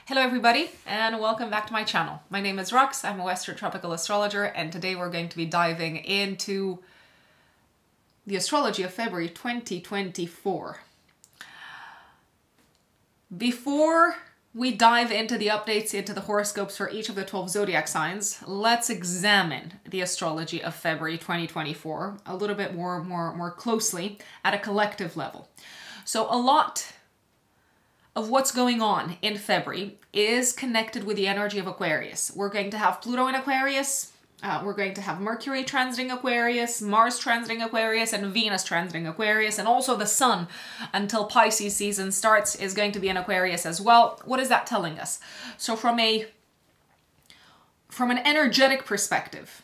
Hello everybody and welcome back to my channel. My name is Rox, I'm a Western tropical astrologer, and today we're going to be diving into the astrology of February 2024. Before we dive into the updates into the horoscopes for each of the 12 zodiac signs, let's examine the astrology of February 2024 a little bit more closely at a collective level. So a lot of what's going on in February is connected with the energy of Aquarius. We're going to have Pluto in Aquarius, we're going to have Mercury transiting Aquarius, Mars transiting Aquarius, and Venus transiting Aquarius, and also the Sun, until Pisces season starts, is going to be in Aquarius as well. What is that telling us? So from an energetic perspective,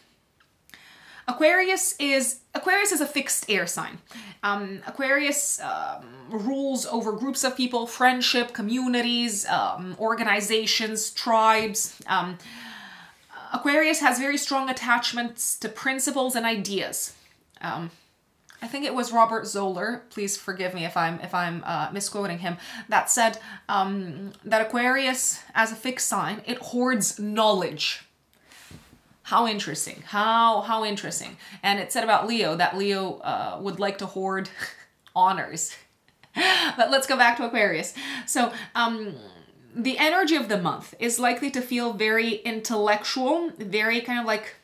Aquarius is a fixed air sign. Aquarius rules over groups of people, friendship, communities, organizations, tribes. Aquarius has very strong attachments to principles and ideas. I think it was Robert Zoller, please forgive me if I'm misquoting him, that said that Aquarius, as a fixed sign, it hoards knowledge. How interesting, how interesting. And it said about Leo that Leo would like to hoard honors. But let's go back to Aquarius. So the energy of the month is likely to feel very intellectual, very kind of like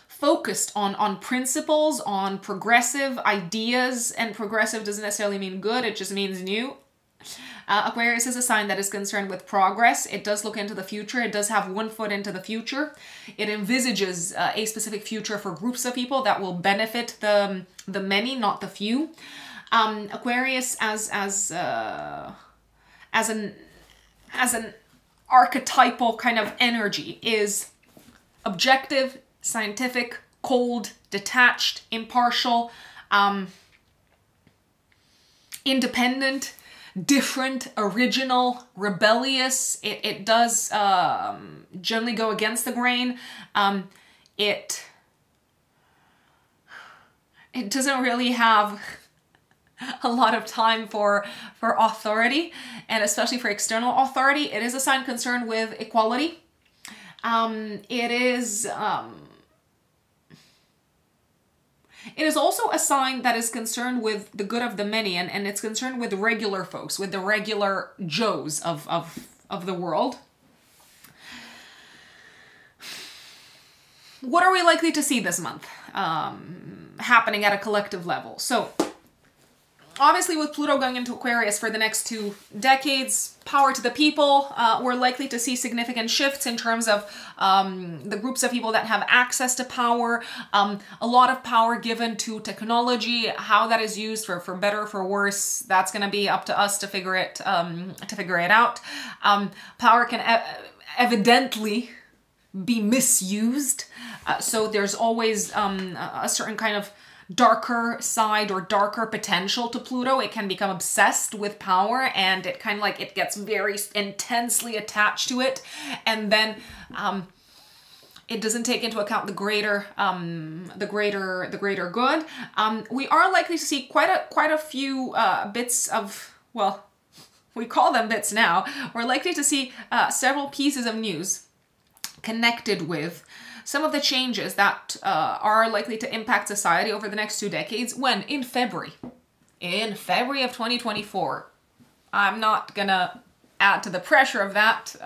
focused on principles, on progressive ideas, and progressive doesn't necessarily mean good, it just means new. Aquarius is a sign that is concerned with progress. It does look into the future. It does have one foot into the future. It envisages a specific future for groups of people that will benefit the many, not the few. Aquarius as an archetypal kind of energy is objective, scientific, cold, detached, impartial, independent, different, original, rebellious. It does generally go against the grain. It doesn't really have a lot of time for authority, and especially for external authority. It is a sign concerned with equality. It is also a sign that is concerned with the good of the many, and it's concerned with regular folks, with the regular Joes of the world. What are we likely to see this month happening at a collective level? So obviously with Pluto going into Aquarius for the next 2 decades, power to the people, we're likely to see significant shifts in terms of the groups of people that have access to power, a lot of power given to technology. How that is used for better or for worse, that's going to be up to us to figure it out. Power can evidently be misused, so there's always a certain kind of darker side or darker potential to Pluto. It can become obsessed with power, and it kind of like, it gets very intensely attached to it, and then it doesn't take into account the greater good. We are likely to see quite a few bits of, well, we call them bits now. We're likely to see several pieces of news connected with some of the changes that are likely to impact society over the next 2 decades, when in February of 2024, I'm not gonna add to the pressure of that.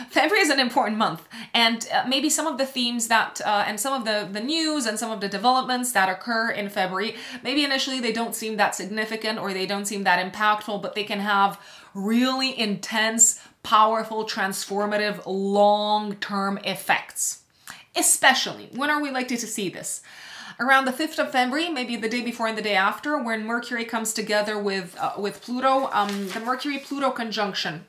February is an important month, and maybe some of the themes that, and some of the news and some of the developments that occur in February, maybe initially they don't seem that significant or they don't seem that impactful, but they can have really intense, powerful, transformative, long-term effects. Especially, when are we likely to see this? Around the 5th of February, maybe the day before and the day after, when Mercury comes together with Pluto. The Mercury-Pluto conjunction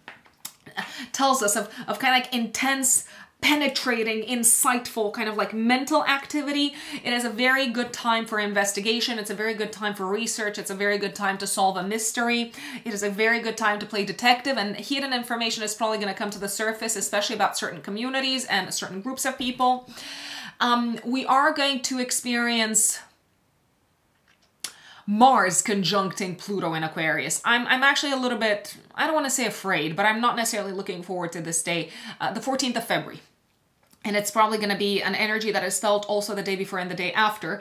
tells us of kind of like intense, penetrating, insightful, kind of like mental activity. It is a very good time for investigation. It's a very good time for research. It's a very good time to solve a mystery. It is a very good time to play detective, and hidden information is probably going to come to the surface, especially about certain communities and certain groups of people. We are going to experience Mars conjuncting Pluto in Aquarius. I'm actually a little bit, I don't want to say afraid, but I'm not necessarily looking forward to this day, the 14th of February. And it's probably going to be an energy that is felt also the day before and the day after.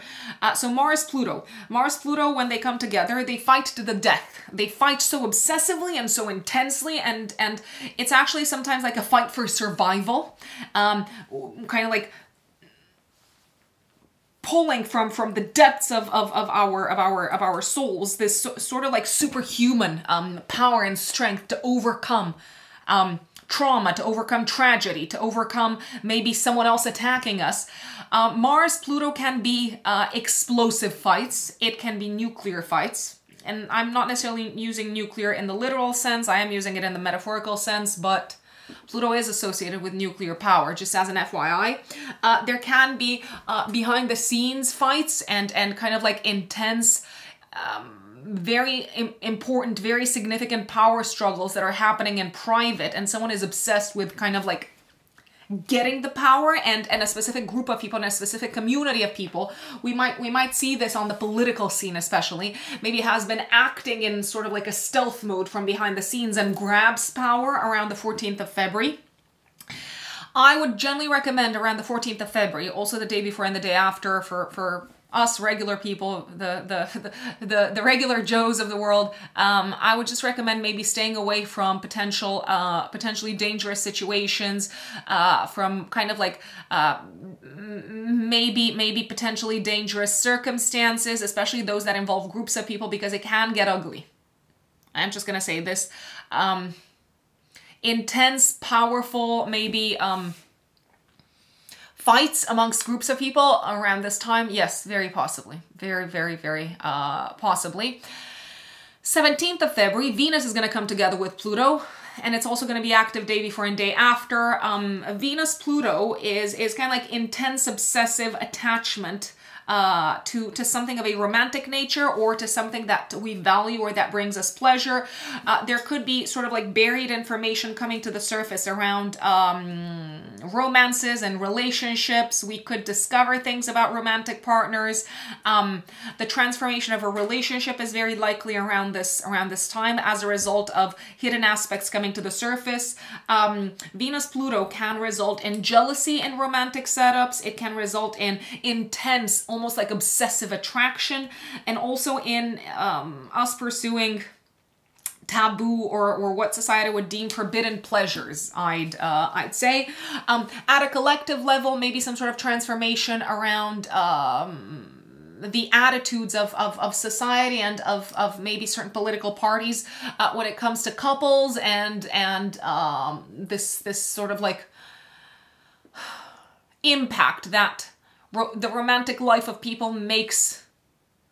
So Mars-Pluto. Mars-Pluto, when they come together, they fight to the death. They fight so obsessively and so intensely, and it's actually sometimes like a fight for survival. Kind of like pulling from the depths of our souls, this sort of like superhuman power and strength to overcome trauma, to overcome tragedy, to overcome maybe someone else attacking us. Mars-Pluto can be explosive fights. It can be nuclear fights. And I'm not necessarily using nuclear in the literal sense. I am using it in the metaphorical sense, but Pluto is associated with nuclear power, just as an FYI. There can be behind the scenes fights and kind of like intense, very important, very significant power struggles that are happening in private, and someone is obsessed with kind of like getting the power, and a specific group of people and a specific community of people. We might see this on the political scene especially. Maybe has been acting in sort of like a stealth mode from behind the scenes and grabs power around the 14th of February. I would generally recommend around the 14th of February, also the day before and the day after, for us regular people, the regular Joes of the world. I would just recommend maybe staying away from potentially dangerous situations, from kind of like maybe potentially dangerous circumstances, especially those that involve groups of people, because it can get ugly. I'm just gonna say this. Intense, powerful, maybe fights amongst groups of people around this time, yes, very possibly. Very possibly. 17th of February, Venus is going to come together with Pluto, and it's also going to be active day before and day after. Venus-Pluto is kind of like intense, obsessive attachment to something of a romantic nature, or to something that we value or that brings us pleasure. There could be sort of like buried information coming to the surface around romances and relationships. We could discover things about romantic partners. The transformation of a relationship is very likely around this time as a result of hidden aspects coming to the surface. Venus-Pluto can result in jealousy in romantic setups. It can result in intense, almost like obsessive attraction, and also in us pursuing taboo or what society would deem forbidden pleasures, I'd say. At a collective level, maybe some sort of transformation around the attitudes of society and of maybe certain political parties when it comes to couples and this sort of like impact that the romantic life of people makes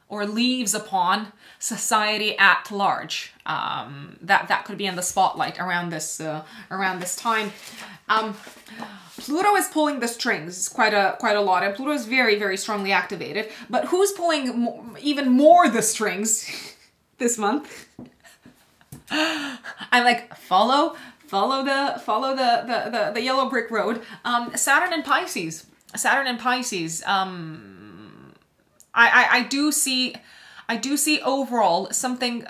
or leaves upon society at large. That could be in the spotlight around this time. Pluto is pulling the strings quite a lot, and Pluto is very strongly activated. But who's pulling even more the strings this month? I'm like, follow the yellow brick road. Saturn and Pisces. Saturn and Pisces. I do see overall something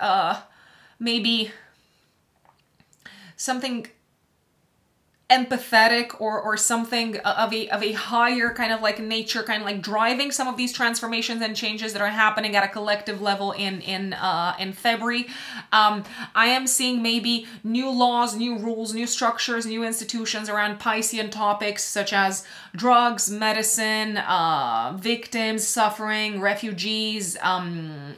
maybe something empathetic or something of a higher kind of like nature, kind of like driving some of these transformations and changes that are happening at a collective level in February. I am seeing maybe new laws, new rules, new structures, new institutions around Piscean topics such as drugs, medicine, victims, suffering, refugees,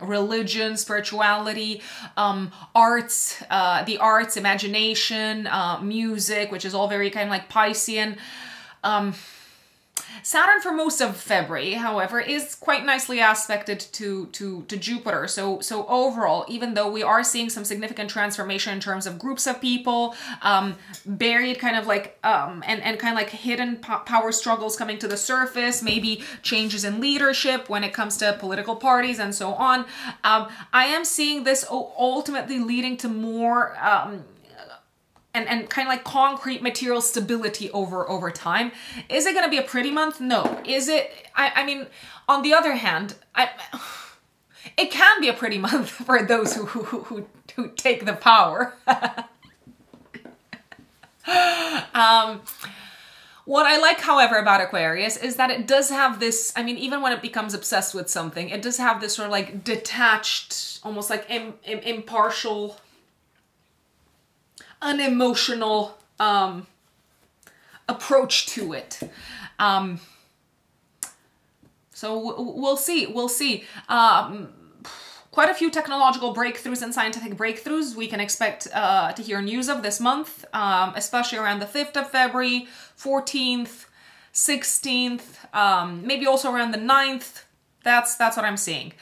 religion, spirituality, arts, the arts, imagination, music, which is all very kind of like Piscean. Saturn for most of February, however, is quite nicely aspected to Jupiter. So overall, even though we are seeing some significant transformation in terms of groups of people, buried kind of like, and kind of like hidden power struggles coming to the surface, maybe changes in leadership when it comes to political parties and so on, I am seeing this ultimately leading to more and kind of like concrete material stability over time. Is it going to be a pretty month? No. Is it? I mean, on the other hand, it can be a pretty month for those who take the power. What I like, however, about Aquarius is that it does have this, I mean, even when it becomes obsessed with something, it does have this sort of like detached, almost like impartial, unemotional approach to it. So we'll see. Quite a few technological breakthroughs and scientific breakthroughs we can expect to hear news of this month, especially around the 5th of February, 14th, 16th, maybe also around the 9th. That's what I'm seeing.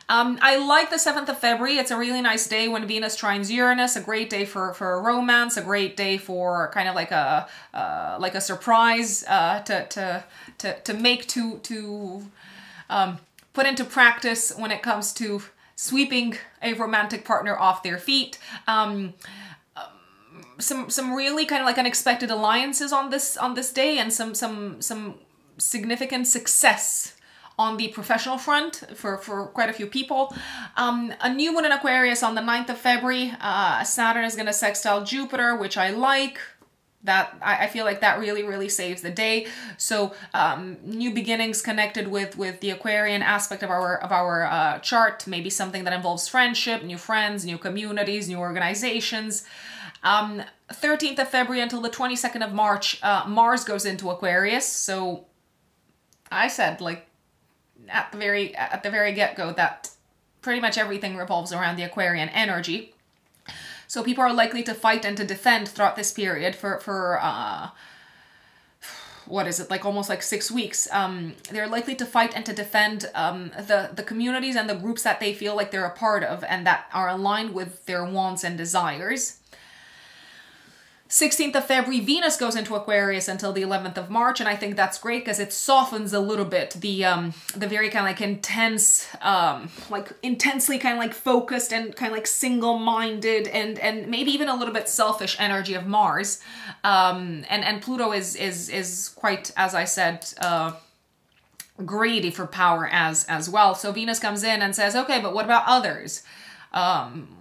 I like the 7th of February. It's a really nice day when Venus trines Uranus, a great day for romance, a great day for kind of like a surprise to make to put into practice when it comes to sweeping a romantic partner off their feet. Some really kind of like unexpected alliances on this day, and some significant success on the professional front for quite a few people. A new moon in Aquarius on the 9th of February. Saturn is going to sextile Jupiter, which I like. That I feel like that really saves the day. So new beginnings connected with the Aquarian aspect of our chart, maybe something that involves friendship, new friends, new communities, new organizations. 13th of February until the 22nd of March, Mars goes into Aquarius. So I said, like, at the very get-go that pretty much everything revolves around the Aquarian energy. So people are likely to fight and to defend throughout this period for what is it, like almost like 6 weeks. They're likely to fight and to defend the communities and the groups that they feel like they're a part of and that are aligned with their wants and desires. 16th of February, Venus goes into Aquarius until the 11th of March, and I think that's great because it softens a little bit the very kind of like intense, like intensely kind of like focused and kind of like single-minded and maybe even a little bit selfish energy of Mars. And Pluto is quite, as I said, greedy for power as well. So Venus comes in and says, okay, but what about others?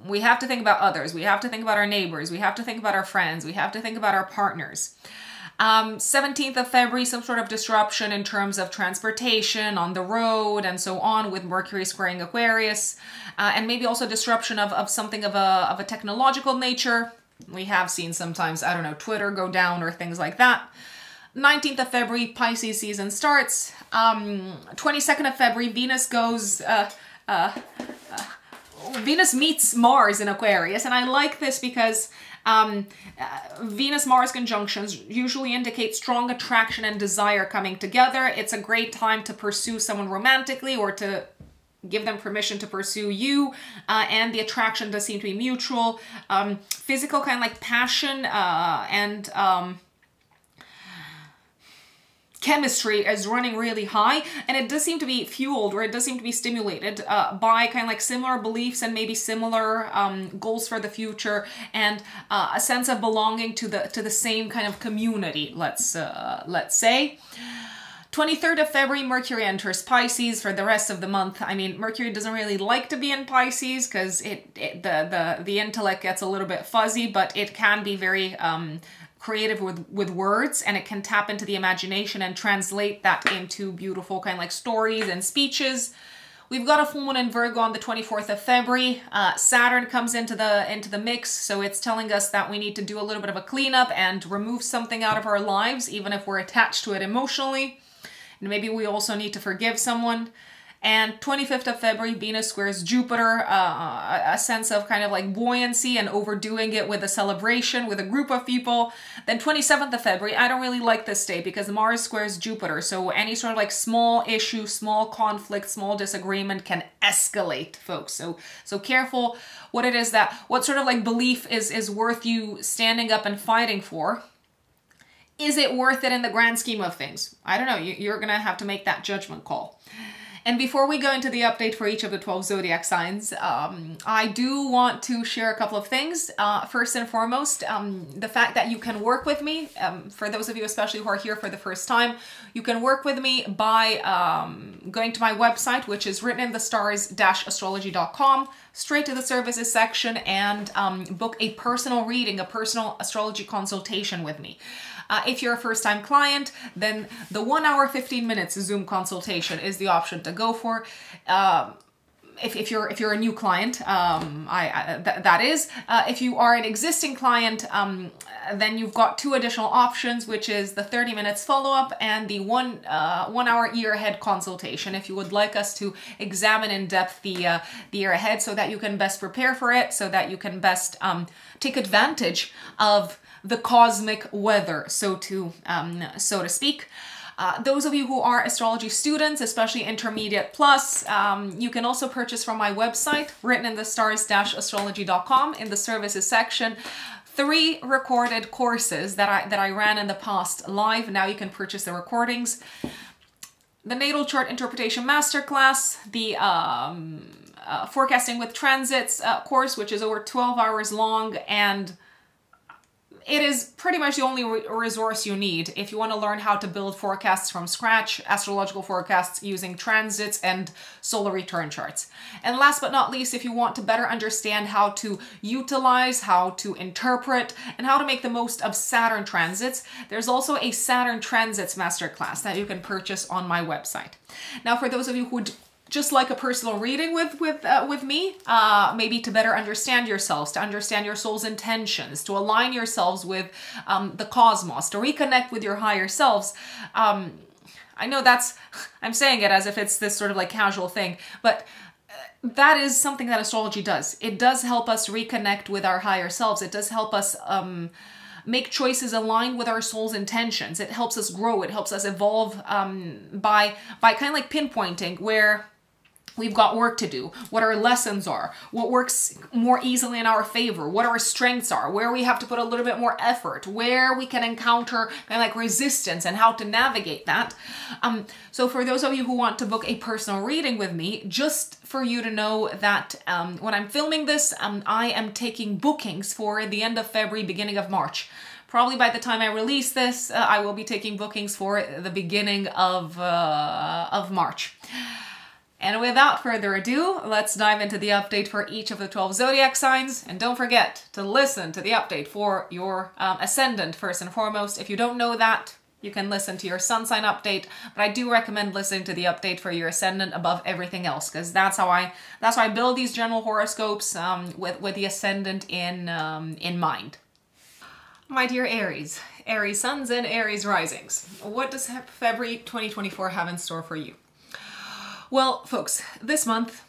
We have to think about others. We have to think about our neighbors. We have to think about our friends. We have to think about our partners. 17th of February, some sort of disruption in terms of transportation on the road and so on with Mercury squaring Aquarius. And maybe also disruption of something of a technological nature. We have seen sometimes, I don't know, Twitter go down or things like that. 19th of February, Pisces season starts. 22nd of February, Venus goes... Venus meets Mars in Aquarius, and I like this because Venus-Mars conjunctions usually indicate strong attraction and desire coming together. It's a great time to pursue someone romantically or to give them permission to pursue you, and the attraction does seem to be mutual. Physical kind of like passion and chemistry is running really high, and it does seem to be fueled, or it does seem to be stimulated by kind of like similar beliefs and maybe similar goals for the future, and a sense of belonging to the same kind of community, let's say. 23rd of February, Mercury enters Pisces for the rest of the month. I mean, Mercury doesn't really like to be in Pisces because the intellect gets a little bit fuzzy, but it can be very creative with words, and it can tap into the imagination and translate that into beautiful kind of like stories and speeches. We've got a full moon in Virgo on the 24th of February. Saturn comes into the mix, so it's telling us that we need to do a little bit of a cleanup and remove something out of our lives, even if we're attached to it emotionally. And maybe we also need to forgive someone. And 25th of February, Venus squares Jupiter, a sense of kind of like buoyancy and overdoing it with a celebration with a group of people. Then 27th of February, I don't really like this day because Mars squares Jupiter. So any sort of like small issue, small conflict, small disagreement can escalate, folks. So careful what sort of like belief is worth you standing up and fighting for. Is it worth it in the grand scheme of things? I don't know. You're going to have to make that judgment call. And before we go into the update for each of the 12 zodiac signs, I do want to share a couple of things. First and foremost, the fact that you can work with me, for those of you especially who are here for the first time, you can work with me by going to my website, which is written in the stars-astrology.com, straight to the services section, and book a personal reading, a personal astrology consultation with me. If you're a first-time client, then the 1 hour, 15 minutes Zoom consultation is the option to go for. If you're a new client, that is. If you are an existing client, then you've got 2 additional options, which is the 30 minutes follow-up and the 1 hour year ahead consultation. If you would like us to examine in depth the year ahead so that you can best prepare for it, so that you can best take advantage of the cosmic weather, so to speak. Those of you who are astrology students, especially intermediate plus, you can also purchase from my website, written in the stars-astrology.com, in the services section, 3 recorded courses that I ran in the past live. Now you can purchase the recordings. The Natal Chart Interpretation Masterclass, the Forecasting with Transits course, which is over 12 hours long, and it is pretty much the only resource you need if you want to learn how to build forecasts from scratch, astrological forecasts using transits and solar return charts. And last but not least, if you want to better understand how to utilize, how to interpret, and how to make the most of Saturn transits, there's also a Saturn transits masterclass that you can purchase on my website. Now, for those of you who would just like a personal reading with me, maybe to better understand yourselves, to understand your soul's intentions, to align yourselves with the cosmos, to reconnect with your higher selves. I know I'm saying it as if it's this sort of like casual thing, but that is something that astrology does. It does help us reconnect with our higher selves. It does help us make choices aligned with our soul's intentions. It helps us grow. It helps us evolve by kind of like pinpointing where we've got work to do, what our lessons are, what works more easily in our favor, what our strengths are, where we have to put a little bit more effort, where we can encounter kind of like resistance and how to navigate that. So for those of you who want to book a personal reading with me, just for you to know that when I'm filming this, I am taking bookings for the end of February, beginning of March. Probably by the time I release this, I will be taking bookings for the beginning of March. And without further ado, let's dive into the update for each of the 12 zodiac signs. And don't forget to listen to the update for your ascendant first and foremost. If you don't know that, you can listen to your sun sign update, but I do recommend listening to the update for your ascendant above everything else, because that's how I build these general horoscopes with the ascendant in mind. My dear Aries, Aries suns and Aries risings, what does February 2024 have in store for you? Well, folks, this month,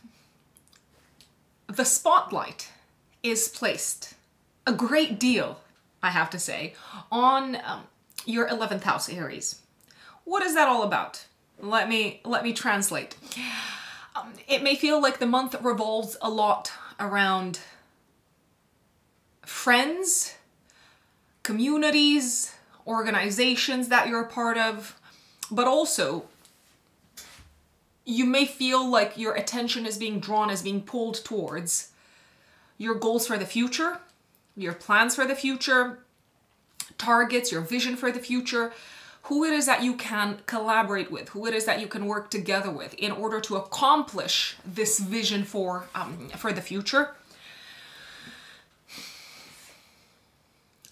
the spotlight is placed, a great deal, I have to say, on your 11th house, Aries. What is that all about? Let me translate. It may feel like the month revolves a lot around friends, communities, organizations that you're a part of, but also you may feel like your attention is being drawn, is being pulled towards your goals for the future, your plans for the future, targets, your vision for the future, who it is that you can collaborate with, who it is that you can work together with in order to accomplish this vision for the future.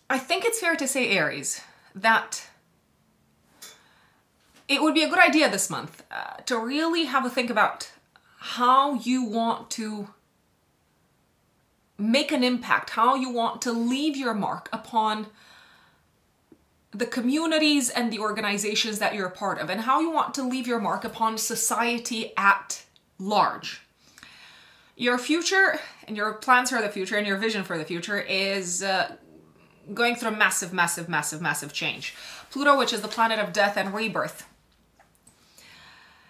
I think it's fair to say, Aries, that it would be a good idea this month to really have a think about how you want to make an impact, how you want to leave your mark upon the communities and the organizations that you're a part of, and how you want to leave your mark upon society at large. Your future and your plans for the future and your vision for the future is going through a massive change. Pluto, which is the planet of death and rebirth,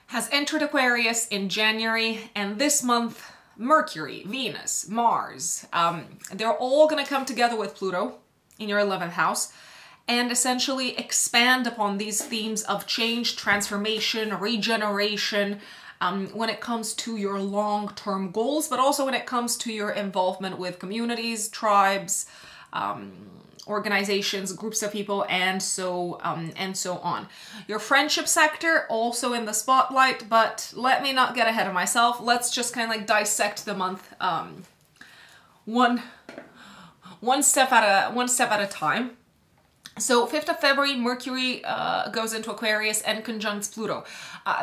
has entered Aquarius in January, and this month, Mercury, Venus, Mars, they're all going to come together with Pluto in your 11th house and essentially expand upon these themes of change, transformation, regeneration, when it comes to your long-term goals, but also when it comes to your involvement with communities, tribes, organizations, groups of people, and so on. Your friendship sector also in the spotlight, but let me not get ahead of myself. Let's just kind of like dissect the month one step at a time. So 5th of February, Mercury goes into Aquarius and conjuncts Pluto.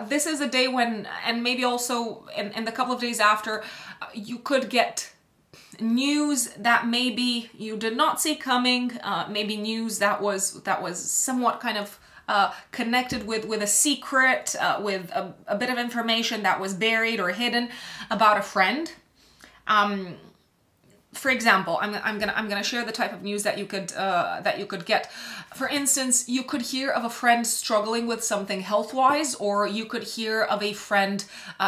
This is a day when, and maybe also in the couple of days after, you could get news that maybe you did not see coming, maybe news that was somewhat kind of connected with a secret, with a bit of information that was buried or hidden about a friend. For example, I'm gonna share the type of news that you could get. For instance, you could hear of a friend struggling with something health-wise, or you could hear of a friend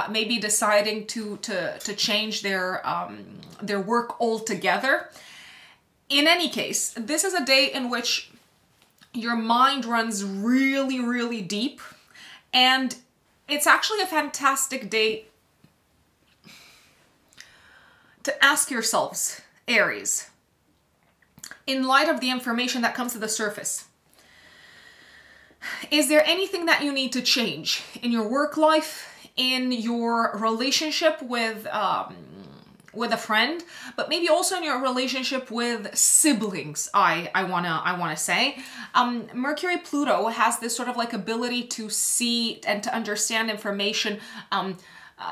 maybe deciding to change their work altogether. In any case, this is a day in which your mind runs really, really deep, and it's actually a fantastic day to ask yourselves, Aries, in light of the information that comes to the surface, is there anything that you need to change in your work life, in your relationship with a friend, but maybe also in your relationship with siblings? I wanna say, Mercury Pluto has this sort of like ability to see and to understand information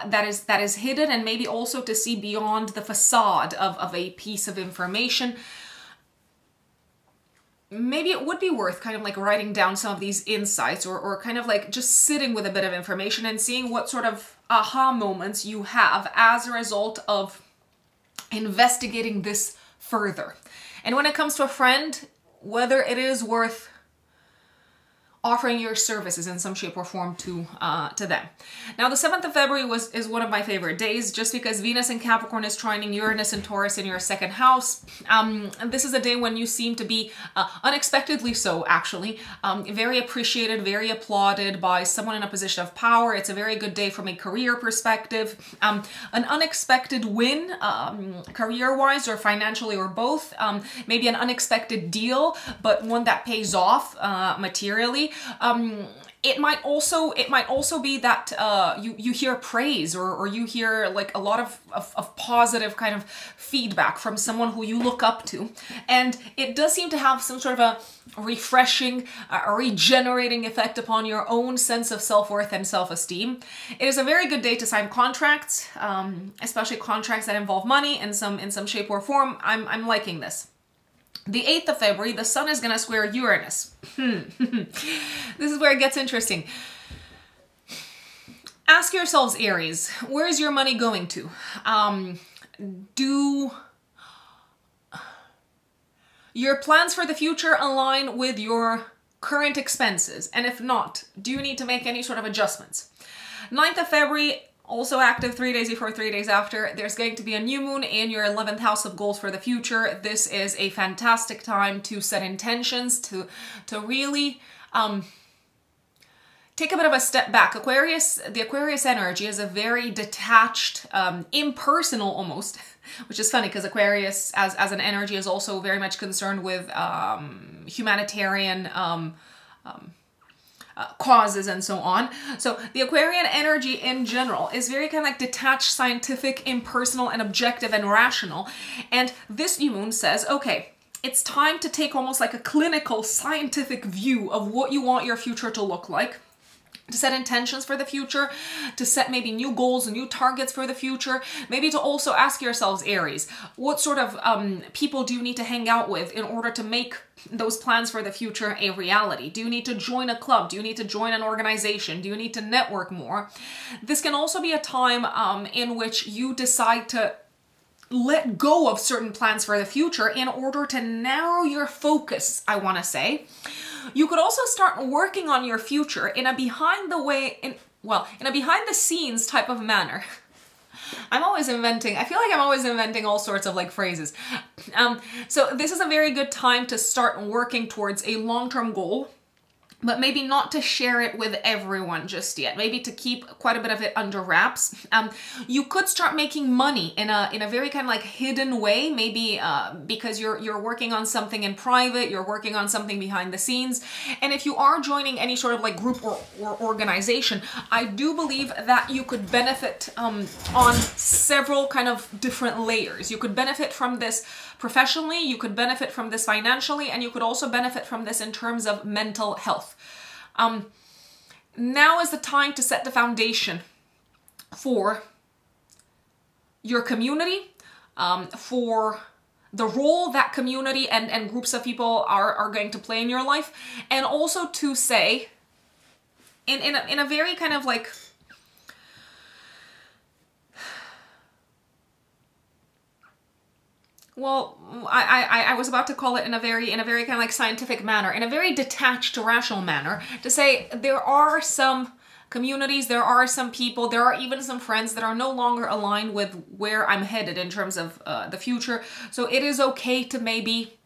that is hidden, and maybe also to see beyond the facade of a piece of information. Maybe it would be worth kind of like writing down some of these insights, or kind of like just sitting with a bit of information and seeing what sort of aha moments you have as a result of investigating this further. And when it comes to a friend, whether it is worth offering your services in some shape or form to them. Now, the 7th of February is one of my favorite days, just because Venus in Capricorn is trining Uranus and Taurus in your 2nd house. This is a day when you seem to be, unexpectedly so actually, very appreciated, very applauded by someone in a position of power. It's a very good day from a career perspective. An unexpected win, career-wise or financially or both. Maybe an unexpected deal, but one that pays off materially. It might also be that you hear praise, or you hear like a lot of positive kind of feedback from someone who you look up to, and it does seem to have some sort of a refreshing, regenerating effect upon your own sense of self-worth and self-esteem. It is a very good day to sign contracts, especially contracts that involve money in some shape or form. I'm liking this. The 8th of February, the Sun is going to square Uranus. This is where it gets interesting. Ask yourselves, Aries, where is your money going to? Do your plans for the future align with your current expenses? And if not, do you need to make any sort of adjustments? 9th of February, also active 3 days before, 3 days after. There's going to be a new moon in your 11th house of goals for the future. This is a fantastic time to set intentions, to really take a bit of a step back. The Aquarius energy is a very detached, impersonal almost, which is funny because Aquarius as an energy is also very much concerned with humanitarian causes and so on. So the Aquarian energy in general is very kind of like detached, scientific, impersonal, and objective and rational. And this new moon says, okay, it's time to take almost like a clinical, scientific view of what you want your future to look like, to set intentions for the future, to set maybe new goals and new targets for the future, maybe to also ask yourselves, Aries, what sort of people do you need to hang out with in order to make those plans for the future a reality? Do you need to join a club? Do you need to join an organization? Do you need to network more? This can also be a time in which you decide to let go of certain plans for the future in order to narrow your focus, I want to say. You could also start working on your future in a behind the scenes type of manner. I feel like I'm always inventing all sorts of like phrases. So this is a very good time to start working towards a long-term goal. but maybe not to share it with everyone just yet. Maybe to keep quite a bit of it under wraps. You could start making money in a very kind of like hidden way, maybe because you're working on something in private, you're working on something behind the scenes. And if you are joining any sort of like group or organization, I do believe that you could benefit on several kind of different layers. You could benefit from this professionally, you could benefit from this financially, and you could also benefit from this in terms of mental health. Now is the time to set the foundation for your community, for the role that community and groups of people are going to play in your life, and also to say, in a very kind of like, well, I was about to call it in a very kind of like scientific manner, in a very detached, rational manner, to say there are some communities, there are some people, there are even some friends that are no longer aligned with where I'm headed in terms of the future. So it is okay to maybe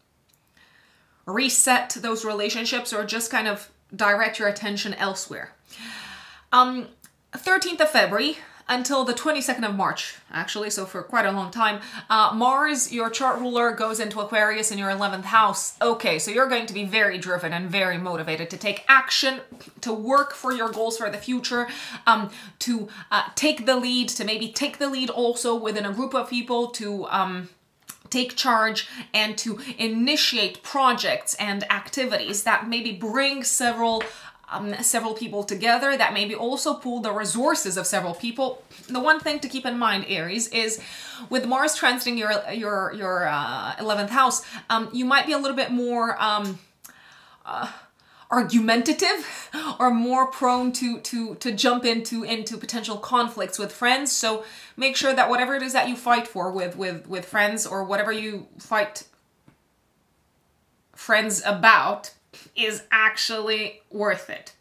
reset those relationships or just kind of direct your attention elsewhere. 13th of February until the 22nd of March, actually, so for quite a long time, Mars, your chart ruler, goes into Aquarius in your 11th house. Okay, so you're going to be very driven and very motivated to take action, to work for your goals for the future, to take the lead, to maybe take the lead also within a group of people, to take charge and to initiate projects and activities that maybe bring several people together, that maybe also pool the resources of several people. The one thing to keep in mind, Aries, is with Mars transiting your 11th house, you might be a little bit more argumentative or more prone to jump into potential conflicts with friends. So make sure that whatever it is that you fight for with friends, or whatever you fight friends about, is actually worth it.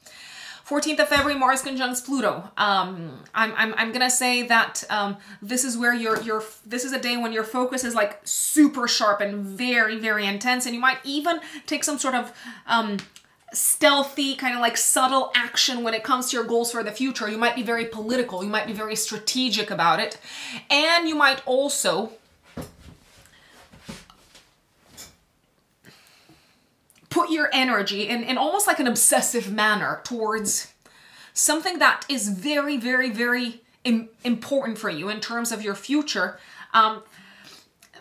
14th of February, Mars conjuncts Pluto. I'm gonna say that this is where this is a day when your focus is like super sharp and very intense, and you might even take some sort of stealthy, kind of like subtle action when it comes to your goals for the future. You might be very political, you might be very strategic about it, and you might also put your energy in almost like an obsessive manner towards something that is very important for you in terms of your future.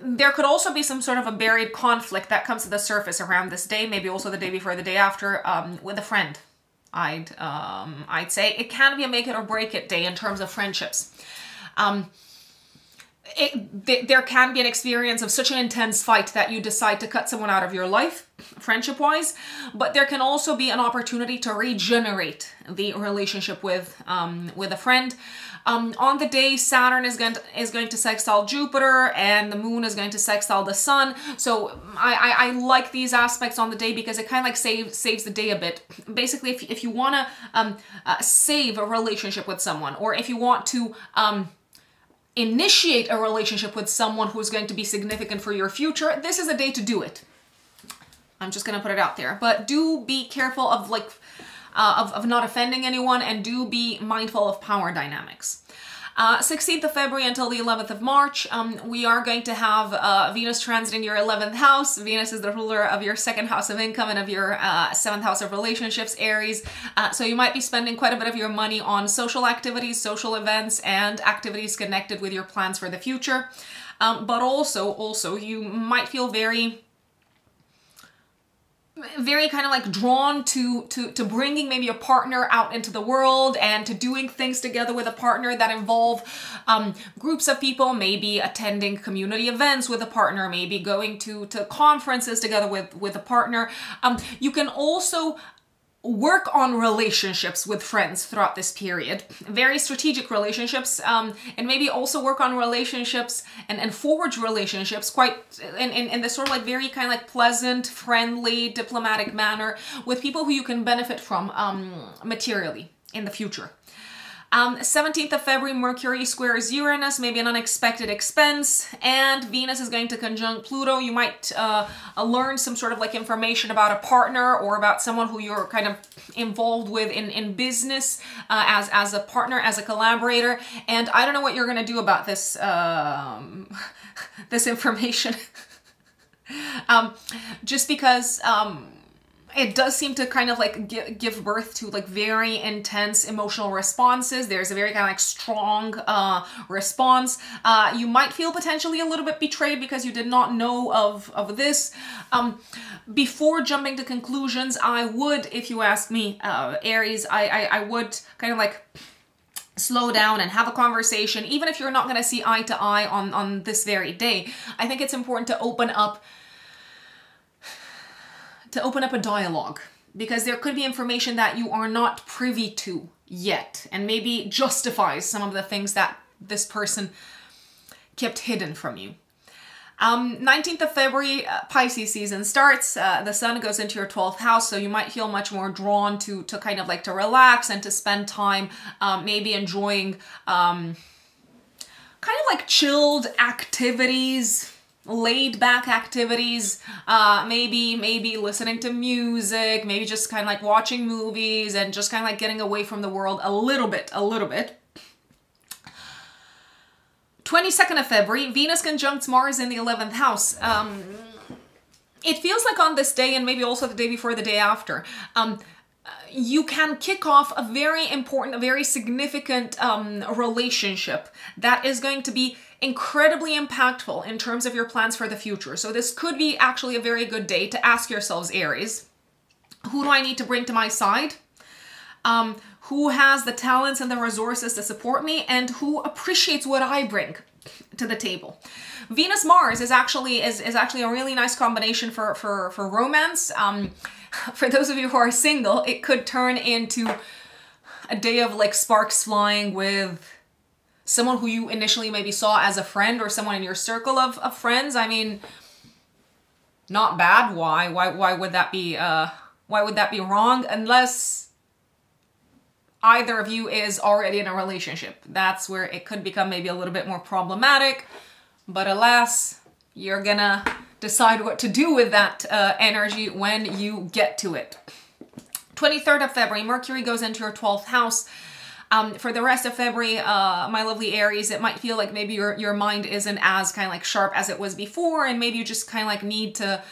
There could also be some sort of a buried conflict that comes to the surface around this day, maybe also the day before, the day after, with a friend. I'd say it can be a make it or break it day in terms of friendships. There can be an experience of such an intense fight that you decide to cut someone out of your life, friendship-wise, but there can also be an opportunity to regenerate the relationship with a friend. On the day, Saturn is going to sextile Jupiter, and the moon is going to sextile the sun. So I like these aspects on the day because it kind of like saves the day a bit. Basically, if you want to save a relationship with someone, or if you want to initiate a relationship with someone who's going to be significant for your future, this is a day to do it. I'm just gonna put it out there. But do be careful of like of not offending anyone, and do be mindful of power dynamics. 16th of February until the 11th of March, we are going to have Venus transiting your 11th house. Venus is the ruler of your 2nd house of income and of your 7th house of relationships, Aries. So you might be spending quite a bit of your money on social activities, social events, and activities connected with your plans for the future. But also you might feel very kind of like drawn to bringing maybe a partner out into the world, and to doing things together with a partner that involve groups of people, maybe attending community events with a partner, maybe going to conferences together with a partner. You can also work on relationships with friends throughout this period, very strategic relationships, and maybe also work on relationships and forge relationships quite in this sort of like very kind of like pleasant, friendly, diplomatic manner with people who you can benefit from materially in the future. 17th of February, Mercury squares Uranus, maybe an unexpected expense, and Venus is going to conjunct Pluto. You might learn some sort of like information about a partner or about someone who you're kind of involved with in business as a partner, as a collaborator. And I don't know what you're going to do about this, this information. Just because it does seem to kind of like give birth to like very intense emotional responses. There's a very kind of like strong response. You might feel potentially a little bit betrayed because you did not know of this. Before jumping to conclusions, I would, if you ask me, Aries, I would kind of like slow down and have a conversation, even if you're not going to see eye to eye on this very day. I think it's important to open up a dialogue, because there could be information that you are not privy to yet and maybe justifies some of the things that this person kept hidden from you. 19th of February, Pisces season starts. The sun goes into your 12th house, so you might feel much more drawn to kind of like to relax and to spend time maybe enjoying kind of like chilled activities, laid back activities, maybe listening to music, maybe just kind of like watching movies and just kind of like getting away from the world a little bit. 22nd of February, Venus conjuncts Mars in the 11th house. It feels like on this day, and maybe also the day before, the day after, you can kick off a very important, a very significant relationship that is going to be incredibly impactful in terms of your plans for the future. So this could be actually a very good day to ask yourselves, Aries, who do I need to bring to my side? Who has the talents and the resources to support me, and who appreciates what I bring to the table? Venus Mars is actually a really nice combination for romance. For those of you who are single, it could turn into a day of like sparks flying with someone who you initially maybe saw as a friend or someone in your circle of friends. I mean, not bad. Why would that be wrong? Unless either of you is already in a relationship. That's where it could become maybe a little bit more problematic. But alas, you're gonna decide what to do with that energy when you get to it. 23rd of February, Mercury goes into your 12th house. For the rest of February, my lovely Aries, it might feel like maybe your mind isn't as kind of like sharp as it was before, and maybe you just kind of like need to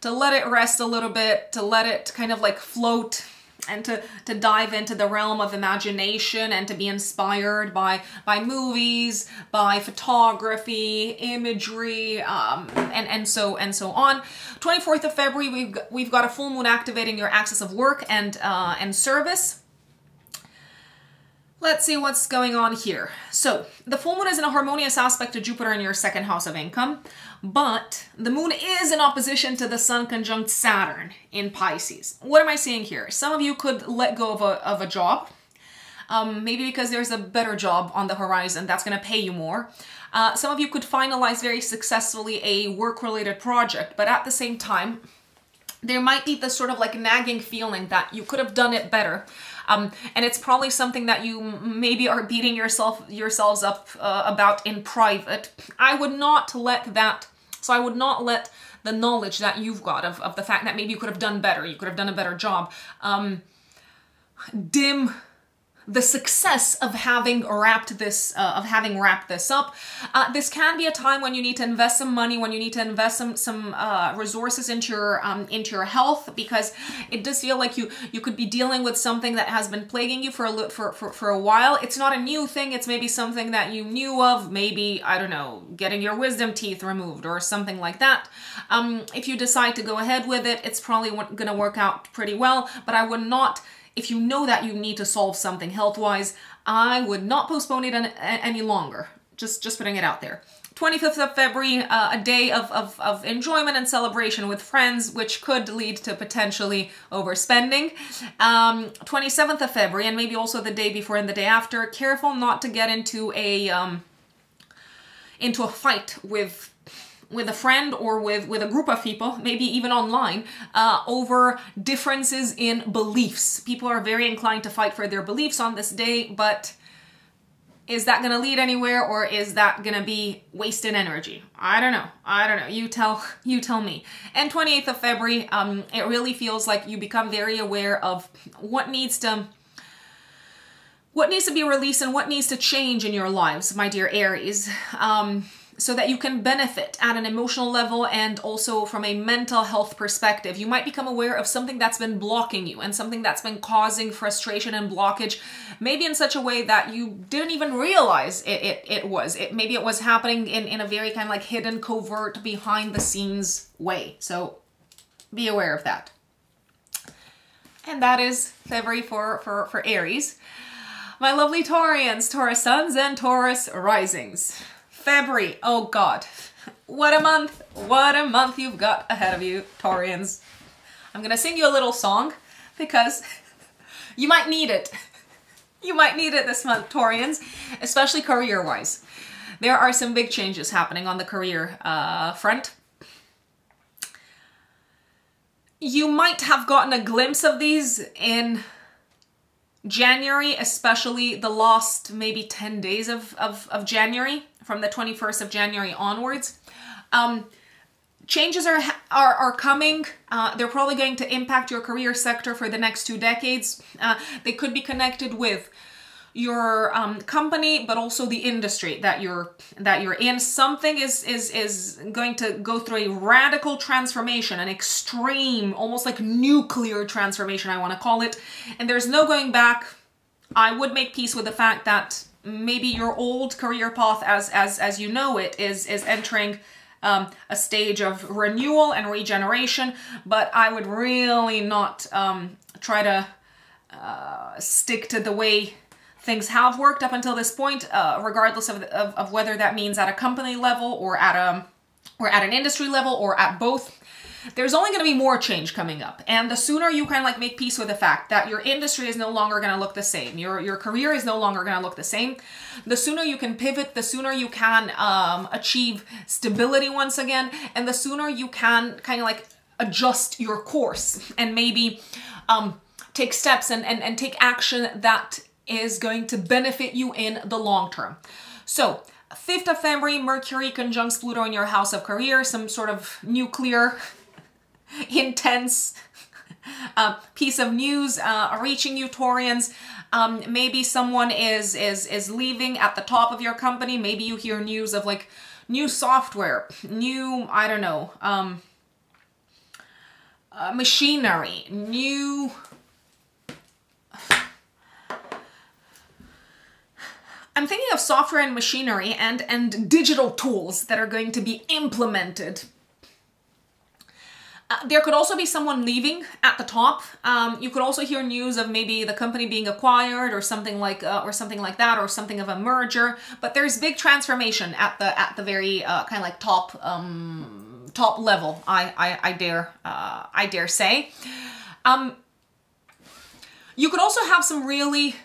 let it rest a little bit, to let it kind of like float, and to dive into the realm of imagination and to be inspired by movies, by photography, imagery, and so on. 24th of February, we've got a full moon activating your axis of work and service. Let's see what's going on here. So the full moon is in a harmonious aspect to Jupiter in your second house of income, but the moon is in opposition to the sun conjunct Saturn in Pisces. What am I saying here? Some of you could let go of a job, maybe because there's a better job on the horizon that's going to pay you more. Some of you could finalize very successfully a work-related project, but at the same time, there might be this sort of like nagging feeling that you could have done it better. And it's probably something that you maybe are beating yourselves up about in private. I would not let that, so I would not let the knowledge that you've got of the fact that maybe you could have done better, you could have done a better job, dim the success of having wrapped this up. This can be a time when you need to invest some money, when you need to invest some resources into your health, because it does feel like you could be dealing with something that has been plaguing you for a while. It's not a new thing. It's maybe something that you knew of. Maybe, I don't know, getting your wisdom teeth removed or something like that. If you decide to go ahead with it, it's probably going to work out pretty well. But I would not. If you know that you need to solve something health-wise, I would not postpone it any longer. Just putting it out there. 25th of February, a day of enjoyment and celebration with friends, which could lead to potentially overspending. 27th of February, and maybe also the day before and the day after, careful not to get into a fight with a friend or with a group of people, maybe even online, over differences in beliefs. People are very inclined to fight for their beliefs on this day, but is that going to lead anywhere, or is that going to be wasted energy? I don't know. I don't know. You tell me. And 28th of February, it really feels like you become very aware of what needs to be released and what needs to change in your lives, my dear Aries, so that you can benefit at an emotional level and also from a mental health perspective. You might become aware of something that's been blocking you and something that's been causing frustration and blockage, maybe in such a way that you didn't even realize maybe it was happening in a very kind of like hidden, covert, behind the scenes way. So be aware of that. And that is February for Aries. My lovely Taurians, Taurus suns and Taurus risings. February, oh God, what a month you've got ahead of you, Taurians. I'm gonna sing you a little song because you might need it. You might need it this month, Taurians, especially career-wise. There are some big changes happening on the career front. You might have gotten a glimpse of these in January, especially the last maybe 10 days of January, from the 21st of January onwards. Changes are coming. They're probably going to impact your career sector for the next 2 decades. They could be connected with your company, but also the industry that you're in. Something is going to go through a radical transformation, an extreme, almost like nuclear transformation, I want to call it. And there's no going back. I would make peace with the fact that maybe your old career path as you know it is entering a stage of renewal and regeneration, but I would really not try to stick to the way things have worked up until this point, regardless of whether that means at a company level or at an industry level or at both. There's only going to be more change coming up. And the sooner you kind of like make peace with the fact that your industry is no longer going to look the same, your career is no longer going to look the same, the sooner you can pivot, the sooner you can achieve stability once again, and the sooner you can kind of like adjust your course and maybe take steps and take action that is going to benefit you in the long term. So 5th of February, Mercury conjuncts Pluto in your house of career, some sort of nuclear, intense piece of news reaching you, Taurians. Maybe someone is leaving at the top of your company. Maybe you hear news of like new software, new, I don't know, machinery, new... I'm thinking of software and machinery and digital tools that are going to be implemented. There could also be someone leaving at the top. You could also hear news of maybe the company being acquired or something like that, or something of a merger. But there's big transformation at the very kind of like top level. I dare say. You could also have some really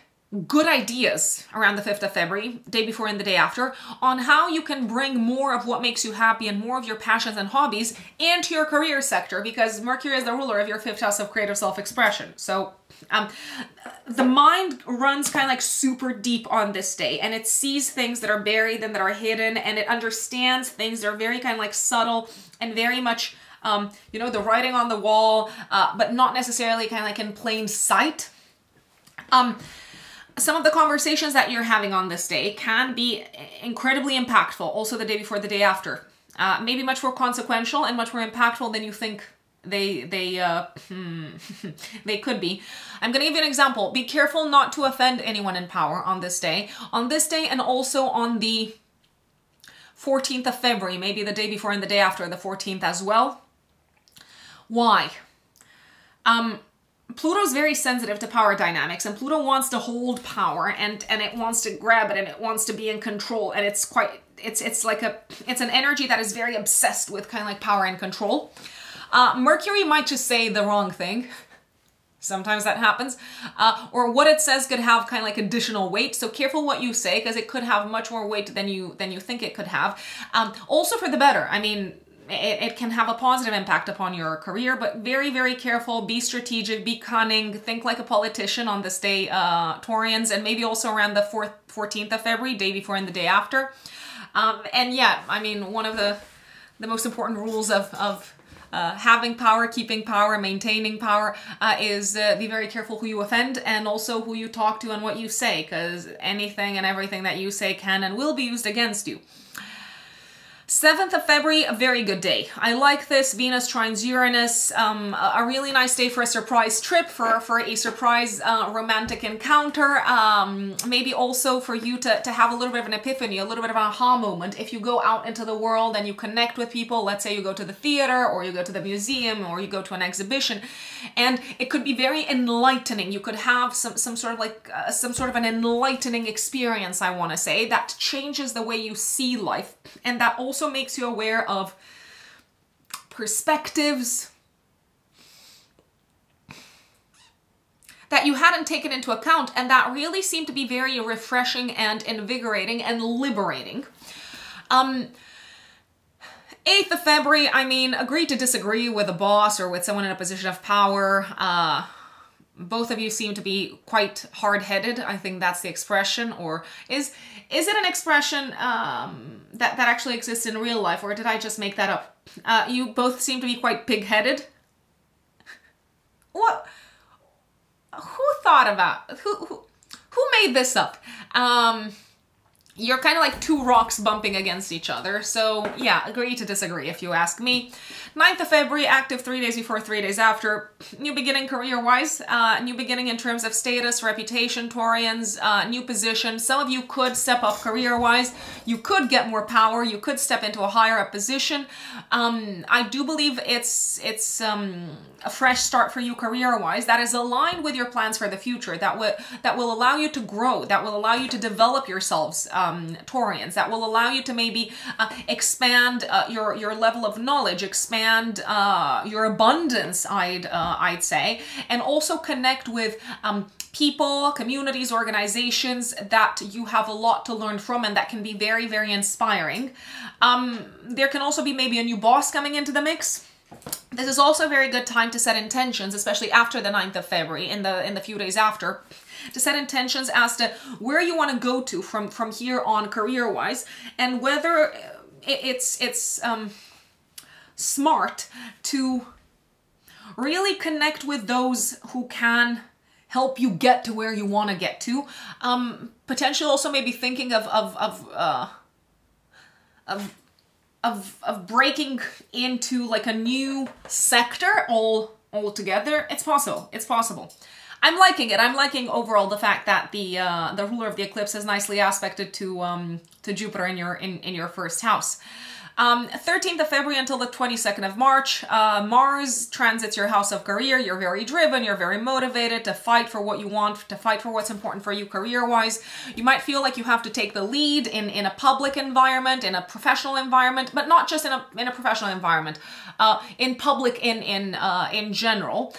good ideas around the 5th of February, day before and the day after, on how you can bring more of what makes you happy and more of your passions and hobbies into your career sector, because Mercury is the ruler of your 5th house of creative self-expression. So the mind runs kind of like super deep on this day, and it sees things that are buried and that are hidden, and it understands things that are very kind of like subtle and very much, you know, the writing on the wall, but not necessarily kind of like in plain sight. Some of the conversations that you're having on this day can be incredibly impactful, also the day before, the day after. Maybe much more consequential and much more impactful than you think they could be. I'm going to give you an example. Be careful not to offend anyone in power on this day. On this day, and also on the 14th of February, maybe the day before and the day after, the 14th as well. Why? Pluto's very sensitive to power dynamics, and Pluto wants to hold power, and it wants to grab it, and it wants to be in control, and it's an energy that is very obsessed with kind of like power and control. Mercury might just say the wrong thing Sometimes that happens. Or what it says could have kind of like additional weight. So careful what you say, because it could have much more weight than you think it could have. Also for the better. I mean, it can have a positive impact upon your career, but very, very careful. Be strategic, be cunning, think like a politician on this day, Taurians, and maybe also around the 14th of February, day before and the day after. And yeah, I mean, one of the most important rules of having power, keeping power, maintaining power is be very careful who you offend and also who you talk to and what you say, because anything and everything that you say can and will be used against you. 7th of February, a very good day. I like this. Venus trines Uranus. A really nice day for a surprise trip, for a surprise romantic encounter. Maybe also for you to have a little bit of an epiphany, a little bit of an aha moment. If you go out into the world and you connect with people, let's say you go to the theater or you go to the museum or you go to an exhibition, and it could be very enlightening. You could have some sort of an enlightening experience, I want to say, that changes the way you see life, and that also makes you aware of perspectives that you hadn't taken into account, and that really seem to be very refreshing and invigorating and liberating. 8th of February, I mean, agree to disagree with a boss or with someone in a position of power. Both of you seem to be quite hard-headed. I think that's the expression. Or is it an expression that actually exists in real life, or did I just make that up? You both seem to be quite pig-headed. What? Who thought about? Who made this up? You're kind of like two rocks bumping against each other. So yeah, agree to disagree if you ask me. 9th of February, active 3 days before, 3 days after. New beginning career-wise. New beginning in terms of status, reputation, Taurians, new position. Some of you could step up career-wise. You could get more power. You could step into a higher up position. I do believe it's a fresh start for you career-wise that is aligned with your plans for the future, that will allow you to grow, that will allow you to develop yourselves, Taurians, that will allow you to maybe expand your level of knowledge, expand your abundance, I'd say, and also connect with people, communities, organizations that you have a lot to learn from and that can be very, very inspiring. There can also be maybe a new boss coming into the mix. This is also a very good time to set intentions, especially after the 9th of February, in the few days after, to set intentions as to where you want to go to from here on career-wise, and whether it's smart to really connect with those who can help you get to where you want to get to. Potentially also maybe thinking of breaking into like a new sector altogether. It's possible. It's possible. I'm liking it. I'm liking overall the fact that the ruler of the eclipse is nicely aspected to Jupiter in your first house. 13th of February until the 22nd of March, Mars transits your house of career. You're very driven, you're very motivated to fight for what you want, to fight for what's important for you career-wise. You might feel like you have to take the lead in a public environment, in a professional environment, but not just in a professional environment, in public, in general.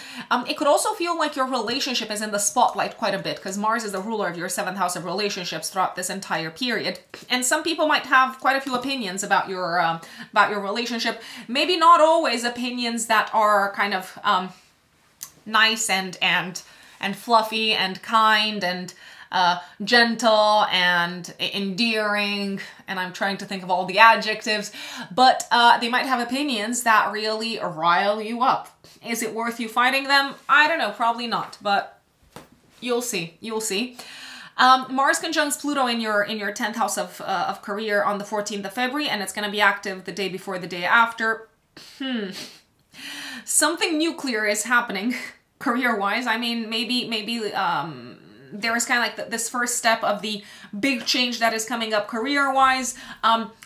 It could also feel like your relationship is in the spotlight quite a bit, because Mars is the ruler of your 7th house of relationships throughout this entire period. And some people might have quite a few opinions about your relationship. Maybe not always opinions that are kind of nice and fluffy and kind and gentle and endearing, and I'm trying to think of all the adjectives, but they might have opinions that really rile you up. Is it worth you fighting them? I don't know, probably not, but you'll see. You'll see. Mars conjuncts Pluto in your 10th house of career on the 14th of February, and it's going to be active the day before, the day after. Something nuclear is happening career-wise. I mean, maybe there is kind of like this first step of the big change that is coming up career-wise.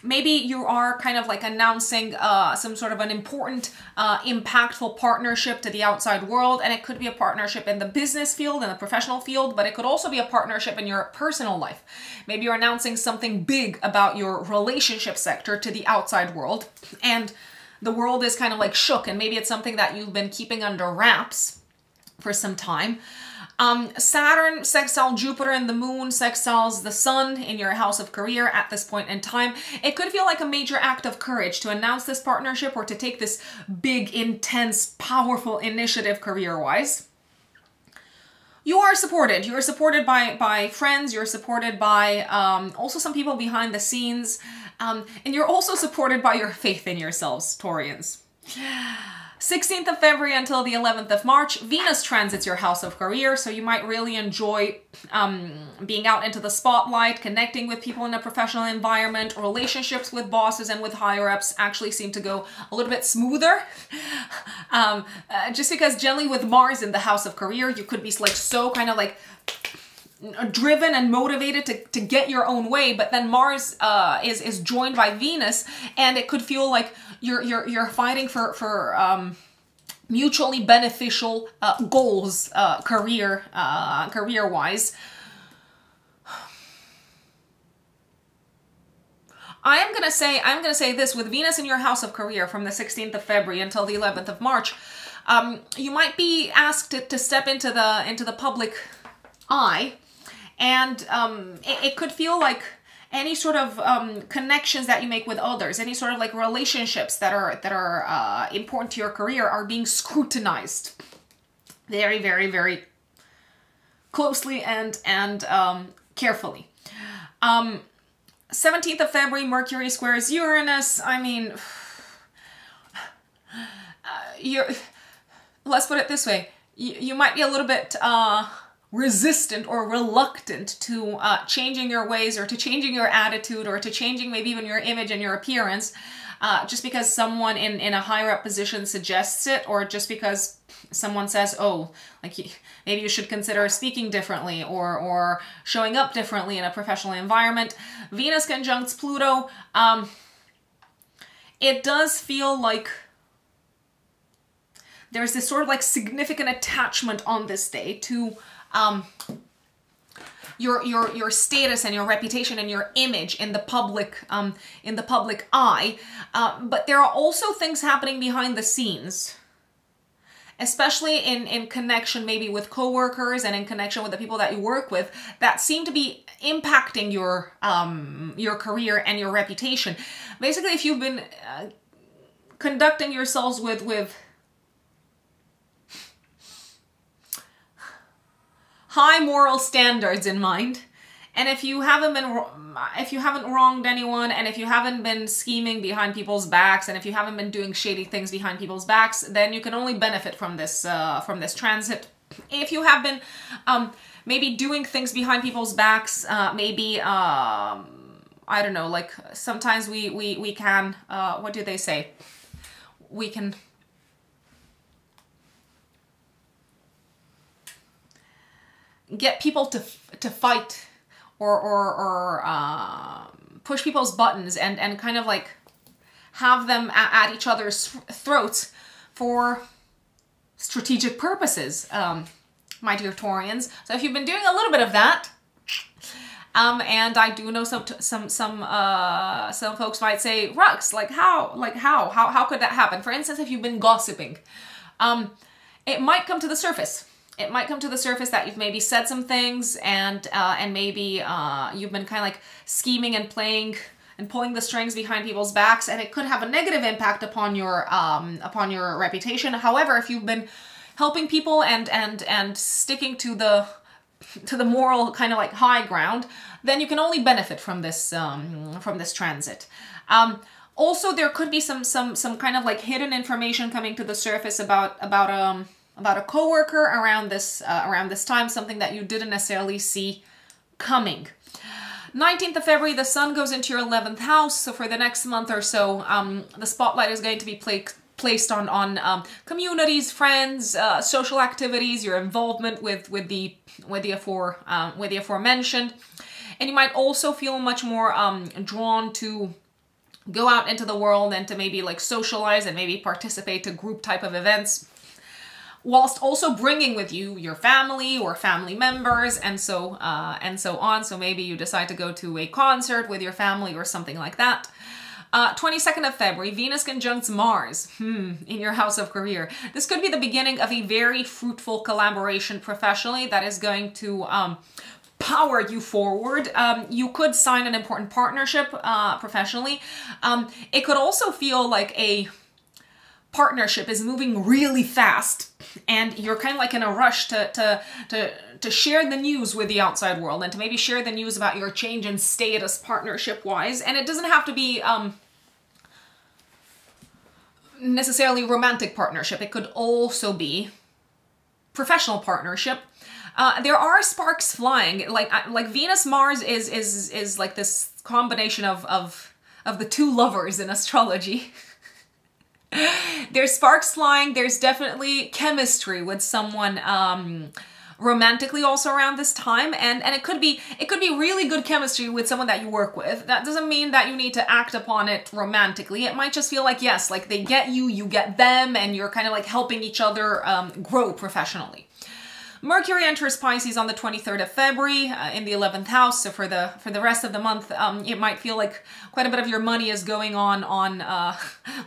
Maybe you are kind of like announcing some sort of an important, impactful partnership to the outside world. And it could be a partnership in the business field, in the professional field, but it could also be a partnership in your personal life. Maybe you're announcing something big about your relationship sector to the outside world. And the world is kind of like shook, and maybe it's something that you've been keeping under wraps. for some time. Saturn sextiles Jupiter and the moon sextiles the sun in your house of career at this point in time. It could feel like a major act of courage to announce this partnership or to take this big, intense, powerful initiative career-wise. You are supported. You're supported by friends. You're supported by also some people behind the scenes. And you're also supported by your faith in yourselves, Taurians. 16th of February until the 11th of March, Venus transits your house of career, so you might really enjoy being out into the spotlight, connecting with people in a professional environment. Relationships with bosses and with higher-ups actually seem to go a little bit smoother. Just because generally with Mars in the house of career, you could be like so kind of like driven and motivated to get your own way, but then Mars is joined by Venus, and it could feel like you're fighting for mutually beneficial goals career-wise. I'm gonna say this: with Venus in your house of career from the 16th of February until the 11th of March, you might be asked to step into the public eye, and it could feel like any sort of connections that you make with others, any sort of like relationships that are important to your career are being scrutinized very, very, very closely and carefully. 17th of February, Mercury squares Uranus. I mean, let's put it this way. You might be a little bit resistant or reluctant to changing your ways, or to changing your attitude, or to changing maybe even your image and your appearance, just because someone in a higher up position suggests it, or just because someone says, oh, like maybe you should consider speaking differently or showing up differently in a professional environment. Venus conjuncts Pluto. It does feel like there's this sort of like significant attachment on this day to your status and your reputation and your image in the public eye, but there are also things happening behind the scenes, especially in connection maybe with coworkers and in connection with the people that you work with, that seem to be impacting your career and your reputation. Basically, if you've been conducting yourselves with high moral standards in mind, and if you haven't wronged anyone, and if you haven't been scheming behind people's backs, and if you haven't been doing shady things behind people's backs, then you can only benefit from this transit. If you have been maybe doing things behind people's backs, maybe I don't know, like sometimes we can what do they say? We can get people to fight or push people's buttons and kind of like have them at each other's throats for strategic purposes, my dear Taurians. So if you've been doing a little bit of that, and I do know some folks might say, Rux, how could that happen? For instance, if you've been gossiping, it might come to the surface. It might come to the surface that you've maybe said some things, and maybe you've been kind of like scheming and playing and pulling the strings behind people's backs, and it could have a negative impact upon your reputation. However, if you've been helping people and sticking to the moral kind of like high ground, then you can only benefit from this transit. Also, there could be some kind of like hidden information coming to the surface about a coworker around this time, something that you didn't necessarily see coming. 19th of February, the sun goes into your 11th house, so for the next month or so, the spotlight is going to be placed on communities, friends, social activities, your involvement with the aforementioned, and you might also feel much more drawn to go out into the world and to maybe like socialize and maybe participate to group type of events, whilst also bringing with you your family or family members and so on. So maybe you decide to go to a concert with your family or something like that. 22nd of February, Venus conjuncts Mars in your house of career. This could be the beginning of a very fruitful collaboration professionally that is going to power you forward. You could sign an important partnership professionally. It could also feel like a partnership is moving really fast and you're kind of like in a rush to share the news with the outside world and to maybe share the news about your change in status partnership wise. And it doesn't have to be necessarily romantic partnership. It could also be professional partnership. There are sparks flying. Like Venus Mars is like this combination of the two lovers in astrology. There's sparks flying. There's definitely chemistry with someone romantically also around this time, and it could be really good chemistry with someone that you work with. That doesn't mean that you need to act upon it romantically. It might just feel like, yes, like they get you, you get them, and you're kind of like helping each other grow professionally. Mercury enters Pisces on the 23rd of February in the 11th house. So for the rest of the month, it might feel like quite a bit of your money is going on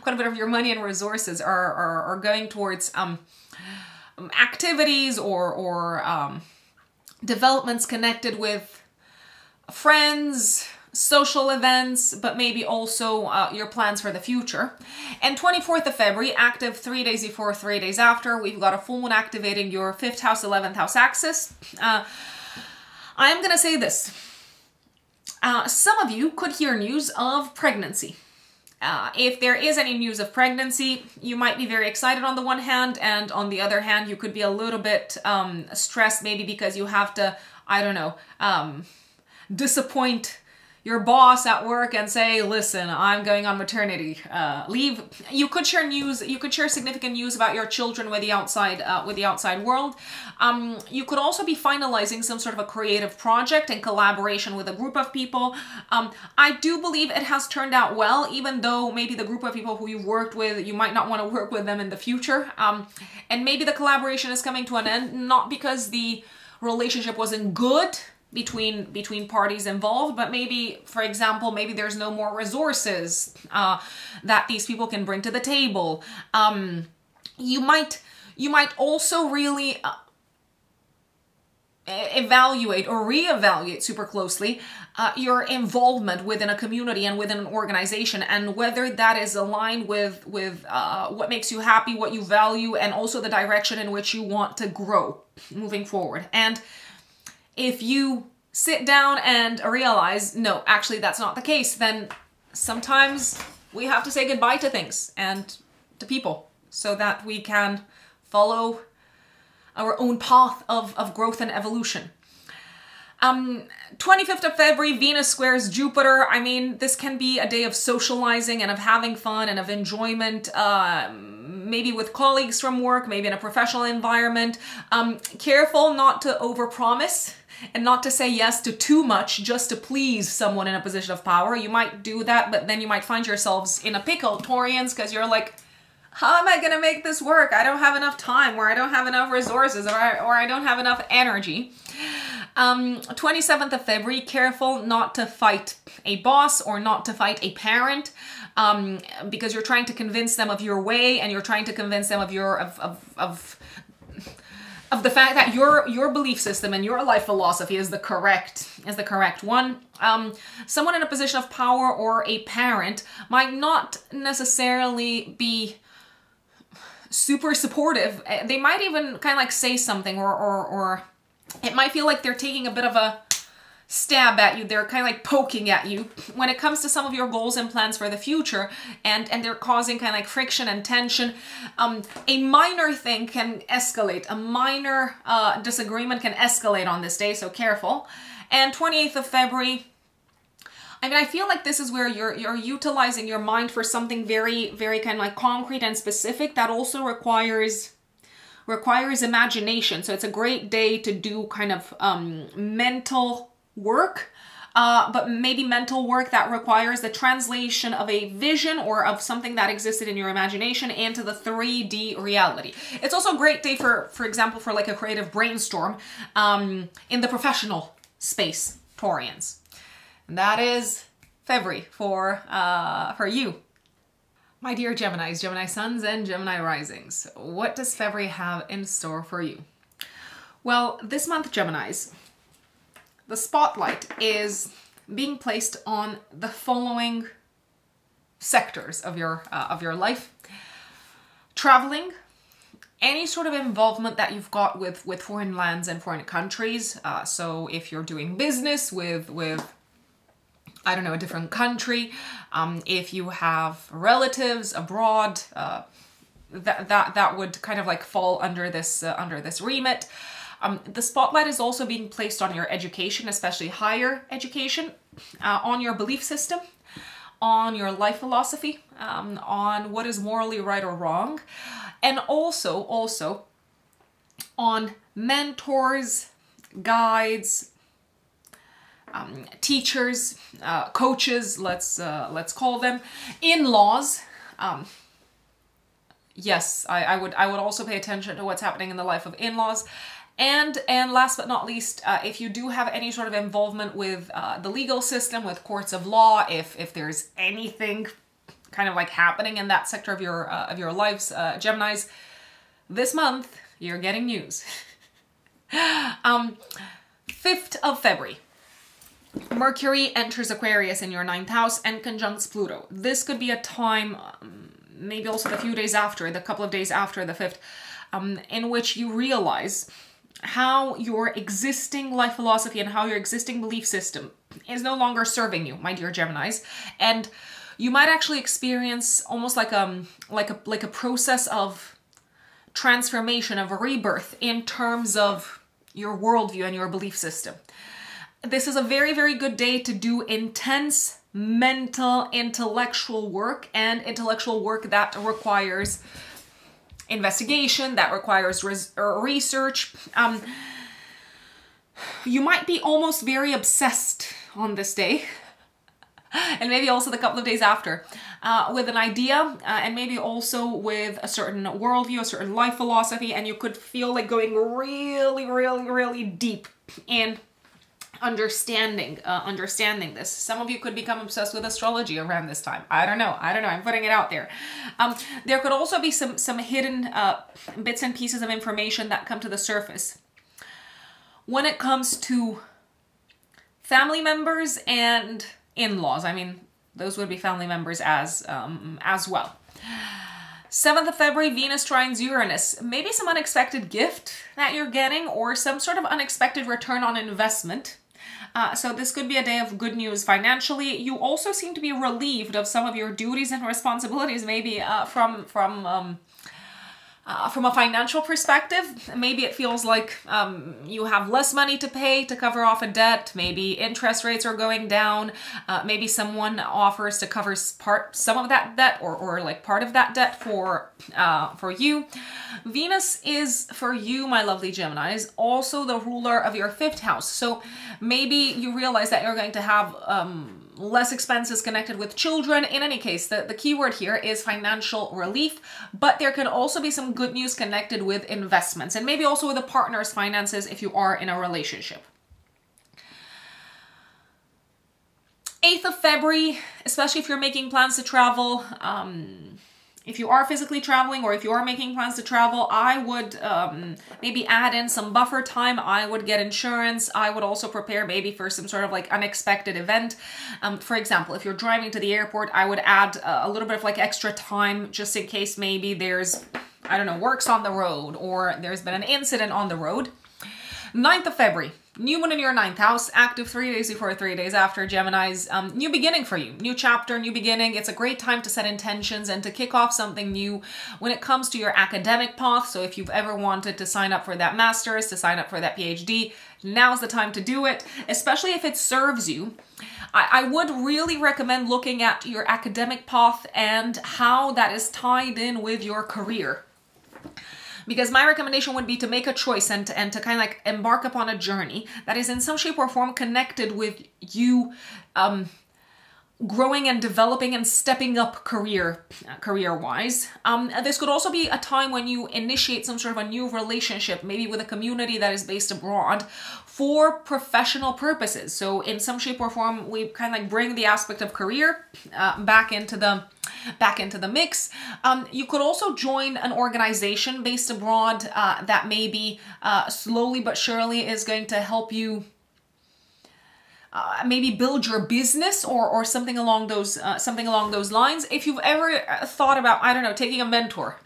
quite a bit of your money and resources are going towards activities or developments connected with friends, social events, but maybe also your plans for the future. And 24th of February, active 3 days before, 3 days after, we've got a full moon activating your 5th house, 11th house axis. I am going to say this. Some of you could hear news of pregnancy. If there is any news of pregnancy, you might be very excited on the one hand, and on the other hand, you could be a little bit stressed maybe because you have to, I don't know, disappoint your boss at work and say, listen, I'm going on maternity leave. You could share news, you could share significant news about your children with the outside world. You could also be finalizing some sort of a creative project in collaboration with a group of people. I do believe it has turned out well, even though maybe the group of people who you've worked with, you might not want to work with them in the future. And maybe the collaboration is coming to an end, not because the relationship wasn't good between parties involved, but maybe, for example, maybe there's no more resources that these people can bring to the table. You might also really evaluate or reevaluate super closely your involvement within a community and within an organization, and whether that is aligned with what makes you happy, what you value, and also the direction in which you want to grow moving forward. And if you sit down and realize, no, actually that's not the case, then sometimes we have to say goodbye to things and to people so that we can follow our own path of growth and evolution. 25th of February, Venus squares Jupiter. I mean, this can be a day of socializing and of having fun and of enjoyment, maybe with colleagues from work, maybe in a professional environment. Careful not to overpromise and not to say yes to too much just to please someone in a position of power. You might do that, but then you might find yourselves in a pickle, Taurians, because you're like, how am I going to make this work? I don't have enough time, or I don't have enough resources, or I don't have enough energy. 27th of February, careful not to fight a boss or not to fight a parent, because you're trying to convince them of your way, and you're trying to convince them of your of the fact that your belief system and your life philosophy is the correct one. Someone in a position of power or a parent might not necessarily be super supportive. They might even kind of like say something, or it might feel like they're taking a bit of a stab at you. They're kind of like poking at you when it comes to some of your goals and plans for the future, and they're causing kind of like friction and tension. A minor thing can escalate. A minor disagreement can escalate on this day, so careful. And 28th of February, I mean, I feel like this is where you're utilizing your mind for something very, very kind of like concrete and specific that also requires imagination. So it's a great day to do kind of mental work, but maybe mental work that requires the translation of a vision or of something that existed in your imagination into the 3D reality. It's also a great day for example, for like a creative brainstorm in the professional space, Taurians. And that is February for you. My dear Geminis, Gemini suns and Gemini risings, what does February have in store for you? Well, this month, Geminis, the spotlight is being placed on the following sectors of your life. Traveling, any sort of involvement that you've got with foreign lands and foreign countries. So if you're doing business with I don't know, a different country, if you have relatives abroad, that would kind of like fall under this remit. The spotlight is also being placed on your education, especially higher education, on your belief system, on your life philosophy, on what is morally right or wrong, and also on mentors, guides, teachers, coaches, let's call them, in-laws. Yes, I would also pay attention to what's happening in the life of in-laws. And last but not least, if you do have any sort of involvement with the legal system, with courts of law, if there's anything kind of like happening in that sector of your lives, Geminis, this month you're getting news. 5th of February. Mercury enters Aquarius in your 9th house and conjuncts Pluto. This could be a time, maybe also the few days after, the couple of days after the 5th, in which you realize how your existing life philosophy and how your existing belief system is no longer serving you, my dear Geminis. And you might actually experience almost like a process of transformation, of a rebirth in terms of your worldview and your belief system. This is a very, very good day to do intense mental, intellectual work, and intellectual work that requires investigation, that requires research. You might be almost very obsessed on this day, and maybe also the couple of days after, with an idea, and maybe also with a certain worldview, a certain life philosophy, and you could feel like going really, really, really deep in understanding this. Some of you could become obsessed with astrology around this time. I don't know. I'm putting it out there. There could also be some hidden bits and pieces of information that come to the surface when it comes to family members and in-laws. I mean, those would be family members as well. 7th of February, Venus trines Uranus. Maybe some unexpected gift that you're getting or some sort of unexpected return on investment. So this could be a day of good news financially. You also seem to be relieved of some of your duties and responsibilities, maybe from a financial perspective. Maybe it feels like you have less money to pay to cover off a debt. Maybe interest rates are going down. Maybe someone offers to cover some of that debt or like part of that debt for you. Venus is, for you, my lovely Geminis, also the ruler of your 5th house. So maybe you realize that you're going to have less expenses connected with children. In any case, the key word here is financial relief, but there can also be some good news connected with investments and maybe also with a partner's finances if you are in a relationship. 8th of February, especially if you're making plans to travel, if you are physically traveling or if you are making plans to travel, I would maybe add in some buffer time. I would get insurance. I would also prepare maybe for some sort of like unexpected event. For example, if you're driving to the airport, I would add a little bit of like extra time just in case maybe there's, I don't know, works on the road or there's been an incident on the road. 9th of February, new moon in your 9th house, active 3 days before, 3 days after, Geminis. New beginning for you, new chapter, new beginning. It's a great time to set intentions and to kick off something new when it comes to your academic path. So if you've ever wanted to sign up for that master's, to sign up for that PhD, now's the time to do it, especially if it serves you. I would really recommend looking at your academic path and how that is tied in with your career. Because my recommendation would be to make a choice and to kind of like embark upon a journey that is in some shape or form connected with you growing and developing and stepping up career-wise. This could also be a time when you initiate some sort of a new relationship, maybe with a community that is based abroad, for professional purposes. So in some shape or form, we kind of like bring the aspect of career back into the mix. You could also join an organization based abroad that maybe slowly but surely is going to help you maybe build your business or something along those lines. If you've ever thought about, I don't know, taking a mentor,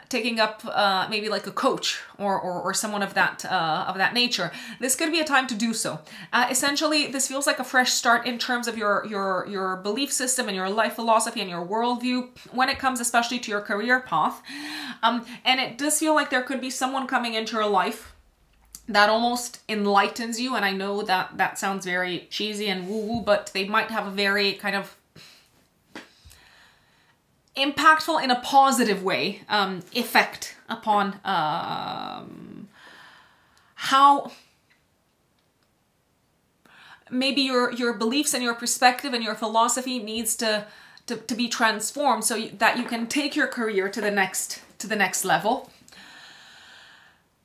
taking up maybe like a coach or someone of that nature, this could be a time to do so. Essentially, this feels like a fresh start in terms of your belief system and your life philosophy and your worldview when it comes especially to your career path. And it does feel like there could be someone coming into your life that almost enlightens you. And I know that that sounds very cheesy and woo-woo, but they might have a very kind of impactful in a positive way effect upon how maybe your beliefs and your perspective and your philosophy needs to be transformed so that you can take your career to the next level.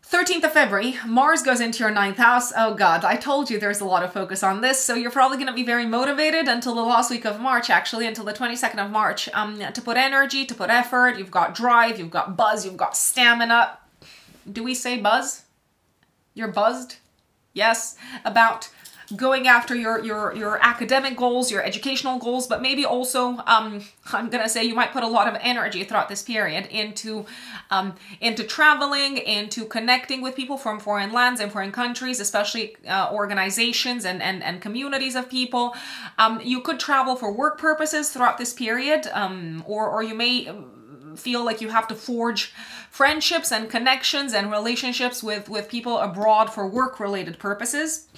13th of February, Mars goes into your 9th house. Oh God, I told you there's a lot of focus on this. So you're probably going to be very motivated until the last week of March, actually, until the 22nd of March, to put energy, to put effort. You've got drive, you've got buzz, you've got stamina. Do we say buzz? You're buzzed? Yes, about going after your academic goals, your educational goals, but maybe also, I'm gonna say you might put a lot of energy throughout this period into traveling, into connecting with people from foreign lands and foreign countries, especially organizations and communities of people. You could travel for work purposes throughout this period, or you may feel like you have to forge friendships and connections and relationships with people abroad for work-related purposes.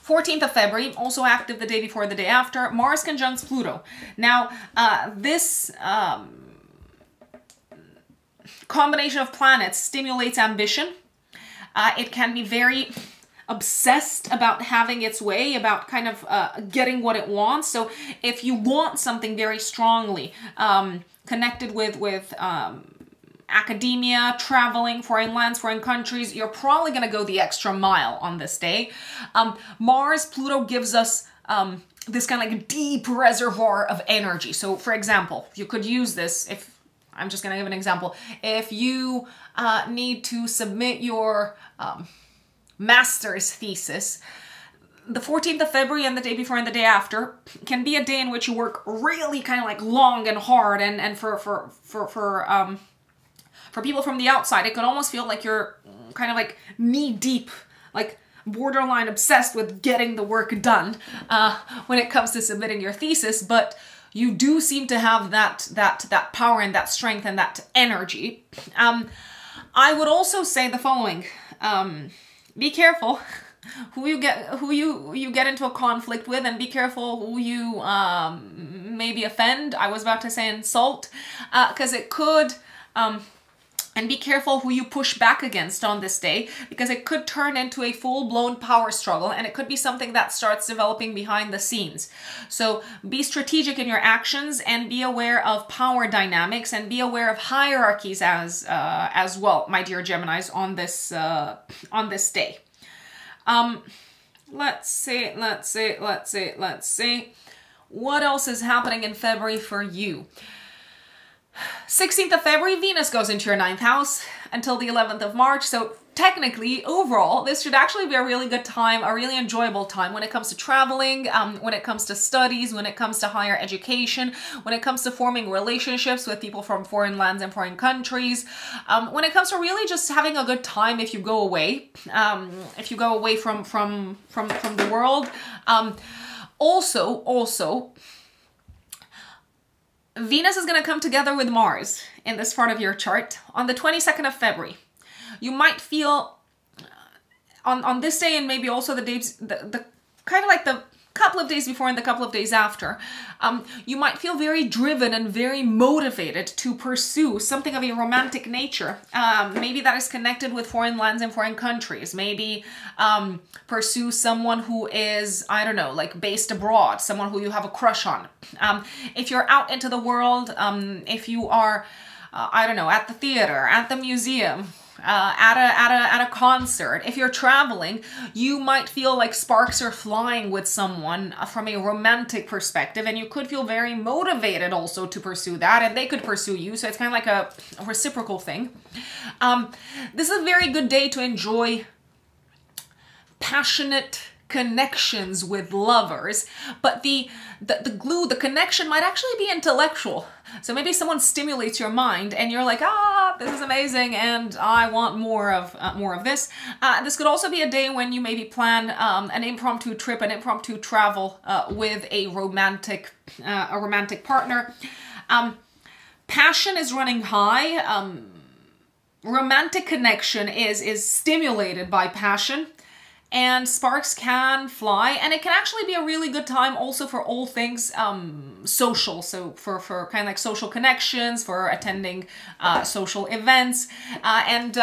14th of February, also active the day before, the day after, Mars conjuncts Pluto. Now, this combination of planets stimulates ambition. It can be very obsessed about having its way, about kind of getting what it wants. So if you want something very strongly connected with academia, traveling, foreign lands, foreign countries, you're probably going to go the extra mile on this day. Mars, Pluto gives us this kind of like deep reservoir of energy. So for example, you could use this if, I'm just going to give an example. If you need to submit your master's thesis, the 14th of February and the day before and the day after can be a day in which you work really kind of like long and hard, and for people from the outside, it could almost feel like you're kind of like knee deep, like borderline obsessed with getting the work done when it comes to submitting your thesis. But you do seem to have that power and that strength and that energy. I would also say the following: be careful who you get into a conflict with, and be careful who you maybe offend. I was about to say insult, because it could. And be careful who you push back against on this day, because it could turn into a full-blown power struggle, and it could be something that starts developing behind the scenes. So be strategic in your actions and be aware of power dynamics and be aware of hierarchies as well, my dear Geminis, on this day. Let's see. What else is happening in February for you? 16th of February, Venus goes into your 9th house until the 11th of March. So technically, overall, this should actually be a really good time, a really enjoyable time when it comes to traveling, when it comes to studies, when it comes to higher education, when it comes to forming relationships with people from foreign lands and foreign countries, when it comes to really just having a good time if you go away, from the world. Also, Venus is going to come together with Mars in this part of your chart on the 22nd of February. You might feel on this day, and maybe also the days, the kind of like the couple of days before and the couple of days after, you might feel very driven and very motivated to pursue something of a romantic nature. Maybe that is connected with foreign lands and foreign countries. Maybe pursue someone who is, I don't know, like based abroad, someone who you have a crush on. If you're out into the world, if you are, I don't know, at the theater, at the museum, at a concert, if you're traveling, you might feel like sparks are flying with someone from a romantic perspective, and you could feel very motivated also to pursue that, and they could pursue you. So it's kind of like a reciprocal thing. This is a very good day to enjoy passionate connections with lovers, but the glue, the connection might actually be intellectual. So maybe someone stimulates your mind and you're like, this is amazing and I want more of this. This could also be a day when you maybe plan an impromptu trip, an impromptu travel with a romantic partner. Passion is running high. Romantic connection is stimulated by passion. And sparks can fly, and it can actually be a really good time also for all things social. So for kind of like social connections, for attending social events, and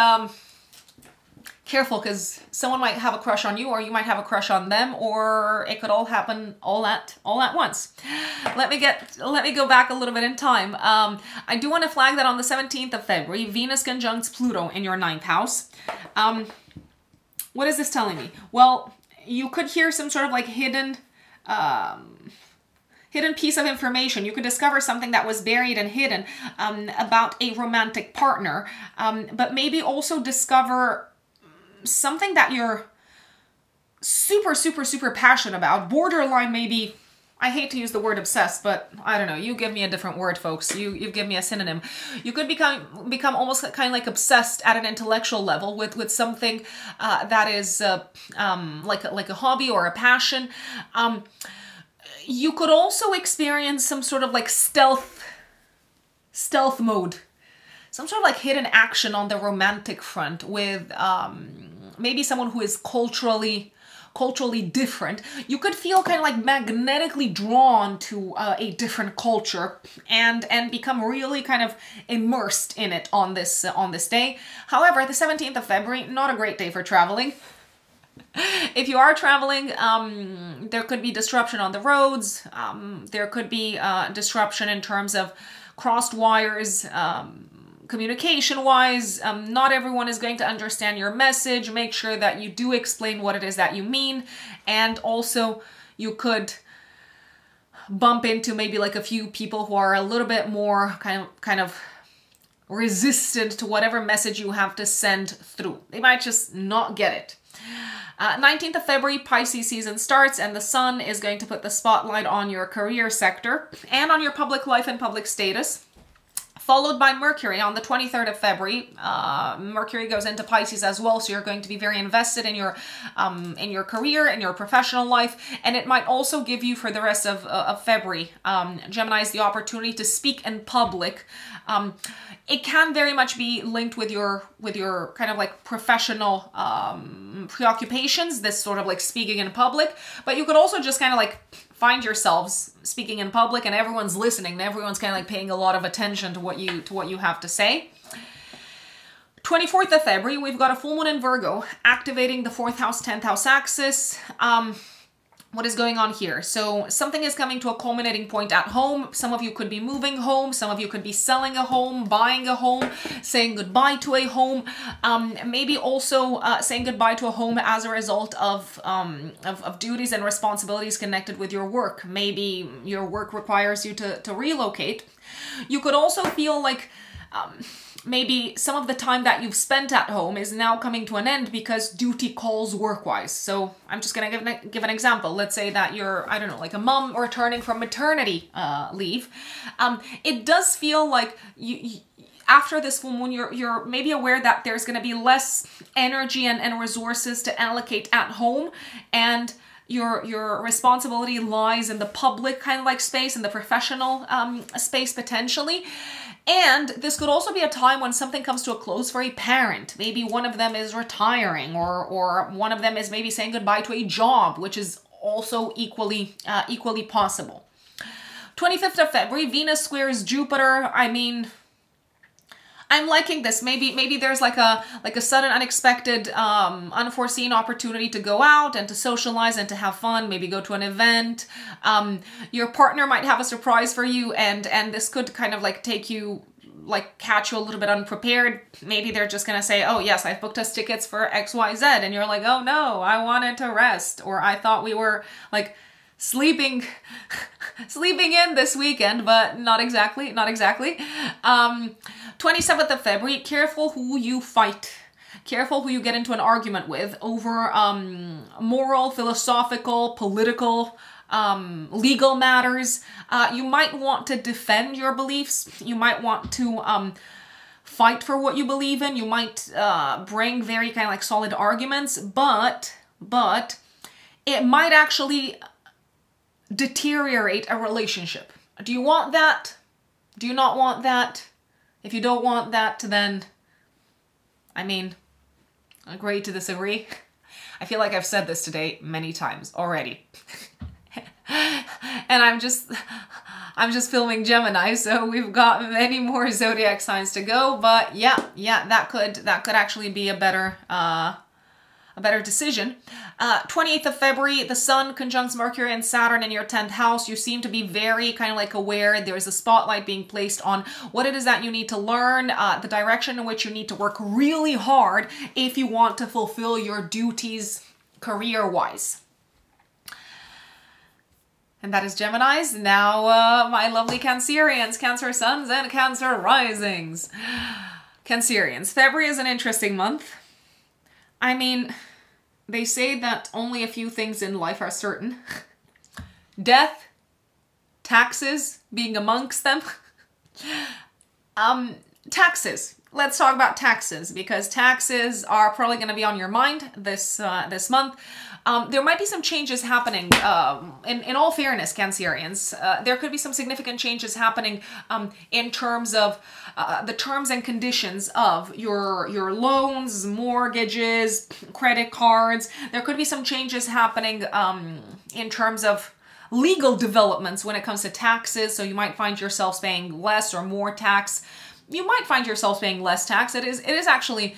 careful, because someone might have a crush on you, or you might have a crush on them, or it could all happen all at once. Let me go back a little bit in time. I do want to flag that on the 17th of February, Venus conjuncts Pluto in your 9th house. What is this telling me? Well, you could hear some sort of like hidden piece of information. You could discover something that was buried and hidden about a romantic partner, but maybe also discover something that you're super, super, super passionate about. Borderline maybe, I hate to use the word obsessed, but I don't know. You give me a different word, folks. You give me a synonym. You could become almost kind of like obsessed at an intellectual level with something that is like a hobby or a passion. You could also experience some sort of like stealth mode, some sort of like hidden action on the romantic front with maybe someone who is culturally different. You could feel kind of like magnetically drawn to a different culture and become really kind of immersed in it on this day. However, the 17th of February, not a great day for traveling. If you are traveling, there could be disruption on the roads. There could be disruption in terms of crossed wires, communication-wise. Not everyone is going to understand your message. Make sure that you do explain what it is that you mean. And also, you could bump into maybe like a few people who are a little bit more kind of resistant to whatever message you have to send through. They might just not get it. 19th of February, Pisces season starts, and the sun is going to put the spotlight on your career sector and on your public life and public status. Followed by Mercury on the 23rd of February. Mercury goes into Pisces as well, so you're going to be very invested in your career and your professional life, and it might also give you for the rest of February, Gemini, the opportunity to speak in public. It can very much be linked with your kind of like professional preoccupations, this sort of like speaking in public, but you could also just kind of like find yourselves speaking in public and everyone's listening and everyone's kind of like paying a lot of attention to what you have to say. 24th of February, we've got a full moon in Virgo activating the 4th house, 10th house axis. What is going on here? So something is coming to a culminating point at home. Some of you could be moving home. Some of you could be selling a home, buying a home, saying goodbye to a home. Maybe also saying goodbye to a home as a result of duties and responsibilities connected with your work. Maybe your work requires you to relocate. You could also feel like maybe some of the time that you've spent at home is now coming to an end because duty calls work-wise. So I'm just going to give an example. Let's say that you're, I don't know, like a mom returning from maternity leave. It does feel like you after this full moon, you're maybe aware that there's going to be less energy and resources to allocate at home, and your responsibility lies in the public kind of like space, in the professional space potentially. And this could also be a time when something comes to a close for a parent. Maybe one of them is retiring, or one of them is maybe saying goodbye to a job, which is also equally possible. 25th of February, Venus squares Jupiter. I mean, I'm liking this. Maybe there's like a sudden, unexpected, unforeseen opportunity to go out and to socialize and to have fun. Maybe go to an event. Your partner might have a surprise for you, and this could kind of like catch you a little bit unprepared. Maybe they're just gonna say, "Oh yes, I've booked us tickets for XYZ," and you're like, "Oh no, I wanted to rest," or "I thought we were like sleeping in this weekend," but not exactly. 27th of February, careful who you fight. Careful who you get into an argument with over moral, philosophical, political, legal matters. You might want to defend your beliefs. You might want to fight for what you believe in. You might bring very kind of like solid arguments, but it might actually deteriorate a relationship. Do you want that? Do you not want that? If you don't want that, then, I mean, agree to disagree. I feel like I've said this today many times already. And I'm just filming Gemini, so we've got many more zodiac signs to go. But yeah, that could actually be a better decision. 28th of February, the Sun conjuncts Mercury and Saturn in your 10th house. You seem to be very kind of like aware. There's a spotlight being placed on what it is that you need to learn, the direction in which you need to work really hard if you want to fulfill your duties career-wise. And that is Gemini's. Now, my lovely Cancerians, Cancer Suns and Cancer Risings. Cancerians, February is an interesting month. I mean, they say that only a few things in life are certain. Death, taxes being amongst them. Taxes. Let's talk about taxes, because taxes are probably going to be on your mind this month. There might be some changes happening. In all fairness, Cancerians, there could be some significant changes happening in terms of the terms and conditions of your loans, mortgages, credit cards. There could be some changes happening in terms of legal developments when it comes to taxes. So you might find yourself paying less or more tax. You might find yourself paying less tax. It is actually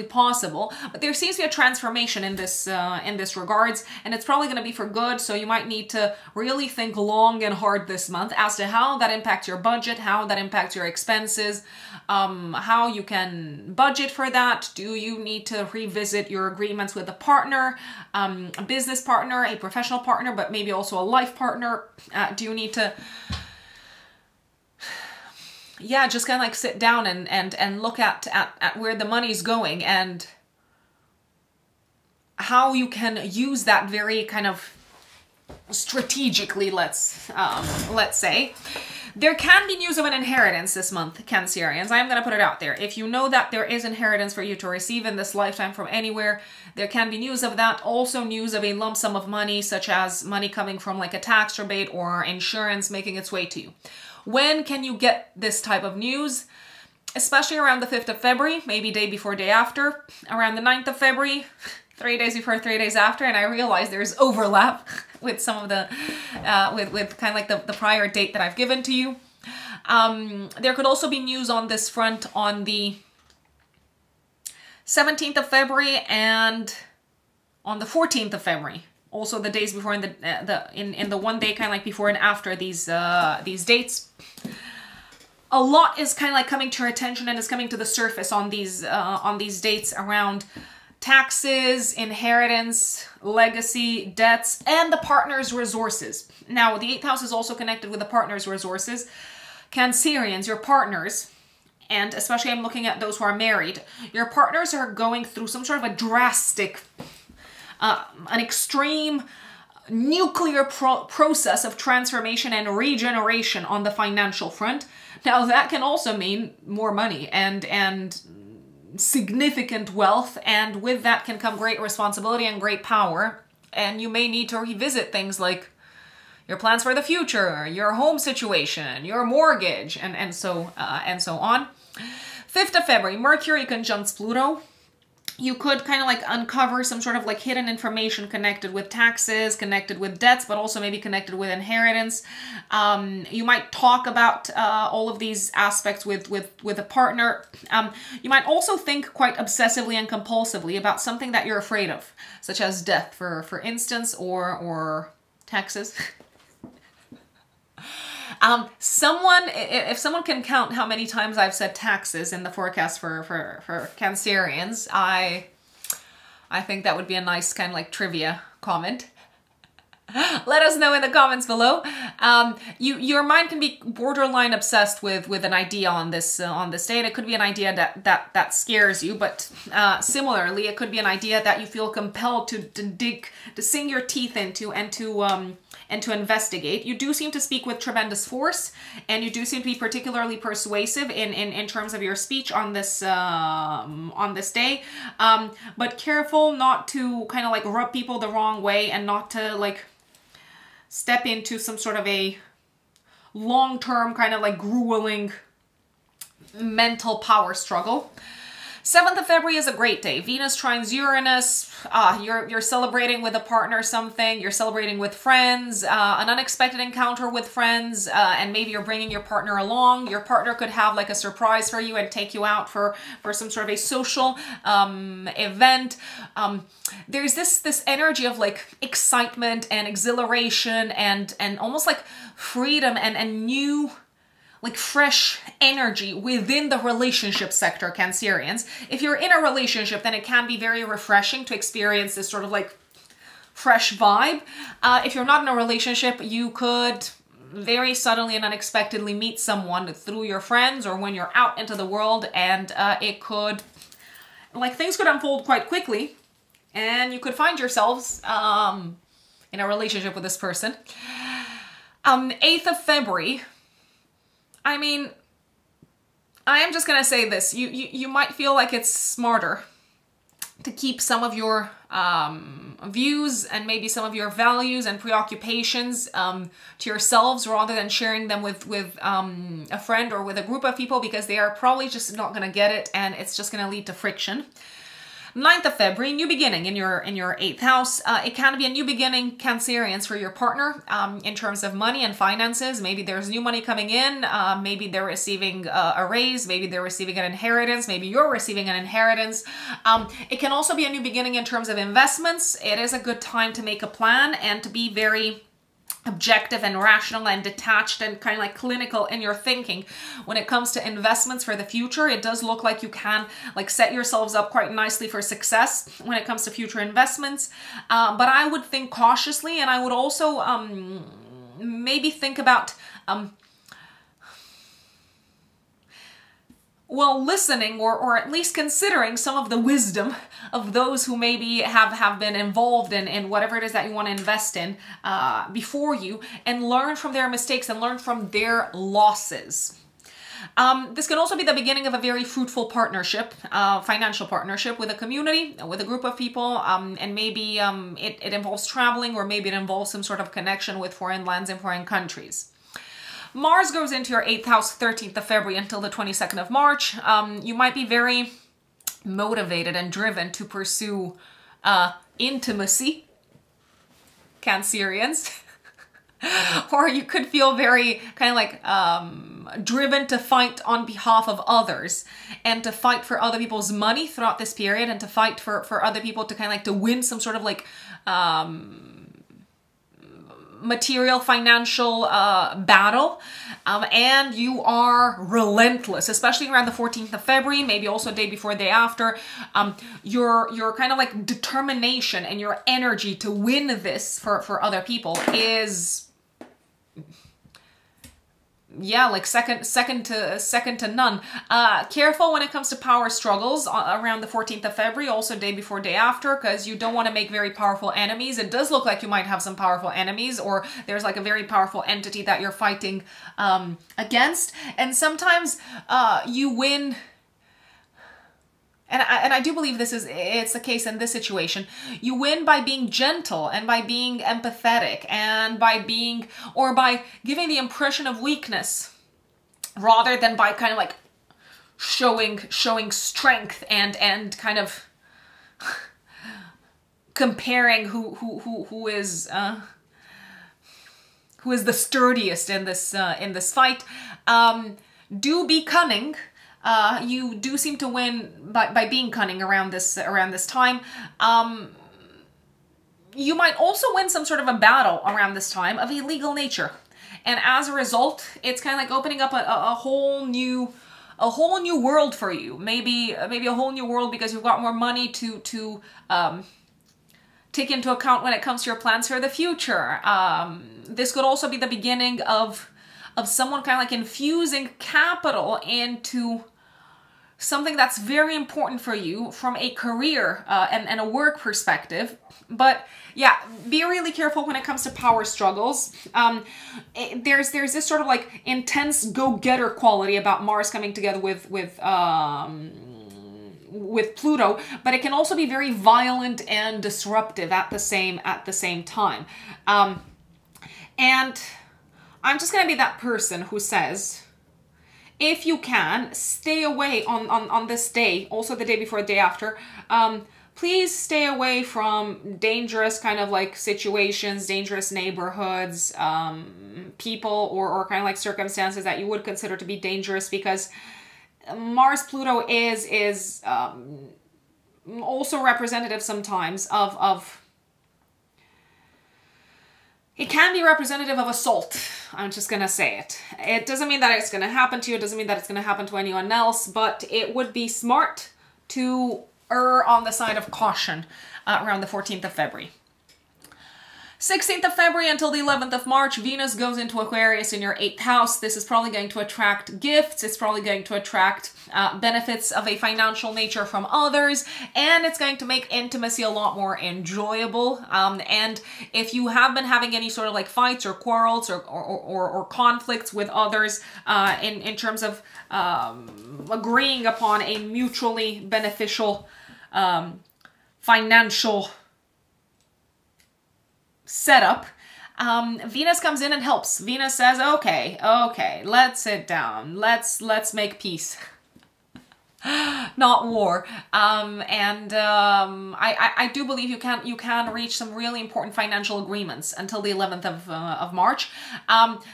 possible, but there seems to be a transformation in this regards, and it's probably going to be for good. So you might need to really think long and hard this month as to how that impacts your budget, how that impacts your expenses, how you can budget for that. Do you need to revisit your agreements with a partner, a business partner, a professional partner, but maybe also a life partner? Do you need to just kind of like sit down and look at where the money's going and how you can use that very kind of strategically, let's say. There can be news of an inheritance this month, Cancerians. I am going to put it out there. If you know that there is inheritance for you to receive in this lifetime from anywhere, there can be news of that. Also news of a lump sum of money, such as money coming from like a tax rebate or insurance making its way to you. When can you get this type of news? Especially around the 5th of February, maybe day before, day after. Around the 9th of February, 3 days before, 3 days after. And I realize there's overlap with some of the, with kind of like the prior date that I've given to you. There could also be news on this front on the 17th of February and on the 14th of February. Also the days before in the one day kind of like before and after these dates. A lot is kind of like coming to your attention and is coming to the surface on these dates around taxes, inheritance, legacy, debts, and the partner's resources. Now, the 8th house is also connected with the partner's resources. Cancerians, your partners, and especially I'm looking at those who are married, your partners are going through some sort of a drastic an extreme nuclear process of transformation and regeneration on the financial front. Now that can also mean more money and significant wealth, and with that can come great responsibility and great power. And you may need to revisit things like your plans for the future, your home situation, your mortgage, and so on. 5th of February, Mercury conjuncts Pluto. you could kind of like uncover some sort of like hidden information connected with taxes, connected with debts, but also maybe connected with inheritance. You might talk about all of these aspects with a partner. You might also think quite obsessively and compulsively about something that you're afraid of, such as death, for instance, or taxes. If someone can count how many times I've said taxes in the forecast for Cancerians, I think that would be a nice kind of like trivia comment. Let us know in the comments below. Your mind can be borderline obsessed with an idea on this day. And it could be an idea that scares you, but similarly, it could be an idea that you feel compelled to sink your teeth into and to investigate. You do seem to speak with tremendous force, and you do seem to be particularly persuasive in terms of your speech on this day. But careful not to kind of like rub people the wrong way, and not to like step into some sort of a long-term kind of like grueling mental power struggle. 7th of February is a great day. Venus trines Uranus. You're celebrating with a partner something. You're celebrating with friends, an unexpected encounter with friends, and maybe you're bringing your partner along. Your partner could have like a surprise for you and take you out for some sort of a social event. There's this energy of like excitement and exhilaration and almost like freedom and new, like fresh energy within the relationship sector, Cancerians. If you're in a relationship, then it can be very refreshing to experience this sort of like fresh vibe. If you're not in a relationship, you could very suddenly and unexpectedly meet someone through your friends or when you're out into the world, and it could, like, things could unfold quite quickly and you could find yourselves in a relationship with this person. 8th of February, I mean, I am just gonna say this. You might feel like it's smarter to keep some of your views and maybe some of your values and preoccupations to yourselves, rather than sharing them with a friend or with a group of people, because they are probably just not gonna get it, and it's just gonna lead to friction. 9th of February, new beginning in your 8th house. It can be a new beginning, Cancerians, for your partner in terms of money and finances. Maybe there's new money coming in. Maybe they're receiving a raise. Maybe they're receiving an inheritance. Maybe you're receiving an inheritance. It can also be a new beginning in terms of investments. It is a good time to make a plan and to be very objective and rational and detached and kind of like clinical in your thinking when it comes to investments for the future. It does look like you can like set yourselves up quite nicely for success when it comes to future investments, but I would think cautiously, and I would also maybe think about well, listening or at least considering some of the wisdom of those who maybe have been involved in whatever it is that you want to invest in before you, and learn from their mistakes and learn from their losses. This can also be the beginning of a very fruitful partnership, financial partnership with a community, with a group of people, and maybe it involves traveling, or maybe it involves some sort of connection with foreign lands and foreign countries. Mars goes into your 8th house 13th of February until the 22nd of March. You might be very motivated and driven to pursue intimacy, Cancerians. Or you could feel very kind of like driven to fight on behalf of others, and to fight for other people's money throughout this period, and to fight for other people to kind of like to win some sort of like material, financial battle, and you are relentless, especially around the 14th of February, maybe also day before, day after. Your kind of like determination and your energy to win this for other people is, yeah, like second to none. Careful when it comes to power struggles around the 14th of February, also day before, day after, because you don't want to make very powerful enemies. It does look like you might have some powerful enemies, or there's like a very powerful entity that you're fighting against, and sometimes you win. And I do believe it's the case in this situation. You win by being gentle and by being empathetic and by giving the impression of weakness, rather than by kind of like showing strength and kind of comparing who is the sturdiest in this fight. Do be cunning. You do seem to win by being cunning around this time. You might also win some sort of a battle around this time of a legal nature. And as a result, it's kind of like opening up a whole new world for you. Maybe a whole new world because you've got more money to take into account when it comes to your plans for the future. This could also be the beginning of someone kind of like infusing capital into something that's very important for you from a career and a work perspective. But yeah, be really careful when it comes to power struggles. There's this sort of like intense go-getter quality about Mars coming together with Pluto, but it can also be very violent and disruptive at the same time. And I'm just gonna be that person who says, if you can, stay away on this day, also the day before, the day after, please stay away from dangerous kind of like situations, dangerous neighborhoods, people, or kind of like circumstances that you would consider to be dangerous, because Mars-Pluto is also representative sometimes of it can be representative of assault. I'm just gonna say it. It doesn't mean that it's gonna happen to you. It doesn't mean that it's gonna happen to anyone else, but it would be smart to err on the side of caution around the 14th of February. 16th of February until the 11th of March, Venus goes into Aquarius in your 8th house. This is probably going to attract gifts. It's probably going to attract benefits of a financial nature from others. And it's going to make intimacy a lot more enjoyable. And if you have been having any sort of like fights or quarrels or conflicts with others in terms of agreeing upon a mutually beneficial financial setup, Venus comes in and helps. Venus says, okay, let's sit down. Let's make peace. Not war. I do believe you can reach some really important financial agreements until the 11th of March.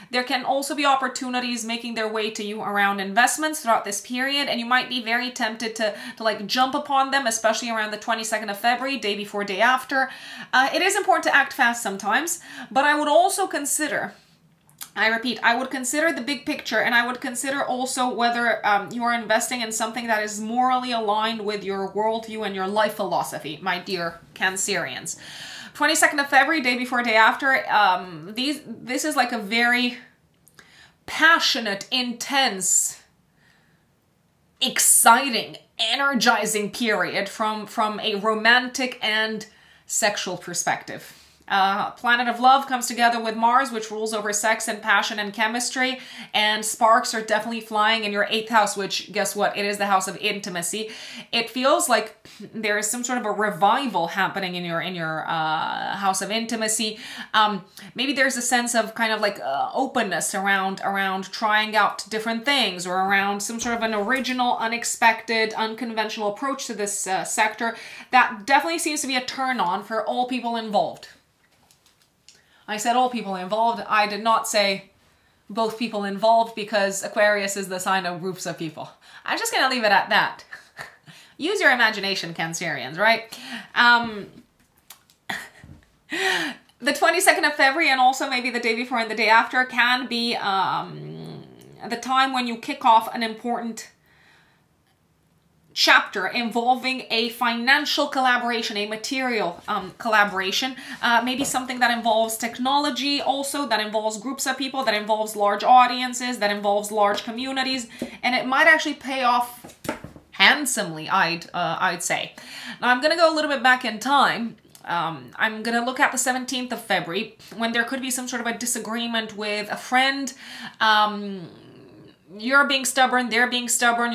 There can also be opportunities making their way to you around investments throughout this period, and you might be very tempted to like jump upon them, especially around the 22nd of February, day before, day after. It is important to act fast sometimes, but I would also consider, I repeat, I would consider the big picture, and I would consider also whether you are investing in something that is morally aligned with your worldview and your life philosophy, my dear Cancerians. 22nd of February, day before, day after, this is like a very passionate, intense, exciting, energizing period from a romantic and sexual perspective. Planet of Love comes together with Mars, which rules over sex and passion and chemistry, and sparks are definitely flying in your 8th house, which, guess what? It is the house of intimacy. It feels like there is some sort of a revival happening in your house of intimacy. Maybe there's a sense of kind of like openness around trying out different things, or around some sort of an original, unexpected, unconventional approach to this sector that definitely seems to be a turn on for all people involved. I said all people involved. I did not say both people involved, because Aquarius is the sign of groups of people. I'm just going to leave it at that. Use your imagination, Cancerians, right? The 22nd of February, and also maybe the day before and the day after, can be the time when you kick off an important chapter involving a financial collaboration, a material collaboration, maybe something that involves technology also, that involves groups of people, that involves large audiences, that involves large communities, and it might actually pay off handsomely, I'd say. Now I'm gonna go a little bit back in time. I'm gonna look at the 17th of February, when there could be some sort of a disagreement with a friend. you're being stubborn, they're being stubborn,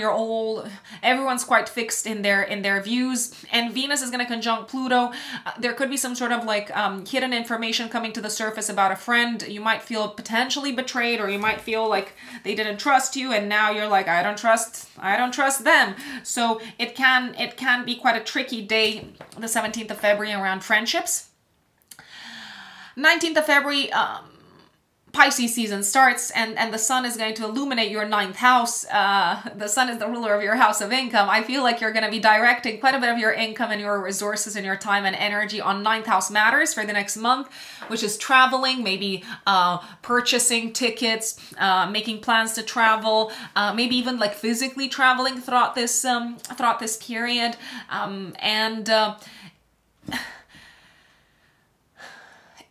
everyone's quite fixed in their views, and Venus is going to conjunct Pluto. There could be some sort of like hidden information coming to the surface about a friend. You might feel potentially betrayed, or you might feel like they didn't trust you, and now you're like, I don't trust them. So it can be quite a tricky day, the 17th of February, around friendships. 19th of February, Pisces season starts, and the sun is going to illuminate your 9th house. The sun is the ruler of your house of income. I feel like you're going to be directing quite a bit of your income and your resources and your time and energy on 9th house matters for the next month, which is traveling, maybe purchasing tickets, making plans to travel, maybe even like physically traveling throughout this period,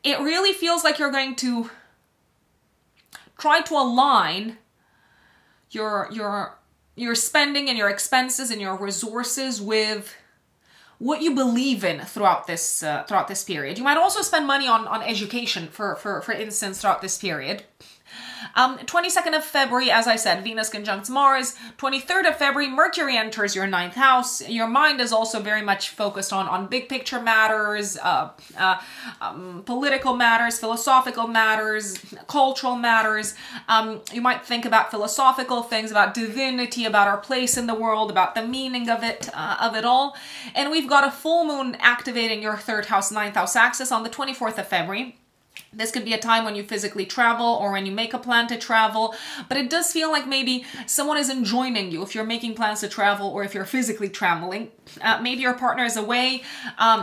it really feels like you're going to try to align your spending and your expenses and your resources with what you believe in throughout this period. You might also spend money on education, for instance, throughout this period. 22nd of February, as I said, Venus conjuncts Mars. 23rd of February, Mercury enters your 9th house. Your mind is also very much focused on big picture matters, political matters, philosophical matters, cultural matters. You might think about philosophical things, about divinity, about our place in the world, about the meaning of it all. And we've got a full moon activating your 3rd house, 9th house axis on the 24th of February. This could be a time when you physically travel or when you make a plan to travel, but it does feel like maybe someone is enjoining you if you're making plans to travel or if you're physically traveling. Maybe your partner is away,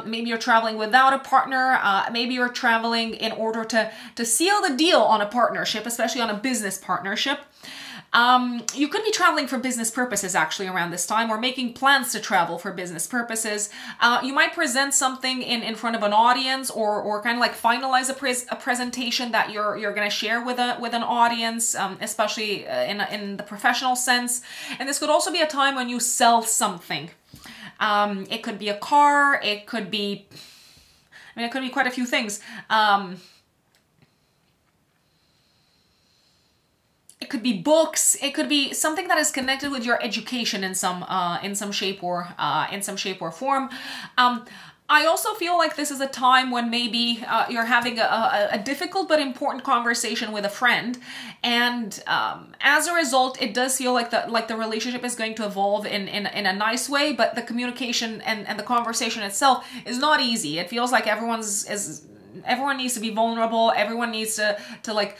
maybe you're traveling without a partner, maybe you're traveling in order to seal the deal on a partnership, especially on a business partnership. You could be traveling for business purposes actually around this time, or making plans to travel for business purposes. You might present something in front of an audience, or kind of like finalize a presentation that you're going to share with an audience, especially in the professional sense. And this could also be a time when you sell something. It could be a car, it could be quite a few things. It could be books. It could be something that is connected with your education in some shape or form. I also feel like this is a time when maybe you're having a difficult but important conversation with a friend, and as a result, it does feel like the relationship is going to evolve in a nice way, but the communication and the conversation itself is not easy. It feels like everyone needs to be vulnerable. Everyone needs to like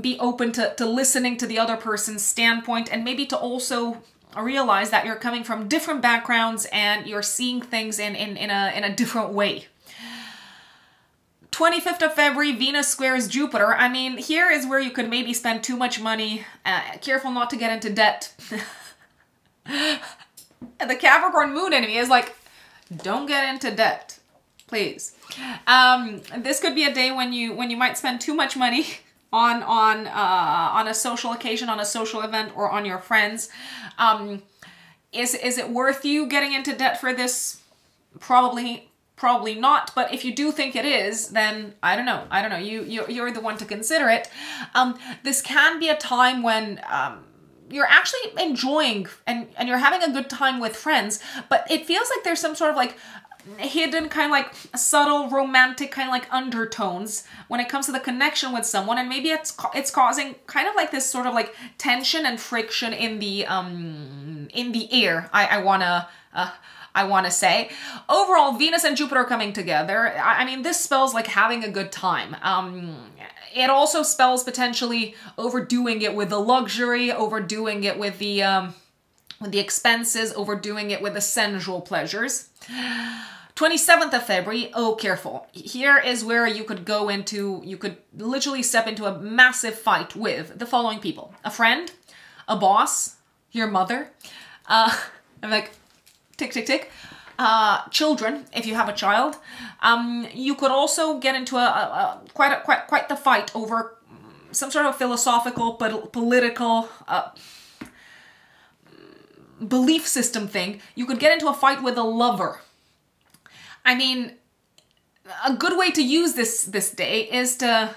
be open to listening to the other person's standpoint, and maybe to also realize that you're coming from different backgrounds and you're seeing things in a different way. 25th of February, Venus squares Jupiter. I mean, here is where you could maybe spend too much money. Careful not to get into debt. And the Capricorn moon in me is like, don't get into debt, please. This could be a day when you might spend too much money on a social occasion, on a social event, or on your friends. Is it worth you getting into debt for this? Probably not. But if you do think it is, then I don't know. You're the one to consider it. This can be a time when you're actually enjoying and you're having a good time with friends, but it feels like there's some sort of like hidden kind of like subtle romantic kind of like undertones when it comes to the connection with someone, and maybe it's causing kind of like this sort of like tension and friction in the air. I wanna say. Overall, Venus and Jupiter coming together, I mean, this spells like having a good time. It also spells potentially overdoing it with the luxury, overdoing it with the expenses, overdoing it with the sensual pleasures. 27th of February, oh, careful. Here is where you could literally step into a massive fight with the following people. A friend, a boss, your mother, I'm like, tick, tick, tick. Children, if you have a child. You could also get into quite the fight over some sort of philosophical, political, belief system thing. You could get into a fight with a lover. I mean, a good way to use this day is to...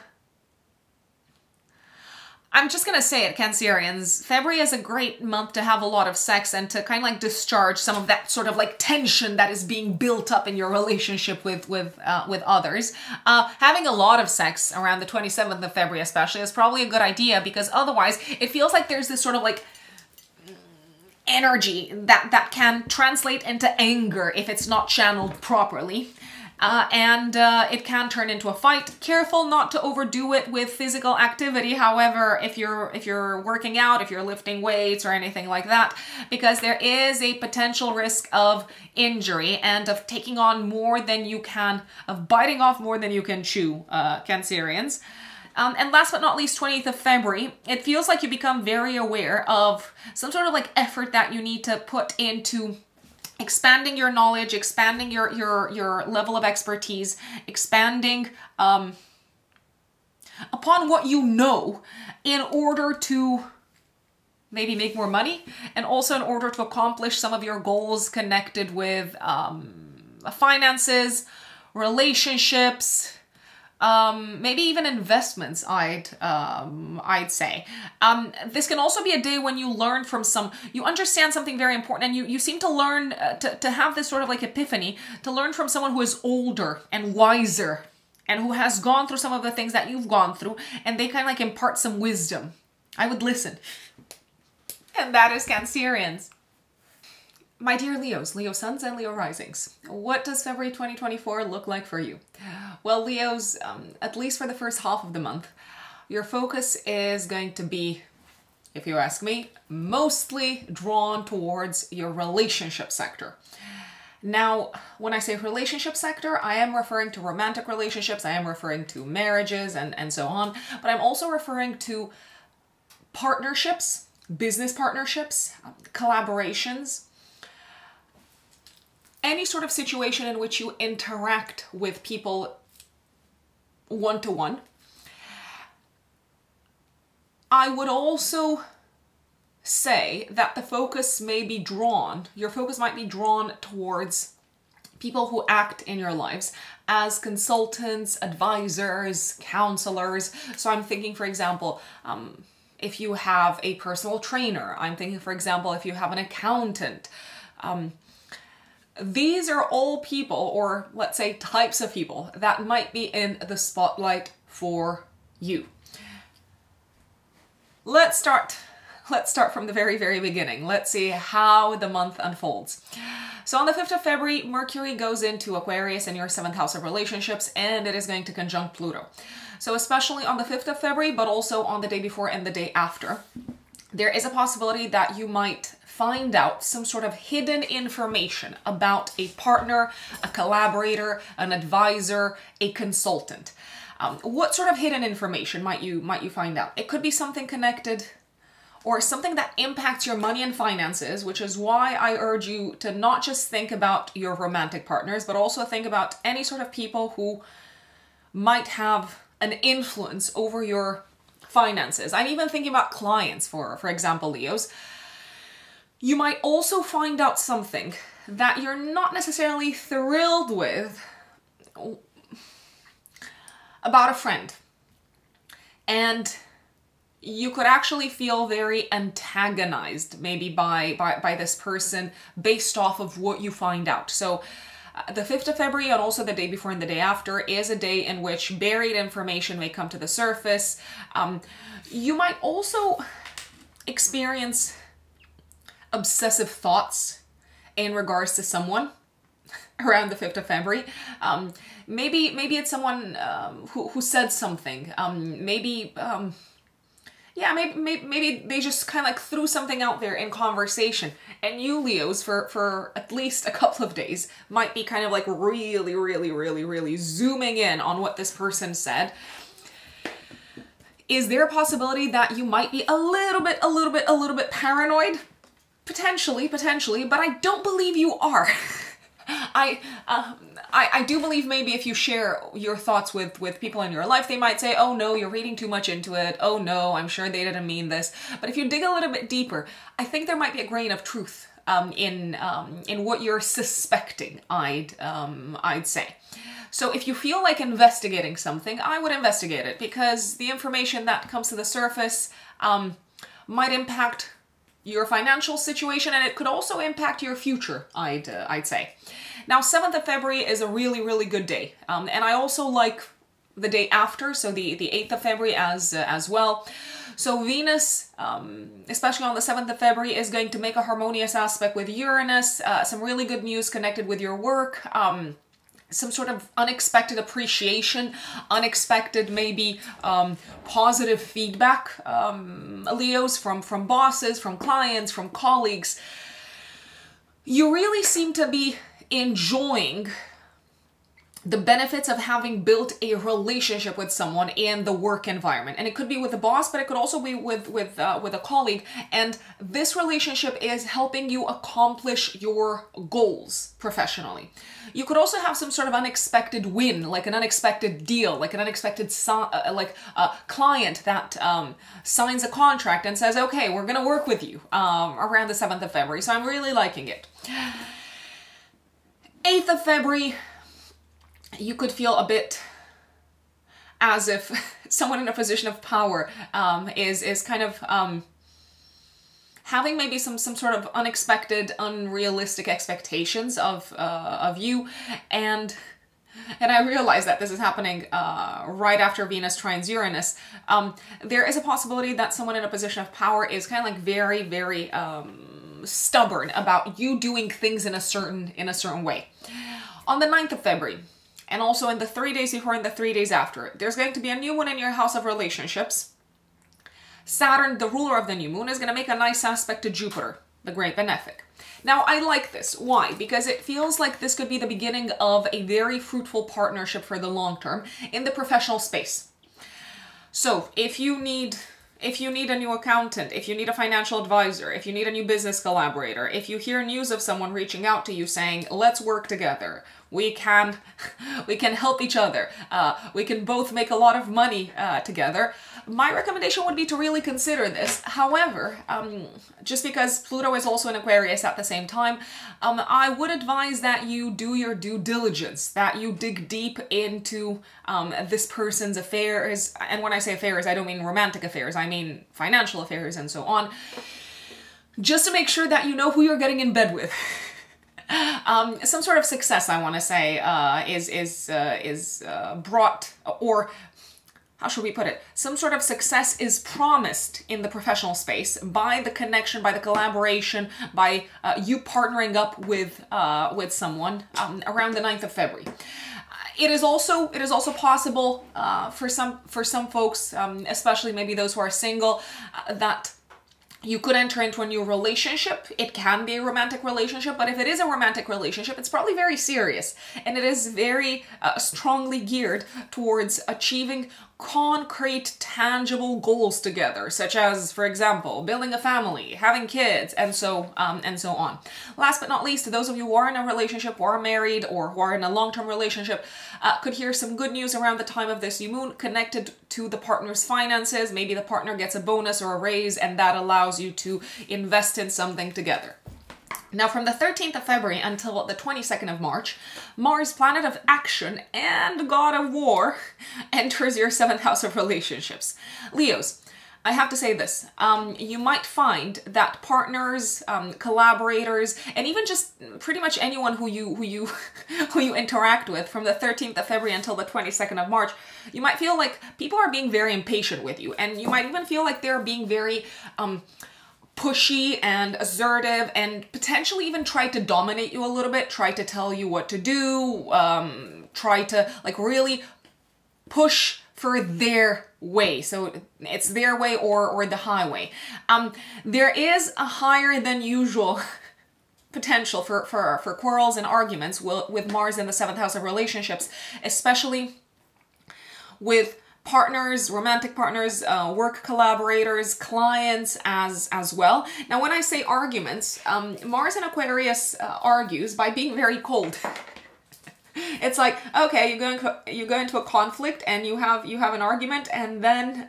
I'm just gonna say it, Cancerians, February is a great month to have a lot of sex and to kind of like discharge some of that sort of like tension that is being built up in your relationship with others. Having a lot of sex around the 27th of February especially is probably a good idea, because otherwise it feels like there's this sort of like energy that can translate into anger if it's not channeled properly. And it can turn into a fight. Careful not to overdo it with physical activity. However, if you're working out, if you're lifting weights or anything like that, because there is a potential risk of injury and of taking on more than you can, of biting off more than you can chew, Cancerians. And last but not least, 20th of February, it feels like you become very aware of some sort of like effort that you need to put into expanding your knowledge, expanding your level of expertise, expanding upon what you know in order to maybe make more money, and also in order to accomplish some of your goals connected with finances, relationships, maybe even investments, I'd say. This can also be a day when you learn from you understand something very important, and you seem to learn, to have this sort of like epiphany, to learn from someone who is older and wiser, and who has gone through some of the things that you've gone through, and they kind of like impart some wisdom. I would listen. And that is Cancerians. My dear Leos, Leo suns and Leo risings, what does February 2024 look like for you? Well, Leos, at least for the first half of the month, your focus is going to be, if you ask me, mostly drawn towards your relationship sector. Now, when I say relationship sector, I am referring to romantic relationships, I am referring to marriages and so on, but I'm also referring to partnerships, business partnerships, collaborations, any sort of situation in which you interact with people one-to-one. I would also say that the focus may be drawn, your focus might be drawn towards people who act in your lives as consultants, advisors, counselors. So I'm thinking, for example, if you have a personal trainer, I'm thinking, for example, if you have an accountant, these are all people, or let's say types of people, that might be in the spotlight for you. Let's start from the very, very beginning. Let's see how the month unfolds. So on the 5th of February, Mercury goes into Aquarius in your 7th house of relationships, and it is going to conjunct Pluto. So especially on the 5th of February, but also on the day before and the day after, there is a possibility that you might find out some sort of hidden information about a partner, a collaborator, an advisor, a consultant. What sort of hidden information might you find out? It could be something connected or something that impacts your money and finances, which is why I urge you to not just think about your romantic partners, but also think about any sort of people who might have an influence over your finances. I'm even thinking about clients, for example, Leos. You might also find out something that you're not necessarily thrilled with about a friend. And you could actually feel very antagonized maybe by this person based off of what you find out. So the 5th of February and also the day before and the day after is a day in which buried information may come to the surface. You might also experience obsessive thoughts in regards to someone around the 5th of February. Maybe it's someone who said something. Maybe they just kind of like threw something out there in conversation, and you Leos for at least a couple of days might be kind of like really zooming in on what this person said. Is there a possibility that you might be a little bit paranoid? Potentially, but I don't believe you are. I do believe maybe if you share your thoughts with people in your life, they might say, oh no, you're reading too much into it. Oh no, I'm sure they didn't mean this. But if you dig a little bit deeper, I think there might be a grain of truth in what you're suspecting, I'd say. So if you feel like investigating something, I would investigate it, because the information that comes to the surface might impact your financial situation, and it could also impact your future, I'd say. Now, 7th of February is a really, really good day. And I also like the day after, so the 8th of February as well. So Venus, especially on the 7th of February, is going to make a harmonious aspect with Uranus, some really good news connected with your work, some sort of unexpected appreciation, unexpected maybe positive feedback, Leos, from bosses, from clients, from colleagues. You really seem to be enjoying the benefits of having built a relationship with someone in the work environment. And it could be with a boss, but it could also be with a colleague. And this relationship is helping you accomplish your goals professionally. You could also have some sort of unexpected win, like an unexpected deal, like an unexpected client that signs a contract and says, okay, we're going to work with you around the 7th of February. So I'm really liking it. 8th of February, you could feel a bit as if someone in a position of power is kind of having maybe some sort of unexpected, unrealistic expectations of you, and I realize that this is happening right after Venus trines Uranus. There is a possibility that someone in a position of power is kind of like very, very stubborn about you doing things in a certain way. On the 9th of February, and also in the 3 days before and the 3 days after, there's going to be a new moon in your house of relationships. Saturn, the ruler of the new moon, is going to make a nice aspect to Jupiter, the great benefic. Now, I like this. Why? Because it feels like this could be the beginning of a very fruitful partnership for the long term in the professional space. So, if you need a new accountant, if you need a financial advisor, if you need a new business collaborator, if you hear news of someone reaching out to you saying, let's work together, we can help each other, we can both make a lot of money together, my recommendation would be to really consider this. However, just because Pluto is also in Aquarius at the same time, I would advise that you do your due diligence, that you dig deep into this person's affairs. And when I say affairs, I don't mean romantic affairs, I mean financial affairs and so on, just to make sure that you know who you're getting in bed with. Some sort of success, I want to say, is brought, or how should we put it? Some sort of success is promised in the professional space by the connection, by the collaboration, by you partnering up with someone around the 9th of February. It is also possible for some folks, especially maybe those who are single, that you could enter into a new relationship. It can be a romantic relationship, but if it is a romantic relationship, it's probably very serious, and it is very strongly geared towards achieving concrete, tangible goals together, such as, for example, building a family, having kids, and so on. Last but not least, those of you who are in a relationship, or are married, or who are in a long-term relationship, could hear some good news around the time of this new moon connected to the partner's finances. Maybe the partner gets a bonus or a raise, and that allows you to invest in something together. Now, from the 13th of February until the 22nd of March, Mars, planet of action and god of war, enters your 7th house of relationships. Leos, I have to say this, you might find that partners, collaborators, and even just pretty much anyone who you interact with from the 13th of February until the 22nd of March, you might feel like people are being very impatient with you, and you might even feel like they're being very pushy and assertive, and potentially even try to dominate you a little bit, try to tell you what to do, try to like really push for their way. So it's their way or the highway. There is a higher than usual potential for quarrels and arguments with Mars in the 7th house of relationships, especially with partners, romantic partners, work collaborators, clients as well. Now, when I say arguments, Mars in Aquarius argues by being very cold. It's like, okay, you go into a conflict and you have an argument, and then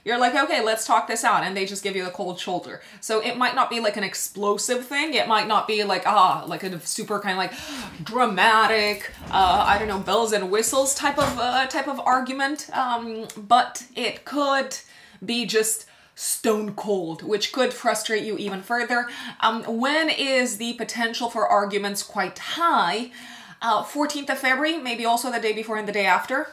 you're like, okay, let's talk this out, and they just give you the cold shoulder. So it might not be like an explosive thing. It might not be like like a super kind of like dramatic, I don't know, bells and whistles type of argument. But it could be just stone cold, which could frustrate you even further. When is the potential for arguments quite high? 14th of February, maybe also the day before and the day after.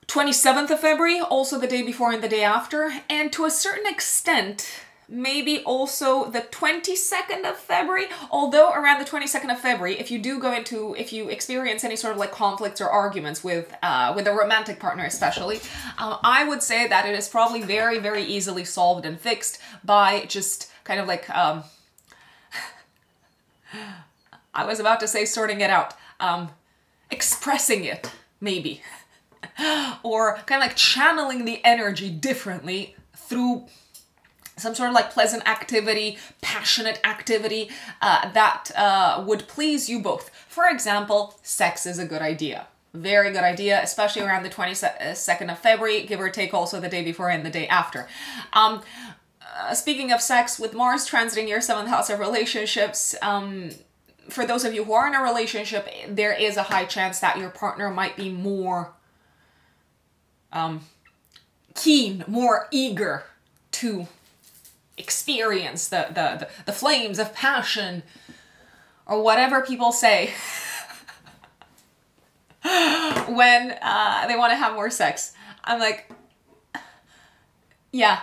27th of February, also the day before and the day after. And to a certain extent, maybe also the 22nd of February, although around the 22nd of February, if you experience any sort of like conflicts or arguments with a romantic partner especially, I would say that it is probably very, very easily solved and fixed by just kind of like, I was about to say sorting it out, expressing it, maybe. Or kind of like channeling the energy differently through some sort of like pleasant activity, passionate activity that would please you both. For example, sex is a good idea. Very good idea, especially around the 22nd of February, give or take also the day before and the day after. Speaking of sex, with Mars transiting your 7th house of relationships, for those of you who are in a relationship, there is a high chance that your partner might be more keen, more eager to experience the flames of passion, or whatever people say when they want to have more sex. I'm like, yeah,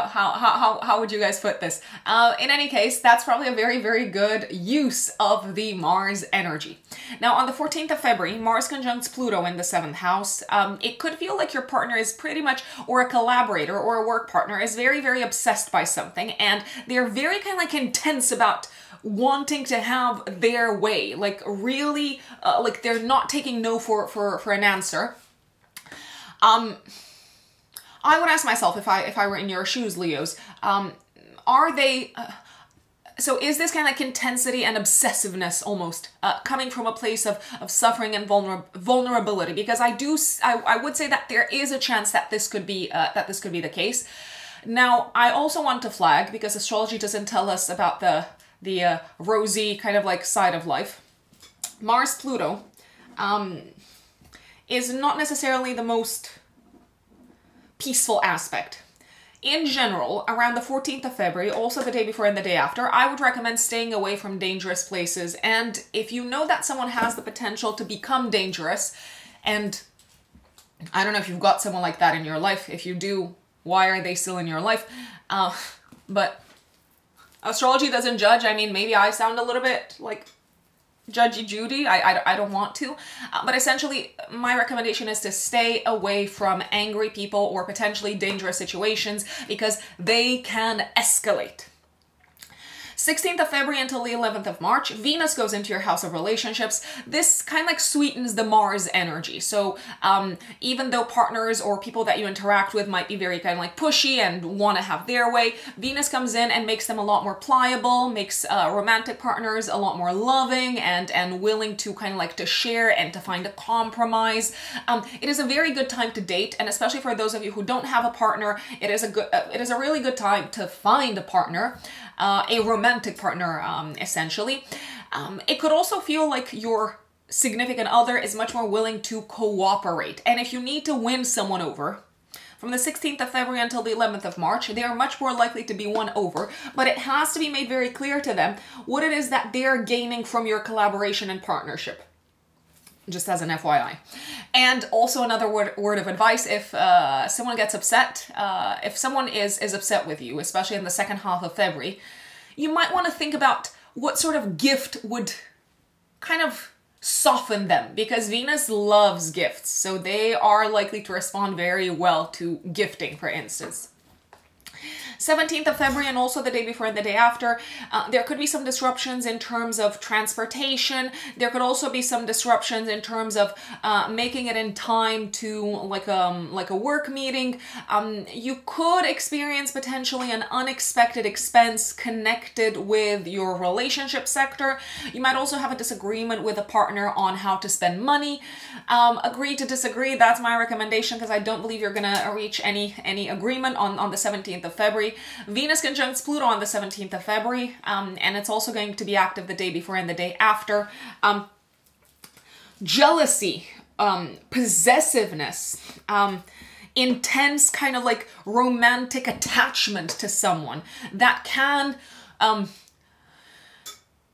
how would you guys put this? In any case, that's probably a very, very good use of the Mars energy. Now, on the 14th of February, Mars conjuncts Pluto in the 7th house. It could feel like your partner is pretty much, or a collaborator or a work partner, is very, very obsessed by something, and they're very kind of like intense about wanting to have their way. Like really, like they're not taking no for an answer. I would ask myself, if I were in your shoes, Leos, are they, so is this kind of like intensity and obsessiveness almost coming from a place of suffering and vulnerability? Because I would say that there is a chance that this could be the case. Now, I also want to flag, because astrology doesn't tell us about the rosy kind of like side of life. Mars Pluto is not necessarily the most peaceful aspect. In general, around the 14th of February, also the day before and the day after, I would recommend staying away from dangerous places. And if you know that someone has the potential to become dangerous, and I don't know if you've got someone like that in your life. If you do, why are they still in your life? But astrology doesn't judge. I mean, maybe I sound a little bit like judgy Judy. I don't want to, but essentially my recommendation is to stay away from angry people or potentially dangerous situations, because they can escalate. 16th of February until the 11th of March, Venus goes into your house of relationships. This kind of like sweetens the Mars energy. So even though partners or people that you interact with might be very kind of like pushy and want to have their way, Venus comes in and makes them a lot more pliable, makes romantic partners a lot more loving and willing to kind of like to share and to find a compromise. It is a very good time to date, and especially for those of you who don't have a partner, it is a really good time to find a partner. A romantic partner, essentially. It could also feel like your significant other is much more willing to cooperate. And if you need to win someone over, from the 16th of February until the 11th of March, they are much more likely to be won over, but it has to be made very clear to them what it is that they're gaining from your collaboration and partnership. Just as an FYI. And also another word of advice, if someone gets upset, if someone is upset with you, especially in the second half of February, you might want to think about what sort of gift would kind of soften them, because Venus loves gifts, so they are likely to respond very well to gifting, for instance. 17th of February and also the day before and the day after, there could be some disruptions in terms of transportation. There could also be some disruptions in terms of making it in time to like a work meeting. You could experience potentially an unexpected expense connected with your relationship sector. You might also have a disagreement with a partner on how to spend money. Agree to disagree, that's my recommendation, because I don't believe you're gonna reach any agreement on the 17th of February. Venus conjuncts Pluto on the 17th of February, and it's also going to be active the day before and the day after. Jealousy, possessiveness, intense kind of like romantic attachment to someone that can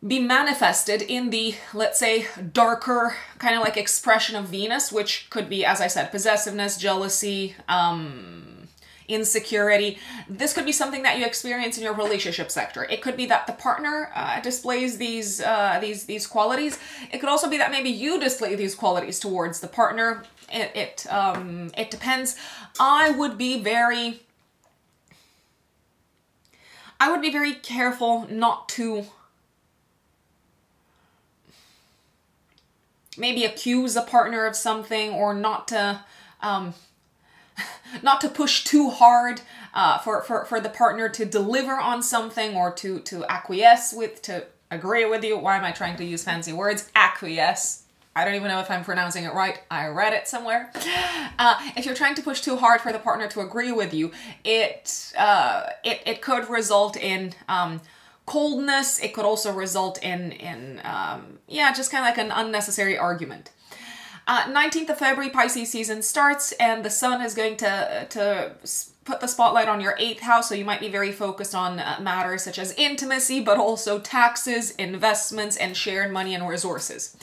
be manifested in the, let's say, darker kind of like expression of Venus, which could be, as I said, possessiveness, jealousy, insecurity. This could be something that you experience in your relationship sector. It could be that the partner displays these qualities. It could also be that maybe you display these qualities towards the partner. It depends. I would be very careful not to maybe accuse a partner of something, or not to push too hard for the partner to deliver on something, or to acquiesce with, to agree with you. Why am I trying to use fancy words? Acquiesce. I don't even know if I'm pronouncing it right. I read it somewhere. If you're trying to push too hard for the partner to agree with you, it could result in coldness. It could also result in yeah, just kind of like an unnecessary argument. 19th of February, Pisces season starts, and the sun is going to put the spotlight on your 8th house, so you might be very focused on matters such as intimacy, but also taxes, investments, and shared money and resources.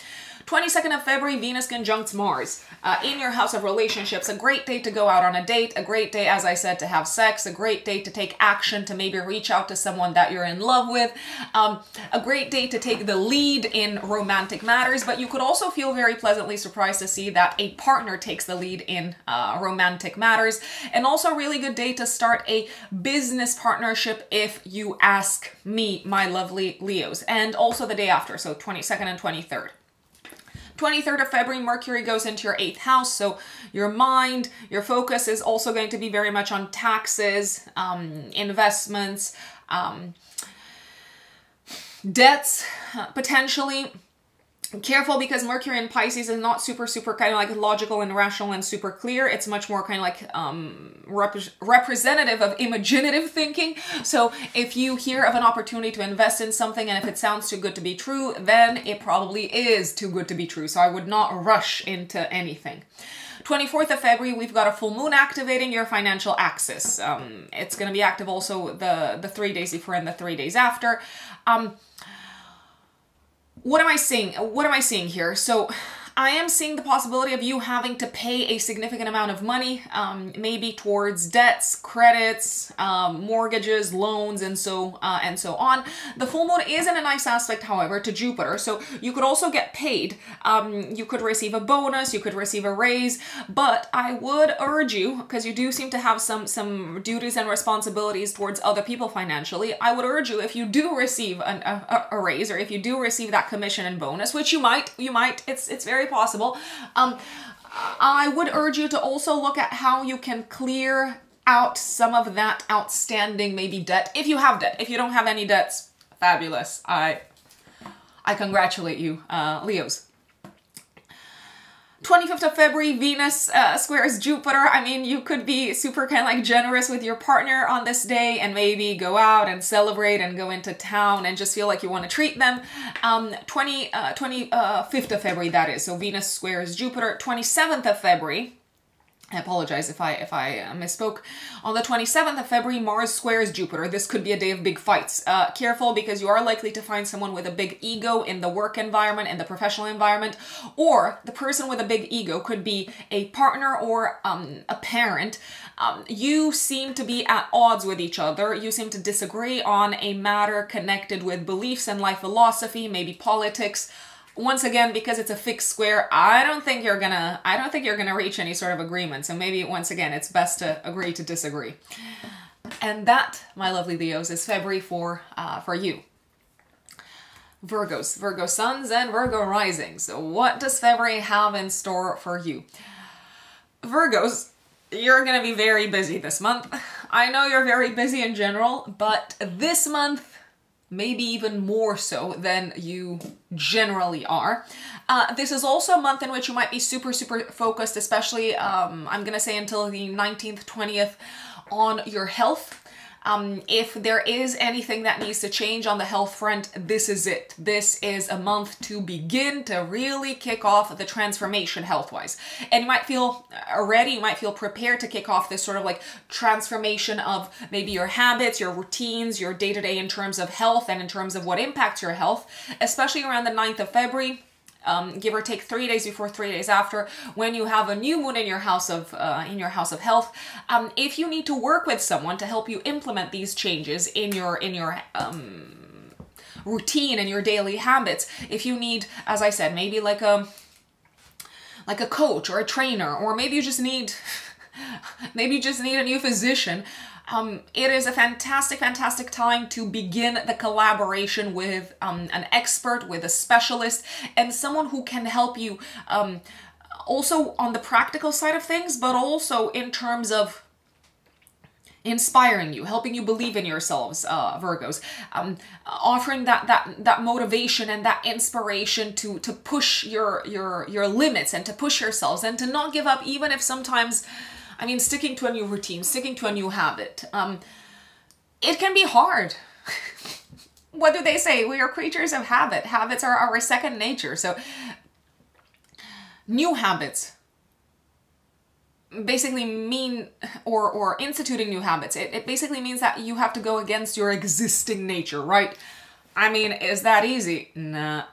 22nd of February, Venus conjuncts Mars in your house of relationships. A great day to go out on a date, a great day, as I said, to have sex, a great day to take action, to maybe reach out to someone that you're in love with, a great day to take the lead in romantic matters, but you could also feel very pleasantly surprised to see that a partner takes the lead in romantic matters, and also a really good day to start a business partnership if you ask me, my lovely Leos, and also the day after, so 22nd and 23rd. 23rd of February, Mercury goes into your 8th house, so your mind, your focus is also going to be very much on taxes, investments, debts, potentially. Careful, because Mercury in Pisces is not super kind of like logical and rational and super clear. It's much more kind of like representative of imaginative thinking. So if you hear of an opportunity to invest in something and if it sounds too good to be true, then it probably is too good to be true. So I would not rush into anything. 24th of February, we've got a full moon activating your financial axis. It's going to be active also the 3 days before and the 3 days after. What am I seeing? What am I seeing here? So I am seeing the possibility of you having to pay a significant amount of money, maybe towards debts, credits, mortgages, loans, and so on. The full moon is in a nice aspect, however, to Jupiter, so you could also get paid. You could receive a bonus, you could receive a raise, but I would urge you, because you do seem to have some duties and responsibilities towards other people financially, I would urge you, if you do receive a raise, or if you do receive that commission and bonus, which you might, it's very possible. I would urge you to also look at how you can clear out some of that outstanding maybe debt. If you have debt. If you don't have any debts, fabulous. I congratulate you, Leos. 25th of February, Venus squares Jupiter. I mean, you could be super kind of like generous with your partner on this day and maybe go out and celebrate and go into town and just feel like you want to treat them. 25th of February, that is. So Venus squares Jupiter. 27th of February, I apologize if I misspoke. On the 27th of February, Mars squares Jupiter. This could be a day of big fights. Careful, because you are likely to find someone with a big ego in the work environment, in the professional environment, or the person with a big ego could be a partner or a parent. You seem to be at odds with each other. You seem to disagree on a matter connected with beliefs and life philosophy, maybe politics. Once again, because it's a fixed square, I don't think you're gonna reach any sort of agreement. So maybe once again, it's best to agree to disagree. And that, my lovely Leos, is February for you. Virgos, Virgo suns and Virgo rising. So what does February have in store for you? Virgos, you're going to be very busy this month. I know you're very busy in general, but this month, maybe even more so than you generally are. This is also a month in which you might be super focused, especially, I'm going to say until the 19th, 20th, on your health. If there is anything that needs to change on the health front, this is it. This is a month to begin to really kick off the transformation health-wise. And you might feel ready, you might feel prepared to kick off this sort of like transformation of maybe your habits, your routines, your day-to-day in terms of health and in terms of what impacts your health, especially around the 9th of February. Give or take 3 days before, 3 days after, when you have a new moon in your house of health. If you need to work with someone to help you implement these changes in your routine and your daily habits, if you need, as I said, maybe like a coach or a trainer, or maybe you just need a new physician. It is a fantastic time to begin the collaboration with an expert, with a specialist, and someone who can help you also on the practical side of things, but also in terms of inspiring you, helping you believe in yourselves, Virgos, offering that motivation and that inspiration to push your limits and to push yourselves and to not give up, even if sometimes, I mean, sticking to a new routine, sticking to a new habit, it can be hard. What do they say? We are creatures of habit. Habits are our second nature. So new habits basically mean, or instituting new habits, it basically means that you have to go against your existing nature, right? I mean, is that easy? Nah.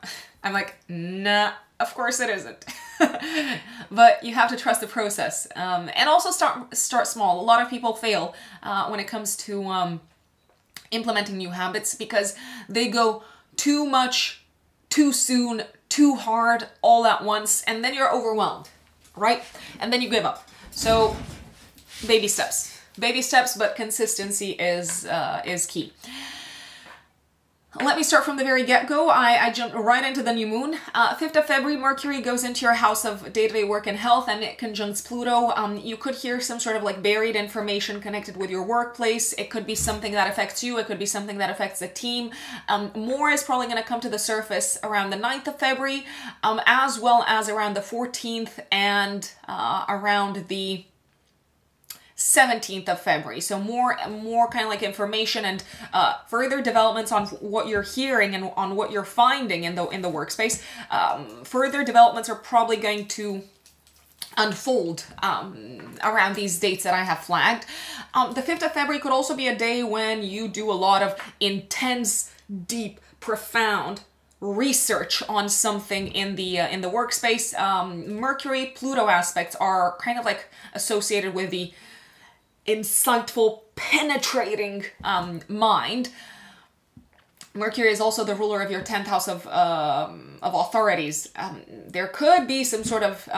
I'm like, nah, of course it isn't. But you have to trust the process, and also start small. A lot of people fail when it comes to implementing new habits because they go too much, too soon, too hard, all at once, and then you're overwhelmed, right? And then you give up. So baby steps, but consistency is key. Let me start from the very get-go. I jumped right into the new moon. 5th of February, Mercury goes into your house of day-to-day work and health, and it conjuncts Pluto. You could hear some sort of like buried information connected with your workplace. It could be something that affects you. It could be something that affects the team. More is probably going to come to the surface around the 9th of February, as well as around the 14th and around the 17th of February. So more kind of like information and further developments on what you're hearing and on what you're finding in the workspace. Further developments are probably going to unfold around these dates that I have flagged. The 5th of February could also be a day when you do a lot of intense, deep, profound research on something in the workspace. Mercury, Pluto aspects are kind of like associated with the insightful, penetrating mind. Mercury is also the ruler of your 10th house of authorities. There could be some sort of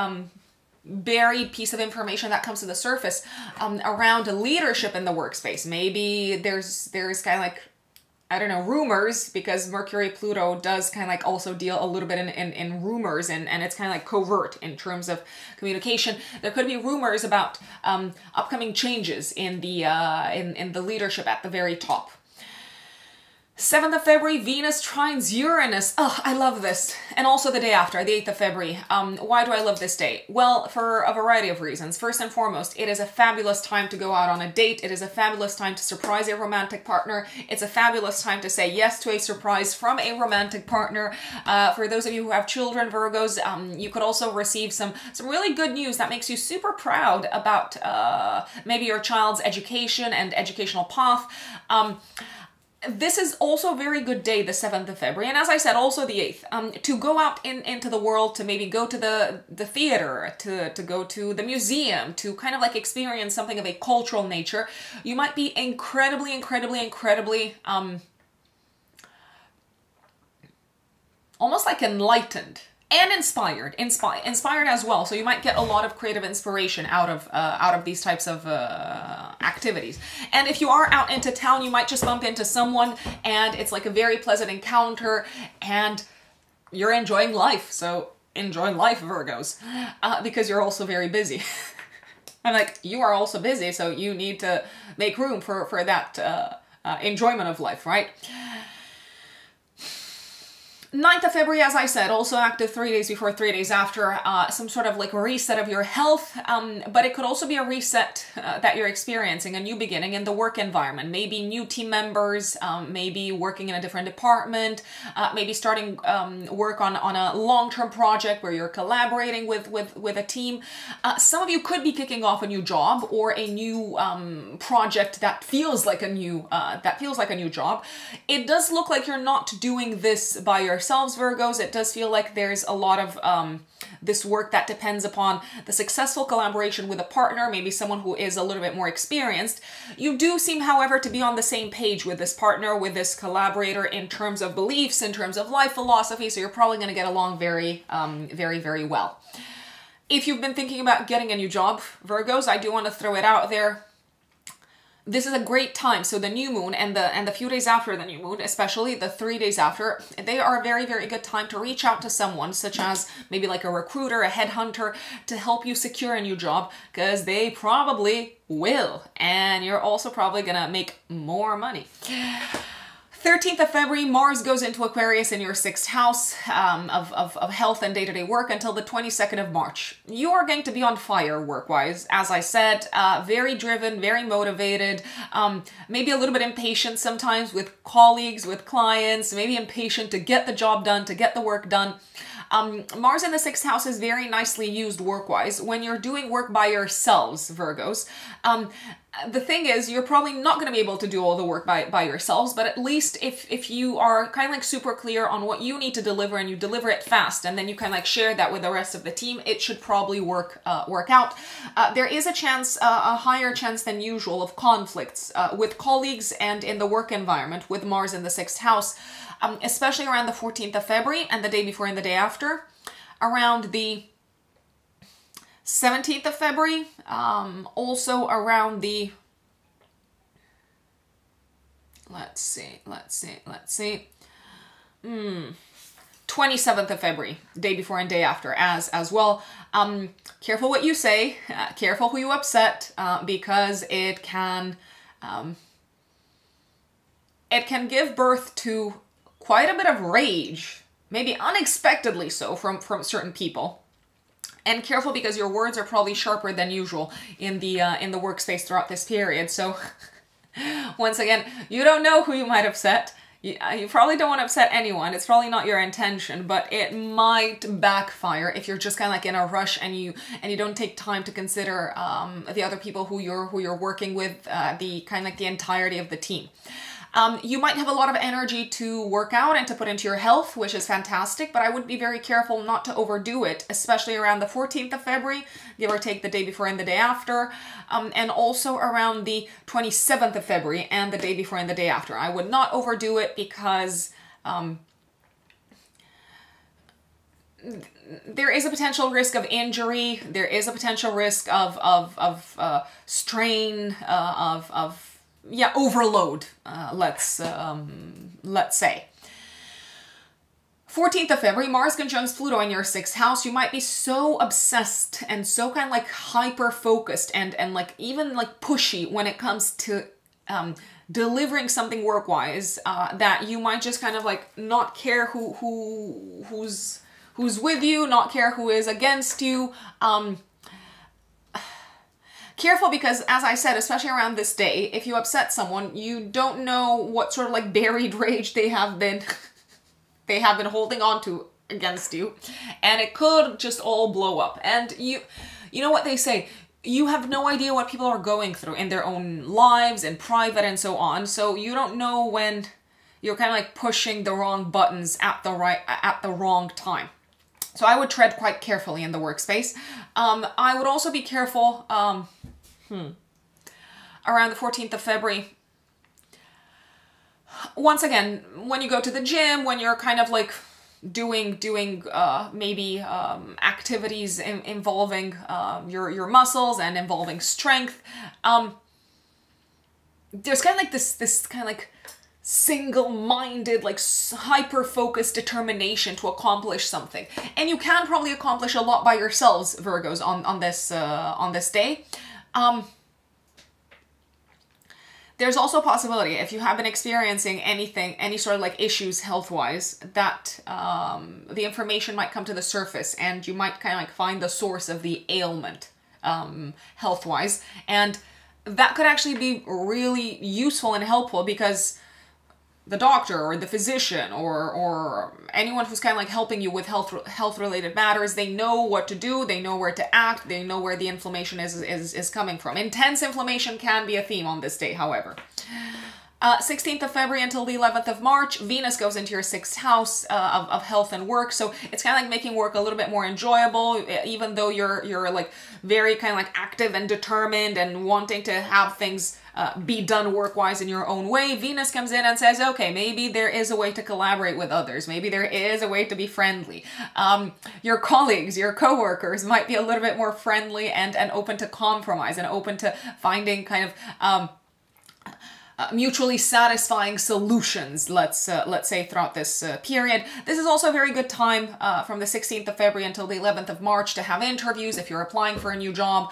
buried piece of information that comes to the surface around leadership in the workspace. Maybe there's kind of like, I don't know, rumors, because Mercury Pluto does kind of like also deal a little bit in rumors, and it's kind of like covert in terms of communication. There could be rumors about upcoming changes in the leadership at the very top. 7th of February, Venus trines Uranus. Oh, I love this. And also the day after, the 8th of February. Why do I love this day? Well, for a variety of reasons. First and foremost, it is a fabulous time to go out on a date. It is a fabulous time to surprise a romantic partner. It's a fabulous time to say yes to a surprise from a romantic partner. For those of you who have children, Virgos, you could also receive some really good news that makes you super proud about maybe your child's education and educational path. This is also a very good day, the 7th of February, and as I said, also the 8th, to go out into the world, to maybe go to the theater, to go to the museum, to kind of like experience something of a cultural nature. You might be incredibly, almost like enlightened and inspired as well. So you might get a lot of creative inspiration out of these types of activities. And if you are out into town, you might just bump into someone and it's like a very pleasant encounter and you're enjoying life. So enjoy life, Virgos, because you're also very busy. I'm like, you are also busy, so you need to make room for that enjoyment of life, right? 9th of February, as I said, also active 3 days before, 3 days after, some sort of like reset of your health, but it could also be a reset that you're experiencing, a new beginning in the work environment, maybe new team members, maybe working in a different department, maybe starting work on a long-term project where you're collaborating with a team. Some of you could be kicking off a new job or a new project that feels like a new job. It does look like you're not doing this by yourselves, Virgos. It does feel like there's a lot of this work that depends upon the successful collaboration with a partner, maybe someone who is a little bit more experienced. You do seem, however, to be on the same page with this partner, with this collaborator in terms of beliefs, in terms of life philosophy, so you're probably going to get along very, very well. If you've been thinking about getting a new job, Virgos, I do want to throw it out there. This is a great time. So the new moon and the few days after the new moon, especially the 3 days after, they are a very, very good time to reach out to someone, such as maybe like a recruiter, a headhunter, to help you secure a new job, because they probably will. And you're also probably gonna make more money. 13th of February, Mars goes into Aquarius in your 6th house of health and day-to-day work until the 22nd of March. You are going to be on fire work-wise, as I said, very driven, very motivated, maybe a little bit impatient sometimes with colleagues, with clients, maybe impatient to get the job done, to get the work done. Mars in the 6th house is very nicely used work-wise when you're doing work by yourselves, Virgos. The thing is, you're probably not going to be able to do all the work by yourselves, but at least if you are kind of like super clear on what you need to deliver and you deliver it fast, and then you kind of like share that with the rest of the team, it should probably work out. There is a chance, a higher chance than usual, of conflicts with colleagues and in the work environment with Mars in the 6th house, especially around the 14th of February and the day before and the day after. Around the 17th of February, also around the, let's see, 27th of February, day before and day after as well. Careful what you say, careful who you upset, because it can give birth to quite a bit of rage, maybe unexpectedly so from certain people. And careful, because your words are probably sharper than usual in the workspace throughout this period. So once again, you don't know who you might upset. You probably don't want to upset anyone. It's probably not your intention, but it might backfire if you're just kind of like in a rush and you don't take time to consider the other people who you're working with, the kind of like the entirety of the team. You might have a lot of energy to work out and to put into your health, which is fantastic, but I would be very careful not to overdo it, especially around the 14th of February, give or take the day before and the day after, and also around the 27th of February and the day before and the day after. I would not overdo it, because there is a potential risk of injury, there is a potential risk of strain, yeah, overload, let's say. 14th of February, Mars conjuncts Pluto in your 6th house. You might be so obsessed and so kind of like hyper-focused and like even like pushy when it comes to delivering something work-wise, that you might just kind of like not care who's with you, not care who is against you. Careful, because as I said, especially around this day, if you upset someone, you don't know what sort of like buried rage they have been holding on to against you, and it could just all blow up. And you know what they say, you have no idea what people are going through in their own lives and private and so on, so you don't know when you're kind of like pushing the wrong buttons at the wrong time. So I would tread quite carefully in the workspace. I would also be careful around the 14th of February. Once again, when you go to the gym, when you're kind of like doing maybe activities involving your muscles and involving strength. There's kind of like this kind of like single-minded, like hyper-focused determination to accomplish something, and you can probably accomplish a lot by yourselves, Virgos, on this day. There's also a possibility, if you have been experiencing any sort of like issues health-wise, that the information might come to the surface and you might kind of like find the source of the ailment health-wise. And that could actually be really useful and helpful, because the doctor or the physician or anyone who's kind of like helping you with health-related matters, they know what to do, they know where to act, they know where the inflammation is coming from. Intense inflammation can be a theme on this day, however. 16th of February until the 11th of March, Venus goes into your 6th house of health and work. So it's kind of like making work a little bit more enjoyable, even though you're like very kind of like active and determined and wanting to have things be done work-wise in your own way. Venus comes in and says, okay, maybe there is a way to collaborate with others. Maybe there is a way to be friendly. Your colleagues, your co-workers might be a little bit more friendly and open to compromise and open to finding kind of mutually satisfying solutions, let's say, throughout this period. This is also a very good time from the 16th of February until the 11th of March to have interviews if you're applying for a new job.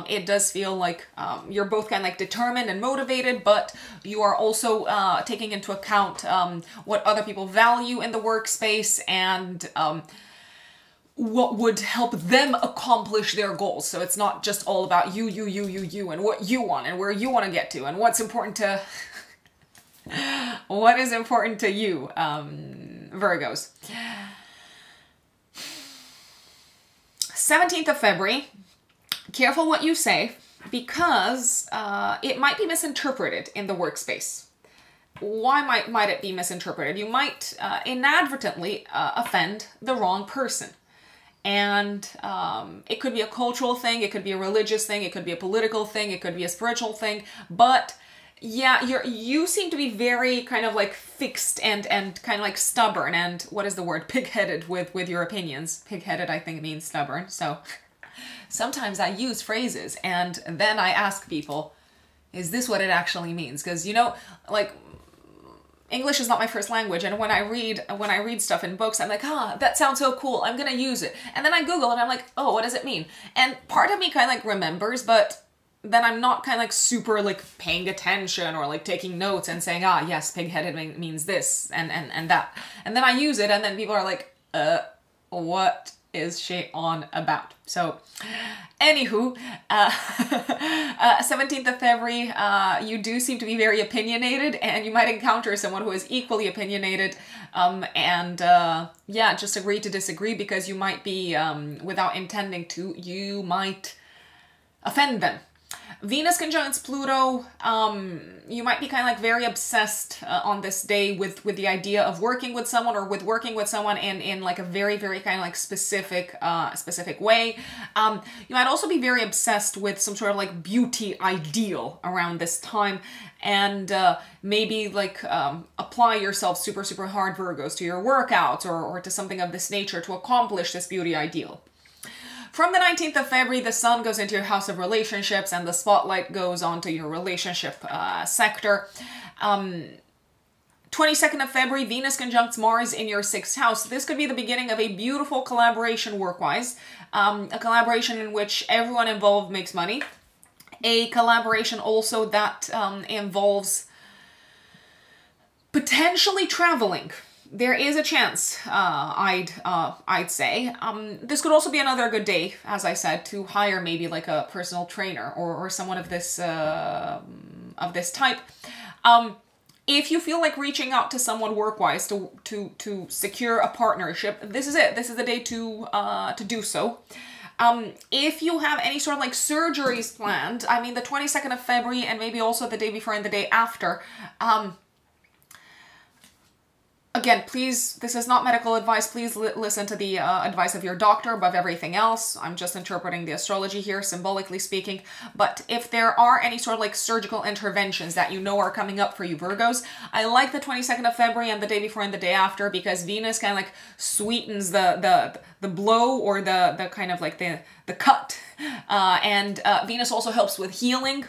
It does feel like you're both kind of like determined and motivated, but you are also taking into account what other people value in the workspace and what would help them accomplish their goals. So it's not just all about you, and what you want and where you want to get to and what's important to, what is important to you, Virgos. 17th of February, careful what you say, because it might be misinterpreted in the workspace. Why might it be misinterpreted? You might inadvertently offend the wrong person. And it could be a cultural thing, it could be a religious thing, it could be a political thing, it could be a spiritual thing. But yeah, you seem to be very kind of like fixed and kind of like stubborn and, what is the word, pig-headed with your opinions. Pig-headed, I think, means stubborn. So sometimes I use phrases and then I ask people, is this what it actually means? Because, you know, like, English is not my first language, and when I read stuff in books, I'm like, that sounds so cool, I'm gonna use it. And then I Google and I'm like, oh, what does it mean? And part of me kind of like remembers, but then I'm not kind of like super like paying attention or like taking notes and saying, yes, pig-headed means this and that. And then I use it and then people are like, what is she on about? So anywho, 17th of February, you do seem to be very opinionated, and you might encounter someone who is equally opinionated, yeah, just agree to disagree, because you might be, without intending to, you might offend them. Venus conjuncts Pluto, you might be kind of like very obsessed on this day with the idea of working with someone, or with working with someone in like a very, very kind of like specific way. You might also be very obsessed with some sort of like beauty ideal around this time, and maybe like apply yourself super, super hard, Virgos, to your workouts or to something of this nature to accomplish this beauty ideal. From the 19th of February, the sun goes into your house of relationships and the spotlight goes onto your relationship sector. 22nd of February, Venus conjuncts Mars in your 6th house. This could be the beginning of a beautiful collaboration work-wise, a collaboration in which everyone involved makes money, a collaboration also that involves potentially traveling. There is a chance, I'd say. This could also be another good day, as I said, to hire maybe like a personal trainer or someone of this type. If you feel like reaching out to someone work-wise to secure a partnership, this is it. This is the day to do so. If you have any sort of like surgeries planned, I mean the 22nd of February and maybe also the day before and the day after, Again, please, this is not medical advice. Please listen to the advice of your doctor above everything else. I'm just interpreting the astrology here, symbolically speaking. But if there are any sort of like surgical interventions that you know are coming up for you Virgos, I like the 22nd of February and the day before and the day after, because Venus kind of like sweetens the blow, or the kind of like the cut. And Venus also helps with healing.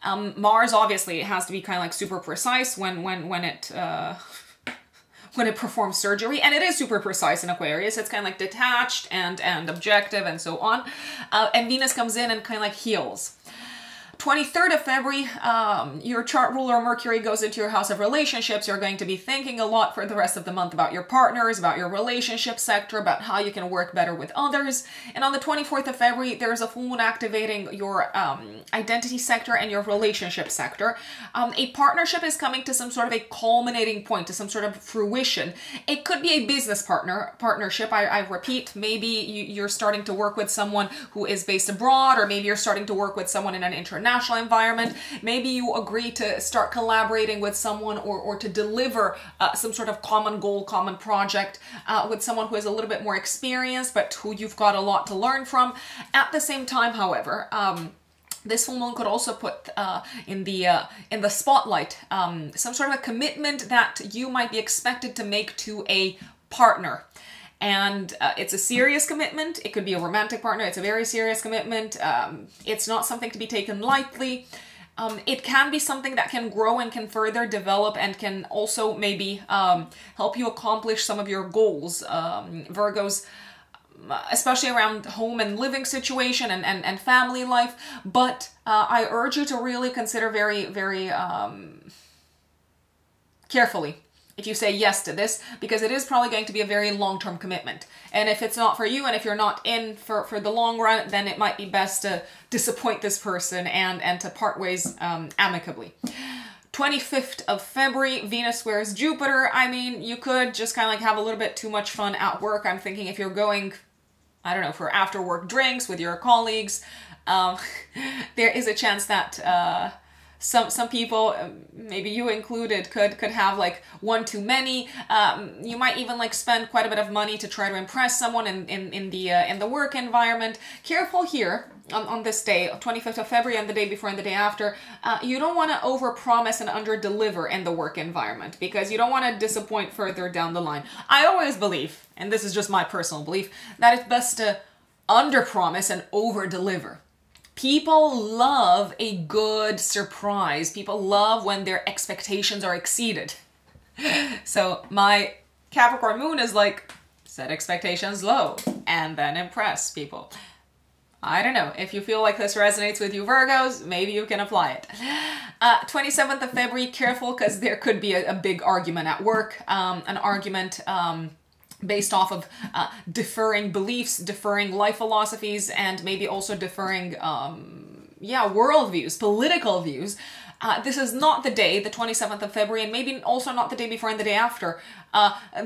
Mars, obviously, it has to be kind of like super precise when it performs surgery, and it is super precise in Aquarius. It's kind of like detached and objective and so on. And Venus comes in and kind of like heals. 23rd of February, your chart ruler Mercury goes into your house of relationships. You're going to be thinking a lot for the rest of the month about your partners, about your relationship sector, about how you can work better with others. And on the 24th of February, there's a full moon activating your identity sector and your relationship sector. A partnership is coming to some sort of a culminating point, to some sort of fruition. It could be a business partnership. I repeat, maybe you're starting to work with someone who is based abroad, or maybe you're starting to work with someone in an international environment. Maybe you agree to start collaborating with someone, or to deliver some sort of common goal, common project with someone who is a little bit more experienced, but who you've got a lot to learn from. At the same time, however, this full moon could also put in the spotlight some sort of a commitment that you might be expected to make to a partner. And it's a serious commitment. It could be a romantic partner. It's a very serious commitment. It's not something to be taken lightly. It can be something that can grow and can further develop, and can also maybe help you accomplish some of your goals. Virgos, especially around home and living situation and family life. But I urge you to really consider very, very carefully if you say yes to this, because it is probably going to be a very long-term commitment. And if it's not for you, and if you're not in for the long run, then it might be best to disappoint this person and to part ways amicably. 25th of February, Venus squares Jupiter. I mean, you could just kind of like have a little bit too much fun at work. I'm thinking if you're going, I don't know, for after work drinks with your colleagues, there is a chance that some people, maybe you included, could have like one too many. You might even like spend quite a bit of money to try to impress someone in the work environment. Careful here on this day, 25th of February, and the day before and the day after. You don't want to overpromise and underdeliver in the work environment, because you don't want to disappoint further down the line. I always believe, and this is just my personal belief, that it's best to underpromise and overdeliver. People love a good surprise. People love when their expectations are exceeded. So my Capricorn moon is like, set expectations low and then impress people. I don't know. If you feel like this resonates with you Virgos, maybe you can apply it. 27th of February, careful, because there could be a big argument at work. An argument based off of differing beliefs, differing life philosophies, and maybe also differing, worldviews, political views. This is not the day, the 27th of February, and maybe also not the day before and the day after.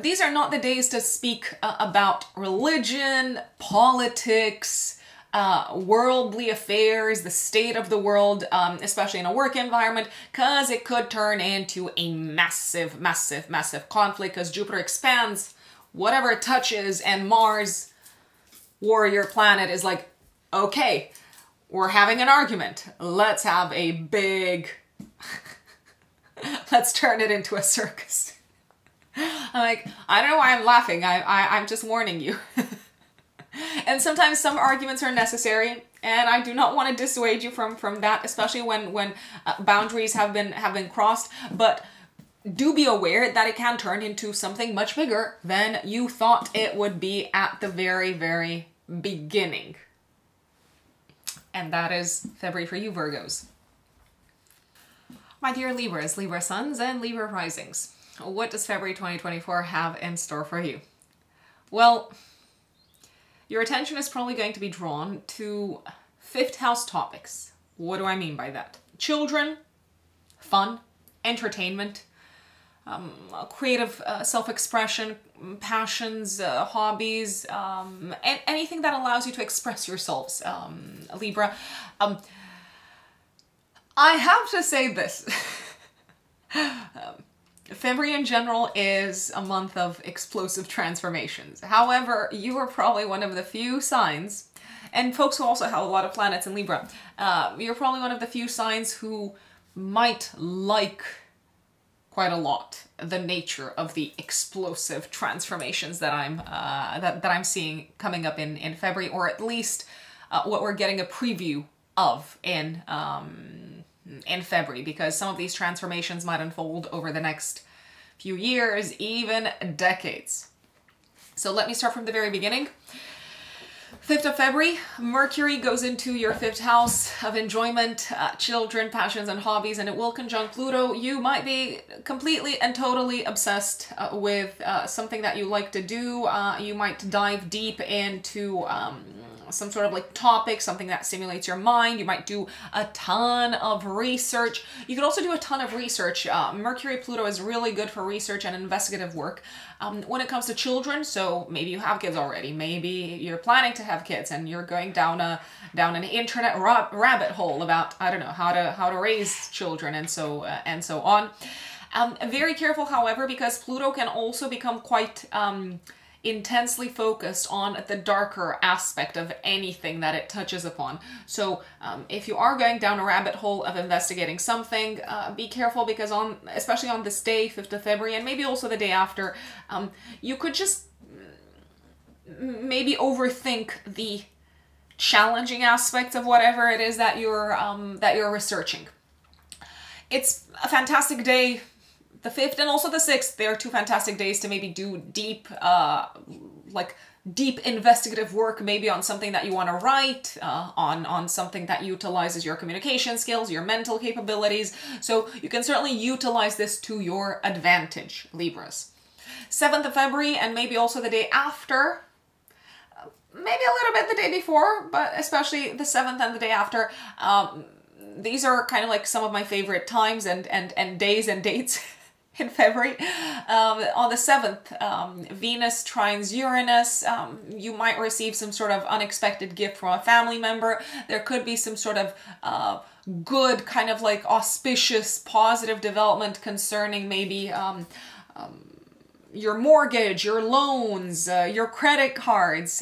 These are not the days to speak about religion, politics, worldly affairs, the state of the world, especially in a work environment, because it could turn into a massive, massive, massive conflict, because Jupiter expands whatever it touches, and Mars, warrior planet, is like, okay, we're having an argument. Let's have a big, let's turn it into a circus. I'm like, I don't know why I'm laughing. I'm just warning you. And sometimes some arguments are necessary, and I do not want to dissuade you from that, especially when boundaries have been crossed. But do be aware that it can turn into something much bigger than you thought it would be at the very, very beginning. And that is February for you Virgos. My dear Libras, Libra suns, and Libra risings, what does February 2024 have in store for you? Well, your attention is probably going to be drawn to 5th house topics. What do I mean by that? Children, fun, entertainment, creative self-expression, passions, hobbies, and anything that allows you to express yourselves, Libra. I have to say this. February in general is a month of explosive transformations. However, you are probably one of the few signs, and folks who also have a lot of planets in Libra, you're probably one of the few signs who might like quite a lot the nature of the explosive transformations that I'm seeing coming up in February, or at least what we're getting a preview of in February, because some of these transformations might unfold over the next few years, even decades. So let me start from the very beginning. 5th of February, Mercury goes into your 5th house of enjoyment, children, passions, and hobbies, and it will conjunct Pluto. You might be completely and totally obsessed with something that you like to do. You might dive deep into some sort of like topic, something that stimulates your mind. You might do a ton of research. You could also do a ton of research. Mercury Pluto is really good for research and investigative work. When it comes to children, so maybe you have kids already, maybe you're planning to have kids and you're going down an internet rabbit hole about, I don't know, how to raise children and so on. Very careful, however, because Pluto can also become quite intensely focused on the darker aspect of anything that it touches upon. So if you are going down a rabbit hole of investigating something, be careful, because especially on this day, 5th of February, and maybe also the day after, you could just maybe overthink the challenging aspects of whatever it is that you're researching. It's a fantastic day. The 5th and also the 6th, they are two fantastic days to maybe do deep investigative work, maybe on something that you want to write, on something that utilizes your communication skills, your mental capabilities. So you can certainly utilize this to your advantage, Libras. 7th of February, and maybe also the day after, maybe a little bit the day before, but especially the 7th and the day after. These are kind of like some of my favorite times and days and dates in February. On the 7th, Venus trines Uranus. You might receive some sort of unexpected gift from a family member. There could be some sort of good, kind of like auspicious, positive development concerning maybe your mortgage, your loans, your credit cards.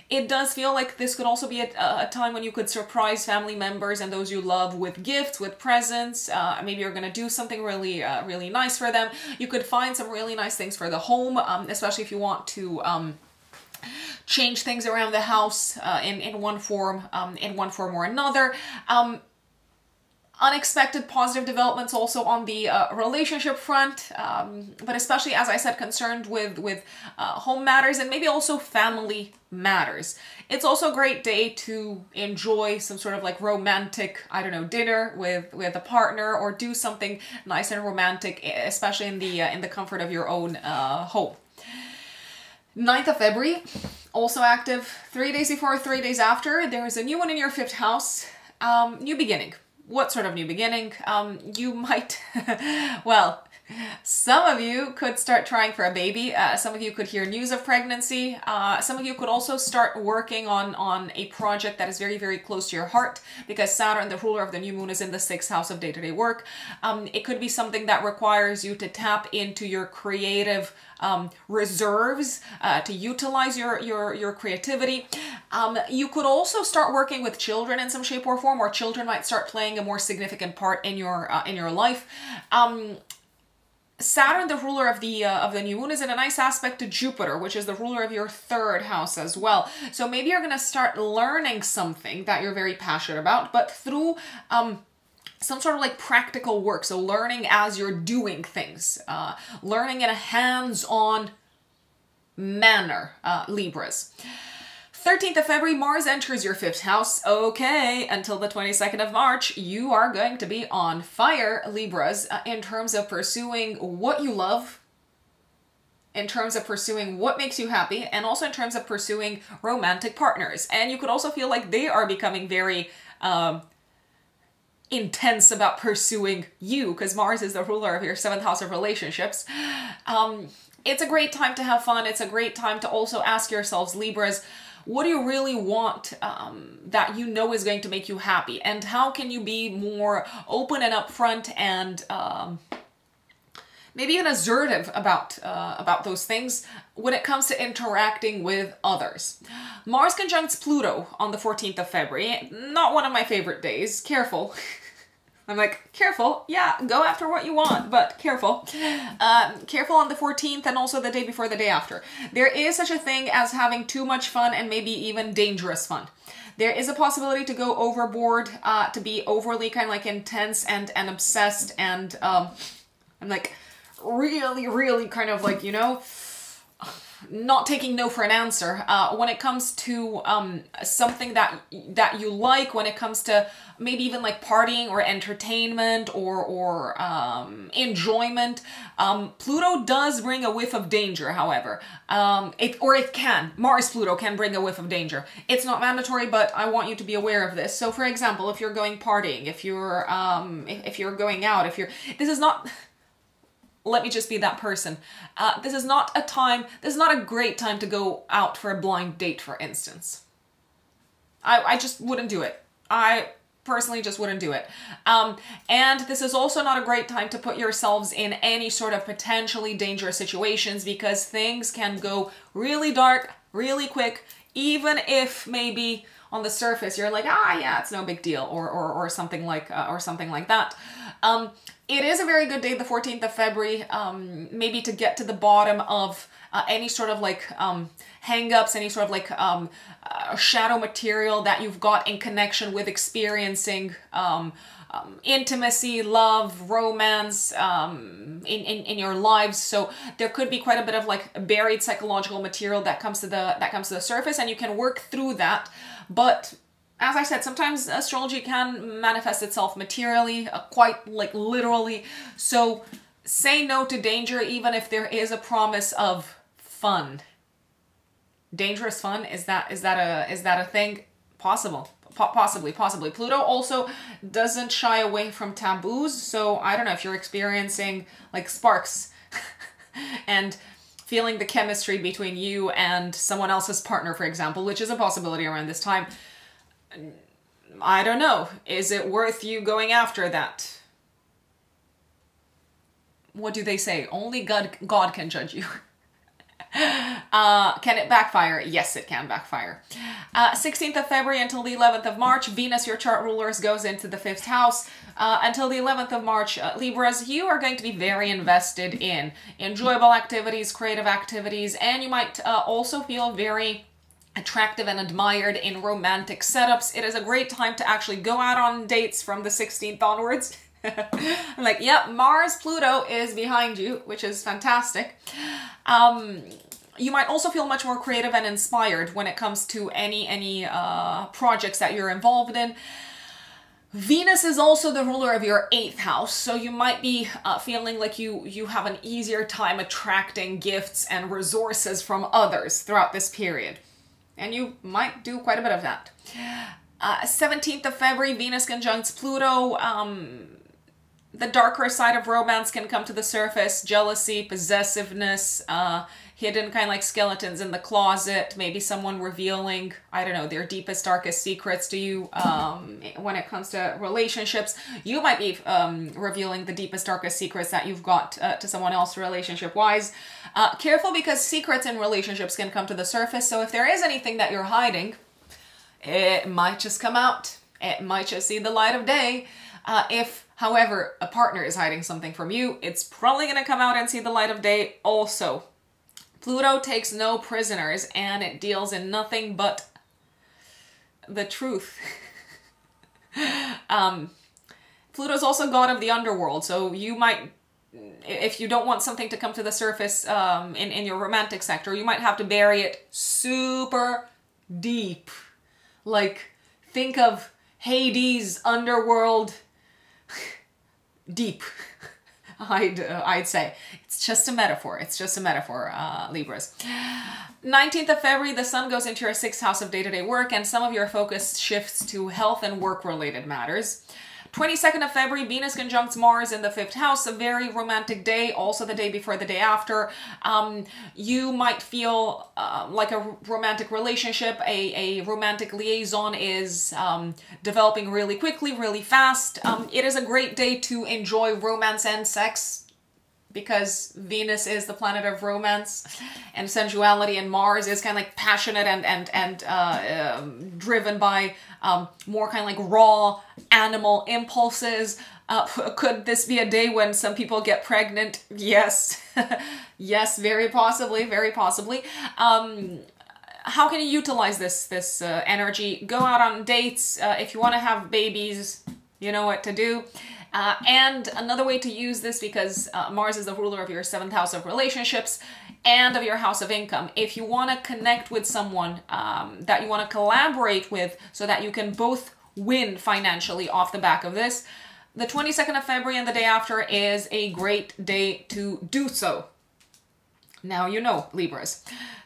It does feel like this could also be a time when you could surprise family members and those you love with gifts, with presents. Maybe you're going to do something really, really nice for them. You could find some really nice things for the home, especially if you want to change things around the house in one form or another. Unexpected positive developments also on the relationship front, but especially, as I said, concerned with home matters and maybe also family matters. It's also a great day to enjoy some sort of like romantic, I don't know, dinner with a partner, or do something nice and romantic, especially in the comfort of your own home. 9th of February, also active. 3 days before, 3 days after, there is a new one in your 5th house. New beginning. What sort of new beginning? You might, well, some of you could start trying for a baby. Some of you could hear news of pregnancy. Some of you could also start working on a project that is very, very close to your heart, because Saturn, the ruler of the new moon, is in the 6th house of day-to-day work. It could be something that requires you to tap into your creative reserves, to utilize your creativity. You could also start working with children in some shape or form, or children might start playing a more significant part in your life. Saturn, the ruler of the new moon, is in a nice aspect to Jupiter, which is the ruler of your 3rd house as well. So maybe you're going to start learning something that you're very passionate about, but through some sort of like practical work. So learning as you're doing things, learning in a hands-on manner, Libras. 13th of February, Mars enters your 5th house. Okay, until the 22nd of March, you are going to be on fire, Libras, in terms of pursuing what you love, in terms of pursuing what makes you happy, and also in terms of pursuing romantic partners. And you could also feel like they are becoming very intense about pursuing you, because Mars is the ruler of your 7th house of relationships. It's a great time to have fun. It's a great time to also ask yourselves, Libras, what do you really want that you know is going to make you happy? And how can you be more open and upfront and maybe even assertive about those things when it comes to interacting with others. Mars conjuncts Pluto on the 14th of February. Not one of my favorite days. Careful. I'm like, careful. Yeah, go after what you want, but careful. Careful on the 14th and also the day before the day after. There is such a thing as having too much fun and maybe even dangerous fun. There is a possibility to go overboard, to be overly kind of like intense and obsessed and I'm like really kind of like, you know, not taking no for an answer when it comes to something that you like, when it comes to maybe even like partying or entertainment or enjoyment. Pluto does bring a whiff of danger, however. It can. Mars Pluto can bring a whiff of danger. It's not mandatory, but I want you to be aware of this. So for example, if you're going partying, if you're going out, this is not... Let me just be that person. This is not a great time to go out for a blind date, for instance. I just wouldn't do it. I personally just wouldn't do it. And this is also not a great time to put yourselves in any sort of potentially dangerous situations because things can go really dark, really quick, even if maybe on the surface you're like, yeah, it's no big deal, or something like that. It is a very good day, the 14th of February, maybe to get to the bottom of any sort of like hang-ups, any sort of like shadow material that you've got in connection with experiencing intimacy, love, romance in your lives. So there could be quite a bit of like buried psychological material that comes to the surface, and you can work through that. But as I said, sometimes astrology can manifest itself materially, quite like literally. So say no to danger, even if there is a promise of fun. Dangerous fun, is that a thing? Possibly. Pluto also doesn't shy away from taboos. So I don't know if you're experiencing like sparks and feeling the chemistry between you and someone else's partner, for example, which is a possibility around this time. I don't know. Is it worth you going after that? What do they say? Only God can judge you. Can it backfire? Yes, it can backfire. 16th of February until the 11th of March, Venus, your chart rulers, goes into the 5th house. Until the 11th of March, Libras, you are going to be very invested in enjoyable activities, creative activities, and you might also feel very attractive and admired in romantic setups. It is a great time to actually go out on dates from the 16th onwards. I'm like, yep, Mars, Pluto is behind you, which is fantastic. You might also feel much more creative and inspired when it comes to any projects that you're involved in. Venus is also the ruler of your 8th house, so you might be feeling like you have an easier time attracting gifts and resources from others throughout this period. And you might do quite a bit of that. 17th of February, Venus conjuncts Pluto. The darker side of romance can come to the surface. Jealousy, possessiveness, hidden kind of like skeletons in the closet. Maybe someone revealing, I don't know, their deepest, darkest secrets to you when it comes to relationships. You might be revealing the deepest, darkest secrets that you've got to someone else relationship-wise. Careful, because secrets in relationships can come to the surface. So if there is anything that you're hiding, it might just come out. It might just see the light of day. If, however, a partner is hiding something from you, it's probably going to come out and see the light of day also. Pluto takes no prisoners, and it deals in nothing but the truth. Pluto's also god of the underworld, so you might, if you don't want something to come to the surface in your romantic sector, you might have to bury it super deep. Like, think of Hades, underworld, deep. I'd say. It's just a metaphor. It's just a metaphor, Libras. 19th of February, the sun goes into your 6th house of day-to-day work, and some of your focus shifts to health and work-related matters. 22nd of February, Venus conjuncts Mars in the 5th house, a very romantic day, also the day before the day after. You might feel like a romantic relationship, a romantic liaison is developing really quickly, really fast. It is a great day to enjoy romance and sex, because Venus is the planet of romance and sensuality, and Mars is kind of like passionate and driven by more kind of like raw animal impulses. Could this be a day when some people get pregnant? Yes. Yes, very possibly, very possibly. How can you utilize this energy? Go out on dates. If you want to have babies, you know what to do. And another way to use this, because Mars is the ruler of your 7th house of relationships and of your house of income. If you want to connect with someone that you want to collaborate with so that you can both win financially off the back of this, the 22nd of February and the day after is a great day to do so. Now you know, Libras.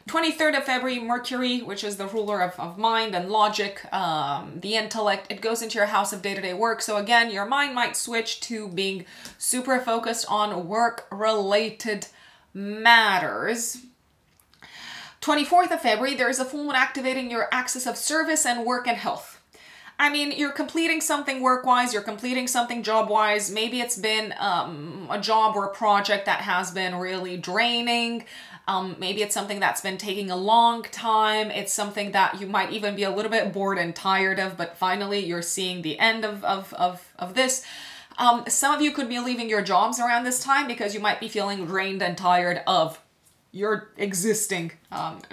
23rd of February, Mercury, which is the ruler of mind and logic, the intellect, it goes into your house of day-to-day work. So again, your mind might switch to being super focused on work-related matters. 24th of February, there is a full moon activating your axis of service and work and health. I mean, you're completing something work-wise, you're completing something job-wise. Maybe it's been a job or a project that has been really draining. Maybe it's something that's been taking a long time. It's something that you might even be a little bit bored and tired of, but finally you're seeing the end of this. Some of you could be leaving your jobs around this time because you might be feeling drained and tired of your existing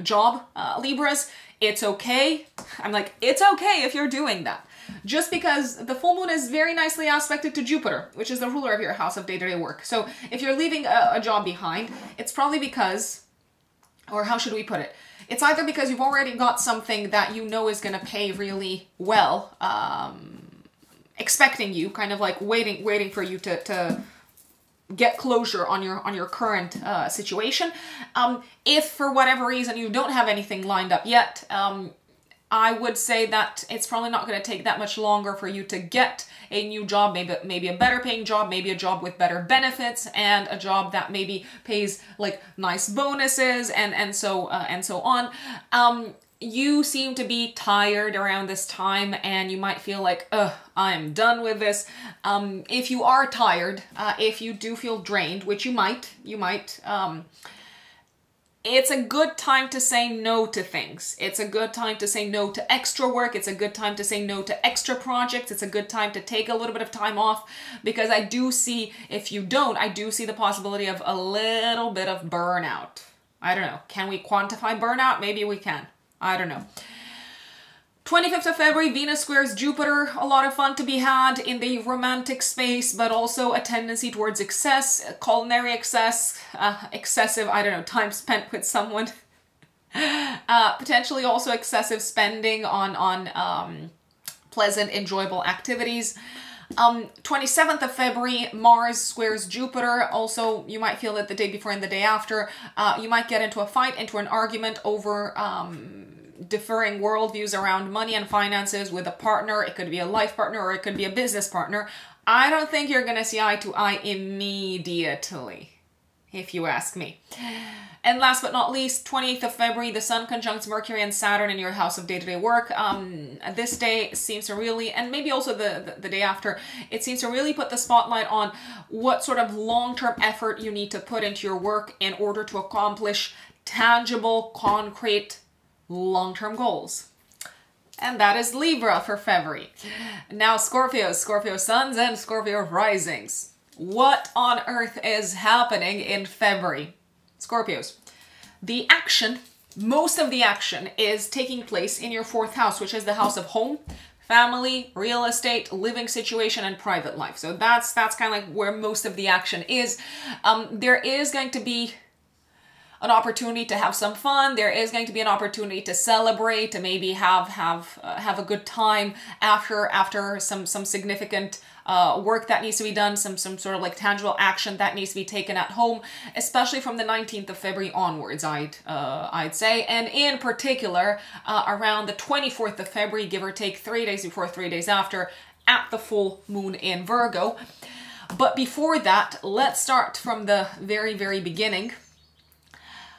job, Libras. It's okay. I'm like, it's okay if you're doing that. Just because the full moon is very nicely aspected to Jupiter, which is the ruler of your house of day-to-day work. So if you're leaving a job behind, it's probably because, or how should we put it? It's either because you've already got something that you know is going to pay really well, expecting you, kind of like waiting for you to get closure on your current situation. If for whatever reason you don't have anything lined up yet, I would say that it's probably not going to take that much longer for you to get a new job, maybe a better paying job, maybe a job with better benefits, and a job that maybe pays like nice bonuses and so on. You seem to be tired around this time, and you might feel like, I'm done with this. If you are tired, if you do feel drained, which you might, it's a good time to say no to things. It's a good time to say no to extra work. It's a good time to say no to extra projects. It's a good time to take a little bit of time off, because I do see, if you don't, I do see the possibility of a little bit of burnout. I don't know. Can we quantify burnout? Maybe we can. I don't know. 25th of February, Venus squares Jupiter. A lot of fun to be had in the romantic space, but also a tendency towards excess, culinary excess, excessive, I don't know, time spent with someone. Potentially also excessive spending on pleasant, enjoyable activities. 27th of February, Mars squares Jupiter. Also, you might feel it the day before and the day after. You might get into a fight, into an argument over differing worldviews around money and finances with a partner. It could be a life partner or it could be a business partner. I don't think you're going to see eye to eye immediately, if you ask me. And last but not least, 28th of February, the Sun conjuncts Mercury and Saturn in your house of day-to-day work. This day seems to really, and maybe also the day after, it seems to really put the spotlight on what sort of long-term effort you need to put into your work in order to accomplish tangible, concrete, long-term goals. And that is Libra for February. Now Scorpio suns and Scorpio risings. What on earth is happening in February? Scorpios. The action, most of the action is taking place in your 4th house, which is the house of home, family, real estate, living situation, and private life. So that's kind of like where most of the action is. There is going to be an opportunity to have some fun. There is going to be an opportunity to celebrate, to maybe have a good time after some significant work that needs to be done, some sort of like tangible action that needs to be taken at home, especially from the 19th of February onwards, I'd say. And in particular, around the 24th of February, give or take 3 days before, 3 days after, at the full moon in Virgo. But before that, let's start from the very, very beginning.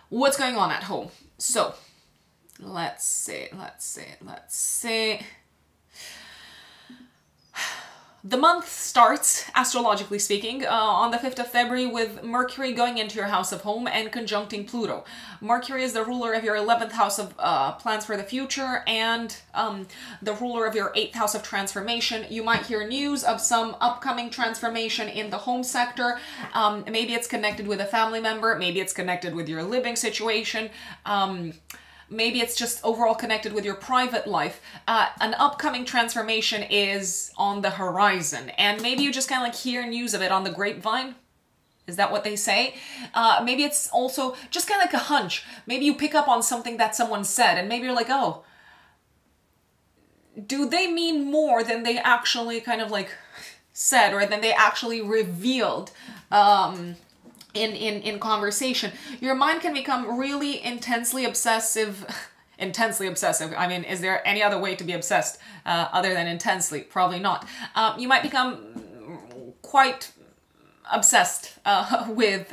What's going on at home? So, let's see. The month starts, astrologically speaking, on the 5th of February with Mercury going into your house of home and conjuncting Pluto. Mercury is the ruler of your 11th house of plans for the future and the ruler of your 8th house of transformation. You might hear news of some upcoming transformation in the home sector. Maybe it's connected with a family member. Maybe it's connected with your living situation. Maybe it's just overall connected with your private life. An upcoming transformation is on the horizon, and maybe you just kind of like hear news of it on the grapevine. Is that what they say? Maybe it's also just kind of like a hunch. Maybe you pick up on something that someone said, and maybe you're like, oh, do they mean more than they actually kind of like said, or than they actually revealed in conversation? Your mind can become really intensely obsessive. Intensely obsessive. I mean, is there any other way to be obsessed other than intensely? Probably not. You might become quite obsessed with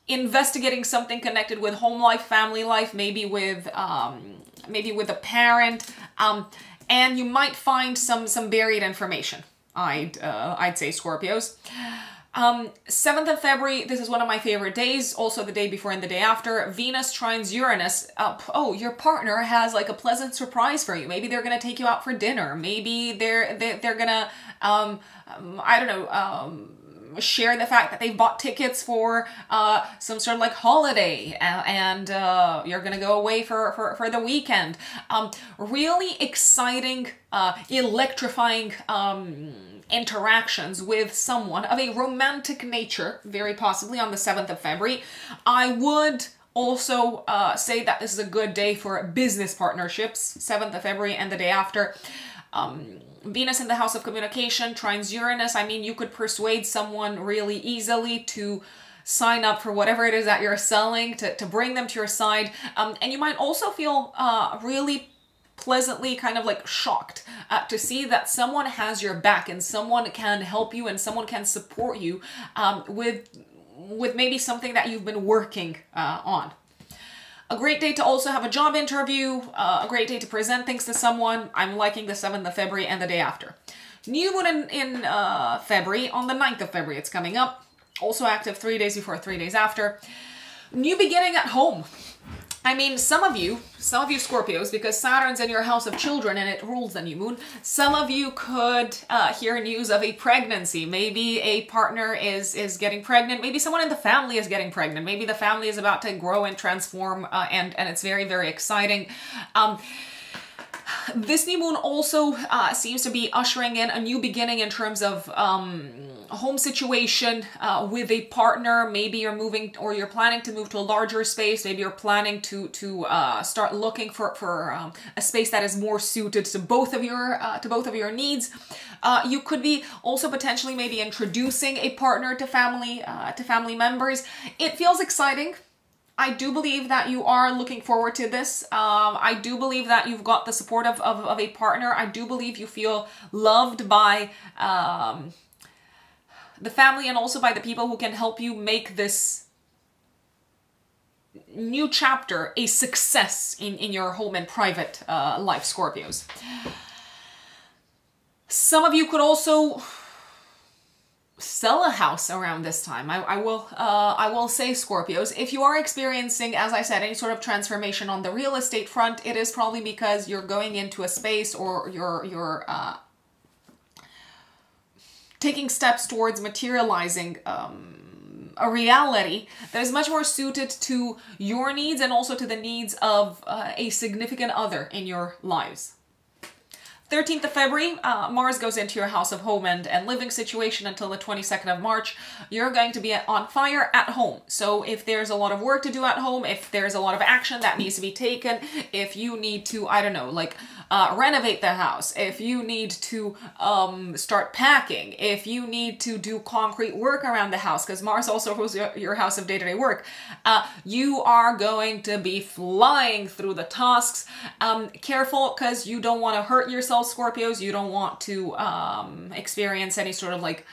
investigating something connected with home life, family life, maybe with a parent, and you might find some buried information. I'd say, Scorpios. 7th of February, this is one of my favorite days, also the day before and the day after. Venus trines Uranus. Oh, your partner has like a pleasant surprise for you. Maybe they're gonna take you out for dinner. Maybe they're gonna, I don't know, share the fact that they've bought tickets for some sort of like holiday, and you're gonna go away for the weekend. Really exciting, electrifying interactions with someone of a romantic nature, very possibly on the 7th of February. I would also say that this is a good day for business partnerships, 7th of February and the day after. Venus in the house of communication, trines Uranus. I mean, you could persuade someone really easily to sign up for whatever it is that you're selling, to bring them to your side. And you might also feel really pleasantly kind of like shocked to see that someone has your back and someone can help you and someone can support you with maybe something that you've been working on. A great day to also have a job interview, a great day to present things to someone. I'm liking the 7th of February and the day after. New moon in February, on the 9th of February it's coming up. Also active 3 days before, 3 days after. New beginning at home. I mean, some of you Scorpios, because Saturn's in your house of children and it rules the new moon, some of you could hear news of a pregnancy. Maybe a partner is getting pregnant. Maybe someone in the family is getting pregnant. Maybe the family is about to grow and transform, and it's very, very exciting. This new moon also seems to be ushering in a new beginning in terms of home situation with a partner. Maybe you're moving or you're planning to move to a larger space. Maybe you're planning to start looking for a space that is more suited to both of your needs. You could be also potentially maybe introducing a partner to family members. It feels exciting. I do believe that you are looking forward to this. I do believe that you've got the support of a partner. I do believe you feel loved by the family and also by the people who can help you make this new chapter a success in your home and private life, Scorpios. Some of you could also sell a house around this time. I will say, Scorpios, if you are experiencing, as I said, any sort of transformation on the real estate front, it is probably because you're going into a space or you're taking steps towards materializing a reality that is much more suited to your needs and also to the needs of a significant other in your lives. 13th of February, Mars goes into your house of home and living situation until the 22nd of March. You're going to be on fire at home. So if there's a lot of work to do at home, if there's a lot of action that needs to be taken, if you need to, I don't know, like renovate the house, if you need to start packing, if you need to do concrete work around the house, because Mars also rules your house of day-to-day work, you are going to be flying through the tasks. Careful, because you don't want to hurt yourself, Scorpios. You don't want to experience any sort of like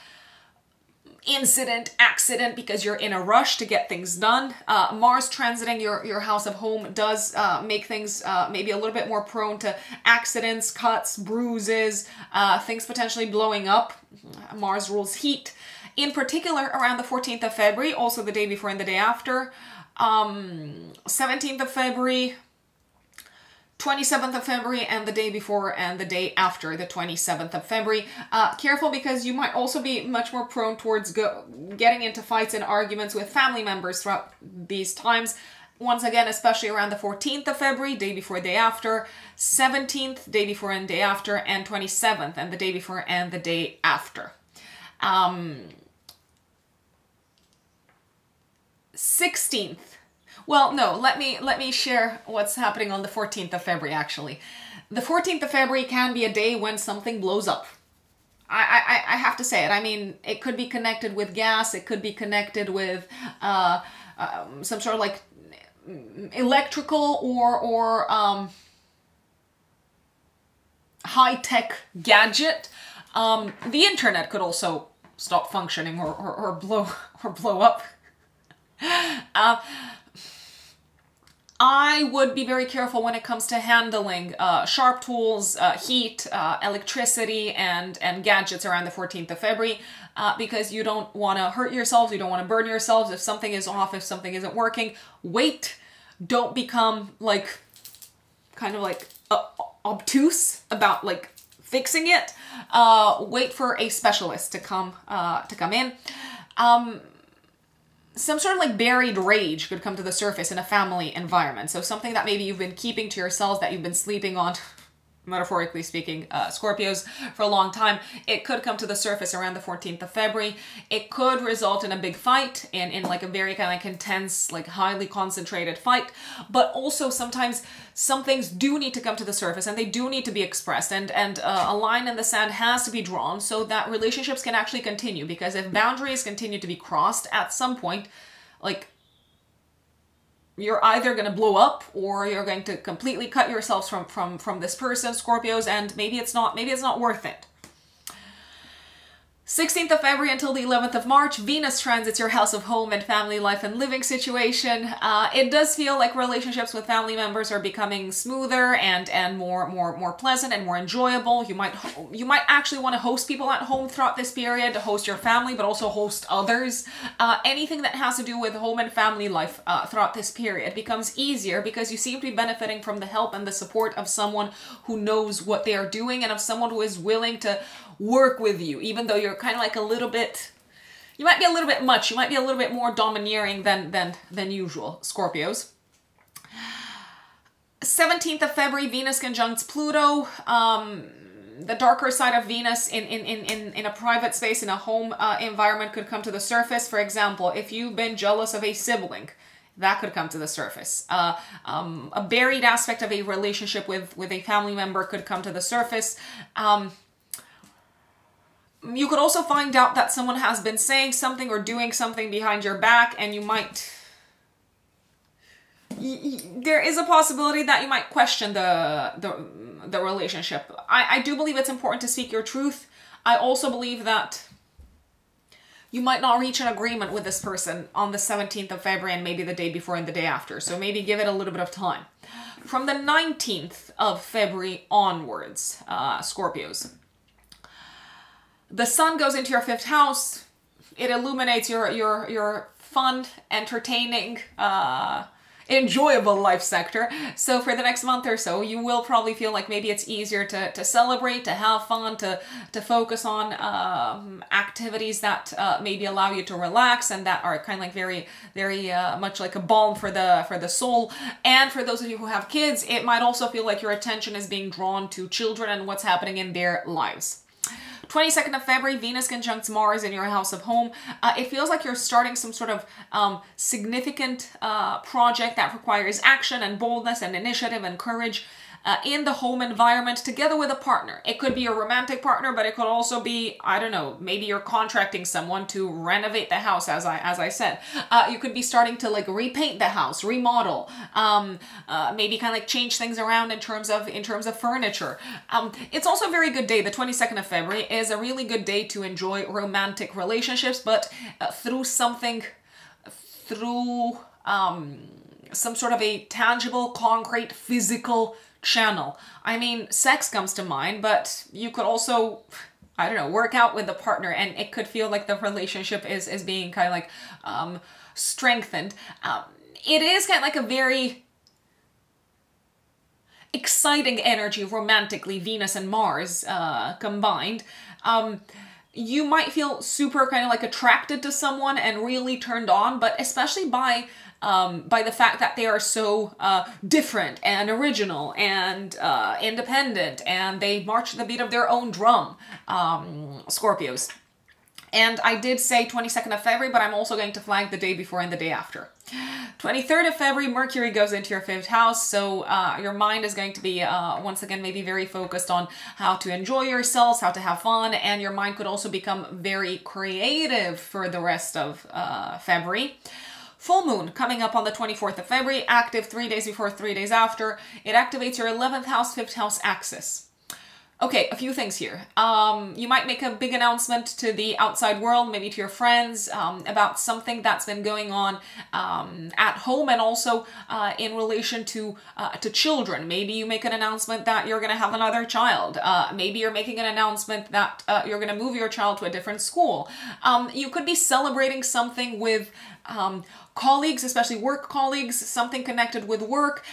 incident, accident, because you're in a rush to get things done. Mars transiting your house of home does make things maybe a little bit more prone to accidents, cuts, bruises, things potentially blowing up. Mars rules heat. In particular, around the 14th of February, also the day before and the day after, 17th of February, 27th of February, and the day before and the day after the 27th of February. Careful, because you might also be much more prone towards getting into fights and arguments with family members throughout these times. Once again, especially around the 14th of February, day before, day after, 17th, day before and day after, and 27th, and the day before and the day after. 16th. Well, no, let me share what's happening on the 14th of February, actually. The 14th of February can be a day when something blows up. I have to say it. I mean, it could be connected with gas. It could be connected with some sort of like electrical or high-tech gadget. The internet could also stop functioning or blow up. I would be very careful when it comes to handling sharp tools, heat, electricity, and gadgets around the 14th of February, because you don't want to hurt yourselves, you don't want to burn yourselves. If something is off, if something isn't working, wait. Don't become like, kind of like obtuse about like fixing it. Wait for a specialist to come in. Some sort of like buried rage could come to the surface in a family environment. So something that maybe you've been keeping to yourselves, that you've been sleeping on, metaphorically speaking, Scorpios, for a long time. It could come to the surface around the 14th of February. It could result in a big fight, in like a very kind of like intense, like highly concentrated fight. But also sometimes some things do need to come to the surface, and they do need to be expressed, and a line in the sand has to be drawn so that relationships can actually continue. Because if boundaries continue to be crossed at some point, like, you're either going to blow up or you're going to completely cut yourselves from this person, Scorpios, and maybe it's not worth it. 16th of February until the 11th of March, Venus transits your house of home and family life and living situation. It does feel like relationships with family members are becoming smoother and more pleasant and more enjoyable. You might actually want to host people at home throughout this period, host your family, but also host others. Anything that has to do with home and family life throughout this period becomes easier, because you seem to be benefiting from the help and the support of someone who knows what they are doing, and of someone who is willing to work with you, even though you're kind of like a little bit, you might be a little bit much, you might be a little bit more domineering than usual, Scorpios. 17th of February, Venus conjuncts Pluto. The darker side of Venus in a private space, in a home environment, could come to the surface. For example, if you've been jealous of a sibling, that could come to the surface. A buried aspect of a relationship with a family member could come to the surface. You could also find out that someone has been saying something or doing something behind your back, and you might... there is a possibility that you might question the relationship. I do believe it's important to speak your truth. I also believe that you might not reach an agreement with this person on the 17th of February and maybe the day before and the day after. So maybe give it a little bit of time. From the 19th of February onwards, Scorpios, the sun goes into your 5th house. It illuminates your fun, entertaining, enjoyable life sector. So for the next month or so, you will probably feel like maybe it's easier to celebrate, to have fun, to focus on activities that maybe allow you to relax and that are kind of like very much like a balm for the soul. And for those of you who have kids, it might also feel like your attention is being drawn to children and what's happening in their lives. 22nd of February, Venus conjuncts Mars in your house of home. It feels like you're starting some sort of significant project that requires action and boldness and initiative and courage. in the home environment together with a partner. It could be a romantic partner, but it could also be, I don't know, maybe you're contracting someone to renovate the house, as I said. You could be starting to like repaint the house, remodel, maybe kind of like change things around in terms of furniture. It's also a very good day. The 22nd of February is a really good day to enjoy romantic relationships, but through some sort of a tangible, concrete, physical channel. I mean, sex comes to mind, but you could also, I don't know, work out with the partner, and it could feel like the relationship is being kind of like strengthened. It is kind of like a very exciting energy romantically, Venus and Mars combined. You might feel super kind of like attracted to someone and really turned on, but especially by the fact that they are so different and original and independent, and they march to the beat of their own drum, Scorpios. And I did say 22nd of February, but I'm also going to flag the day before and the day after. 23rd of February, Mercury goes into your 5th house, so your mind is going to be, once again, maybe very focused on how to enjoy yourselves, how to have fun, and your mind could also become very creative for the rest of February. Full moon coming up on the 24th of February, active 3 days before, 3 days after. It activates your 11th house, 5th house axis. Okay, a few things here. You might make a big announcement to the outside world, maybe to your friends, about something that's been going on at home, and also in relation to children. Maybe you make an announcement that you're going to have another child. Maybe you're making an announcement that you're going to move your child to a different school. You could be celebrating something with colleagues, especially work colleagues, something connected with work,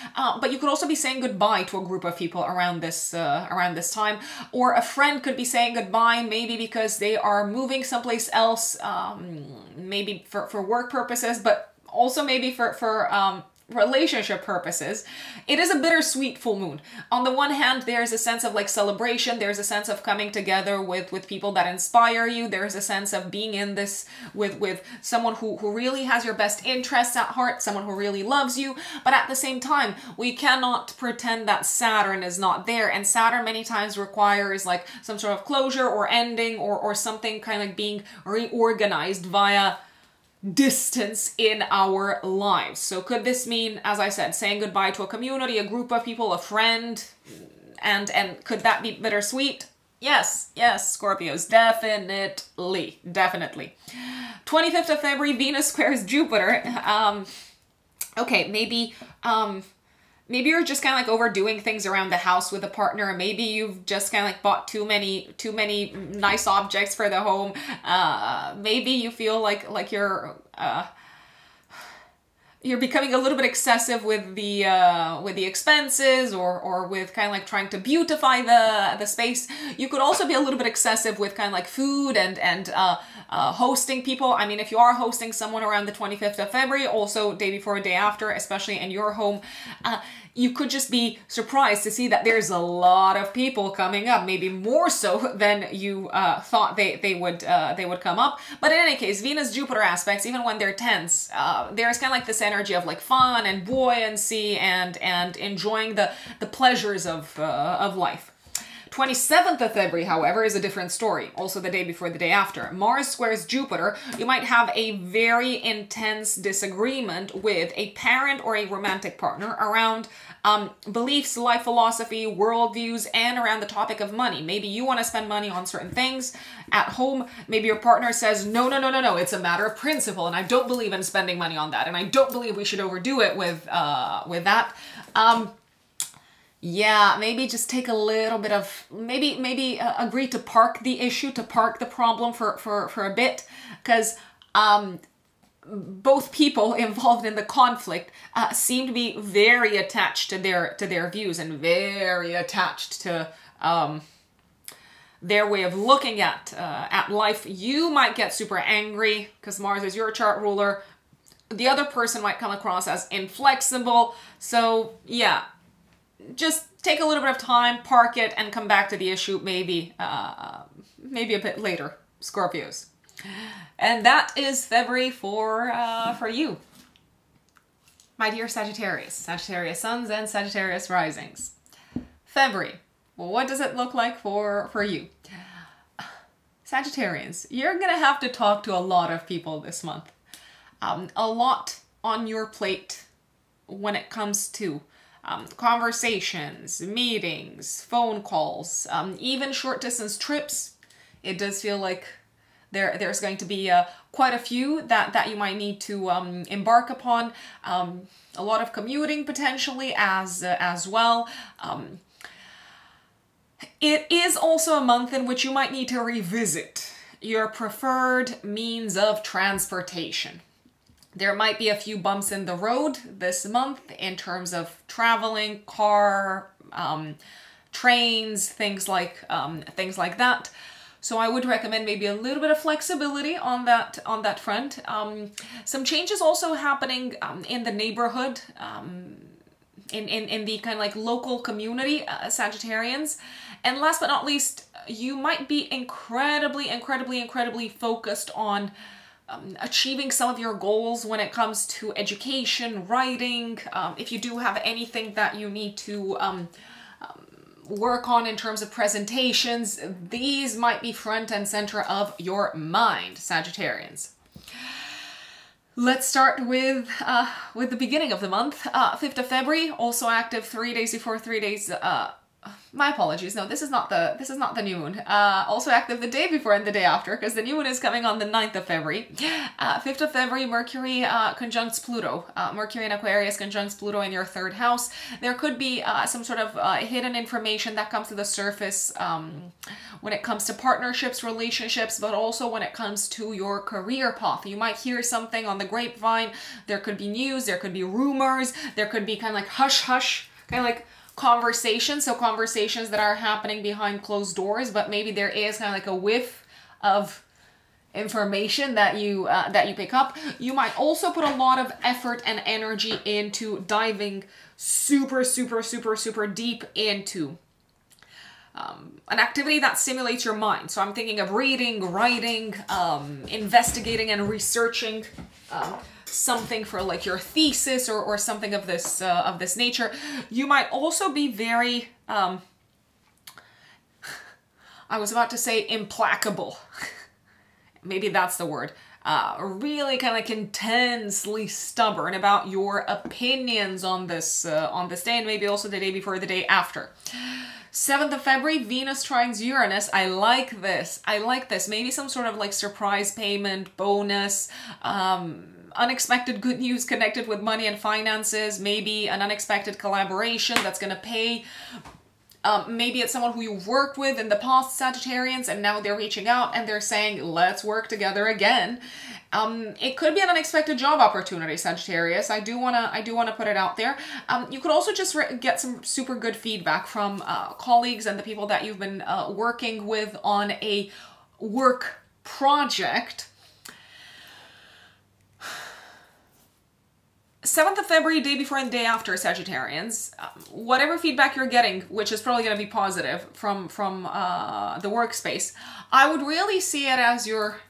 but you could also be saying goodbye to a group of people around this time, or a friend could be saying goodbye, maybe because they are moving someplace else, maybe for work purposes, but also maybe for relationship purposes. It is a bittersweet full moon. On the one hand, there's a sense of like celebration, there's a sense of coming together with people that inspire you, there's a sense of being in this with someone who really has your best interests at heart, someone who really loves you, but at the same time, we cannot pretend that Saturn is not there, and Saturn many times requires like some sort of closure or ending or something kind of like being reorganized via distance in our lives. So could this mean, as I said, saying goodbye to a community, a group of people, a friend, and could that be bittersweet? Yes, Scorpios, definitely. 25th of February, Venus squares Jupiter. Okay, maybe you're just kind of like overdoing things around the house with a partner. Maybe you've just kind of like bought too many nice objects for the home. Maybe you feel like you're becoming a little bit excessive with the expenses, or with kind of like trying to beautify the space. You could also be a little bit excessive with kind of like food and hosting people. I mean, if you are hosting someone around the 25th of February, also day before, day after, especially in your home, you could just be surprised to see that there's a lot of people coming up, maybe more so than you thought they would come up. But in any case, Venus-Jupiter aspects, even when they're tense, there's kind of like this energy of like fun and buoyancy and enjoying the pleasures of life. 27th of February, however, is a different story. Also the day before, the day after. Mars squares Jupiter. You might have a very intense disagreement with a parent or a romantic partner around beliefs, life philosophy, worldviews, and around the topic of money. Maybe you want to spend money on certain things at home. Maybe your partner says, no, it's a matter of principle, and I don't believe in spending money on that, and I don't believe we should overdo it with that. Yeah, maybe just take a little bit of, maybe agree to park the issue, to park the problem for a bit, because both people involved in the conflict seem to be very attached to their views and very attached to their way of looking at life. You might get super angry because Mars is your chart ruler. The other person might come across as inflexible. So yeah, just take a little bit of time, park it, and come back to the issue maybe a bit later, Scorpios. And that is February for you, my dear Sagittarius, Sagittarius suns and Sagittarius risings. February. Well, what does it look like for you? Sagittarians, you're gonna have to talk to a lot of people this month. A lot on your plate when it comes to conversations, meetings, phone calls, even short distance trips. It does feel like there's going to be quite a few that you might need to embark upon. A lot of commuting potentially as well. It is also a month in which you might need to revisit your preferred means of transportation. There might be a few bumps in the road this month in terms of traveling, car, trains, things like that. So I would recommend maybe a little bit of flexibility on that front. Some changes also happening in the neighborhood, in the kind of like local community, Sagittarians. And last but not least, you might be incredibly focused on achieving some of your goals when it comes to education, writing. If you do have anything that you need to work on in terms of presentations, these might be front and center of your mind, Sagittarians. Let's start with the beginning of the month. 5th of February, also active 3 days before, 3 days, my apologies. No, this is not the new moon. Also active the day before and the day after, because the new moon is coming on the 9th of February. 5th of February, Mercury conjuncts Pluto. Mercury in Aquarius conjuncts Pluto in your 3rd house. There could be some sort of hidden information that comes to the surface when it comes to partnerships, relationships, but also when it comes to your career path. You might hear something on the grapevine. There could be news, there could be rumors, there could be kind of like hush-hush, kind of like conversations, so conversations that are happening behind closed doors, but maybe there is kind of like a whiff of information that you pick up. You might also put a lot of effort and energy into diving super deep into an activity that stimulates your mind. So I'm thinking of reading, writing, investigating and researching something for like your thesis or something of this nature. You might also be very I was about to say implacable. Maybe that's the word. Really kind of like intensely stubborn about your opinions on this day, and maybe also the day before, the day after. 7th of February, Venus trines Uranus. I like this. I like this. Maybe some sort of like surprise payment, bonus, unexpected good news connected with money and finances, maybe an unexpected collaboration that's going to pay. Maybe it's someone who you've worked with in the past, Sagittarians, and now they're reaching out and they're saying, let's work together again. It could be an unexpected job opportunity, Sagittarius. I do wanna put it out there. You could also just get some super good feedback from colleagues and the people that you've been working with on a work project. 7th of February, day before and day after, Sagittarians, whatever feedback you're getting, which is probably going to be positive from the workspace, I would really see it as your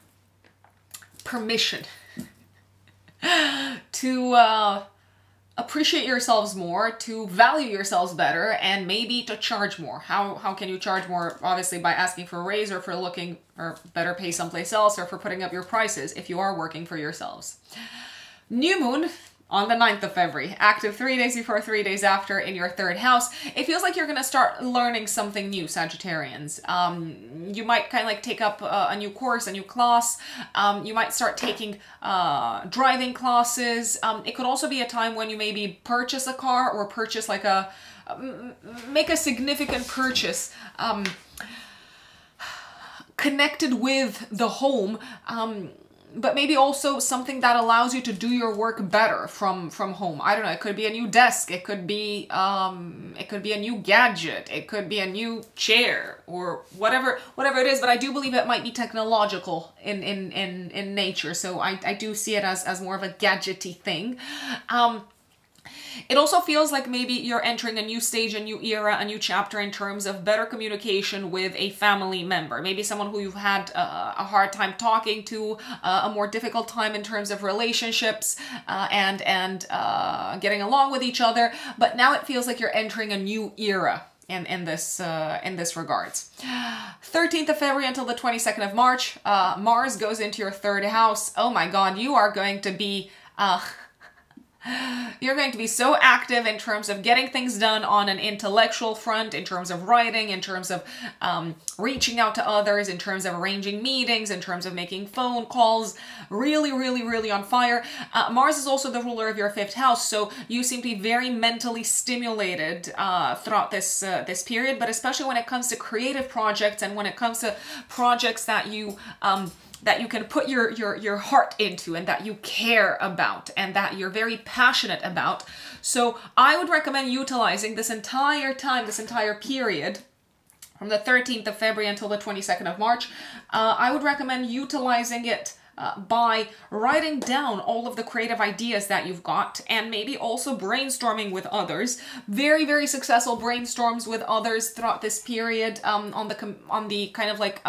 permission to appreciate yourselves more, to value yourselves better, and maybe to charge more. How can you charge more? Obviously by asking for a raise, or for looking or better pay someplace else, or for putting up your prices if you are working for yourselves. New moon on the 9th of February, active 3 days before, 3 days after in your 3rd house. It feels like you're going to start learning something new, Sagittarians. You might kind of like take up a new course, a new class. You might start taking driving classes. It could also be a time when you maybe purchase a car, or purchase like make a significant purchase connected with the home. But maybe also something that allows you to do your work better from home. I don't know. It could be a new desk. It could be a new gadget. It could be a new chair, or whatever it is. But I do believe it might be technological in nature. So I do see it as more of a gadgety thing. It also feels like maybe you're entering a new stage, a new era, a new chapter in terms of better communication with a family member. Maybe someone who you've had a hard time talking to, a more difficult time in terms of relationships and getting along with each other. But now it feels like you're entering a new era in this regards. 13th of February until the 22nd of March, Mars goes into your third house. Oh my God, you are going to be you're going to be so active in terms of getting things done on an intellectual front, in terms of writing, in terms of reaching out to others, in terms of arranging meetings, in terms of making phone calls. Really, really, really on fire. Mars is also the ruler of your fifth house, so you seem to be very mentally stimulated throughout this this period, but especially when it comes to creative projects and when it comes to projects that you can put your heart into and that you care about and that you're very passionate about. So I would recommend utilizing this entire time, this entire period, from the 13th of February until the 22nd of March. I would recommend utilizing it by writing down all of the creative ideas that you've got, and maybe also brainstorming with others. Very, very successful brainstorms with others throughout this period on the kind of like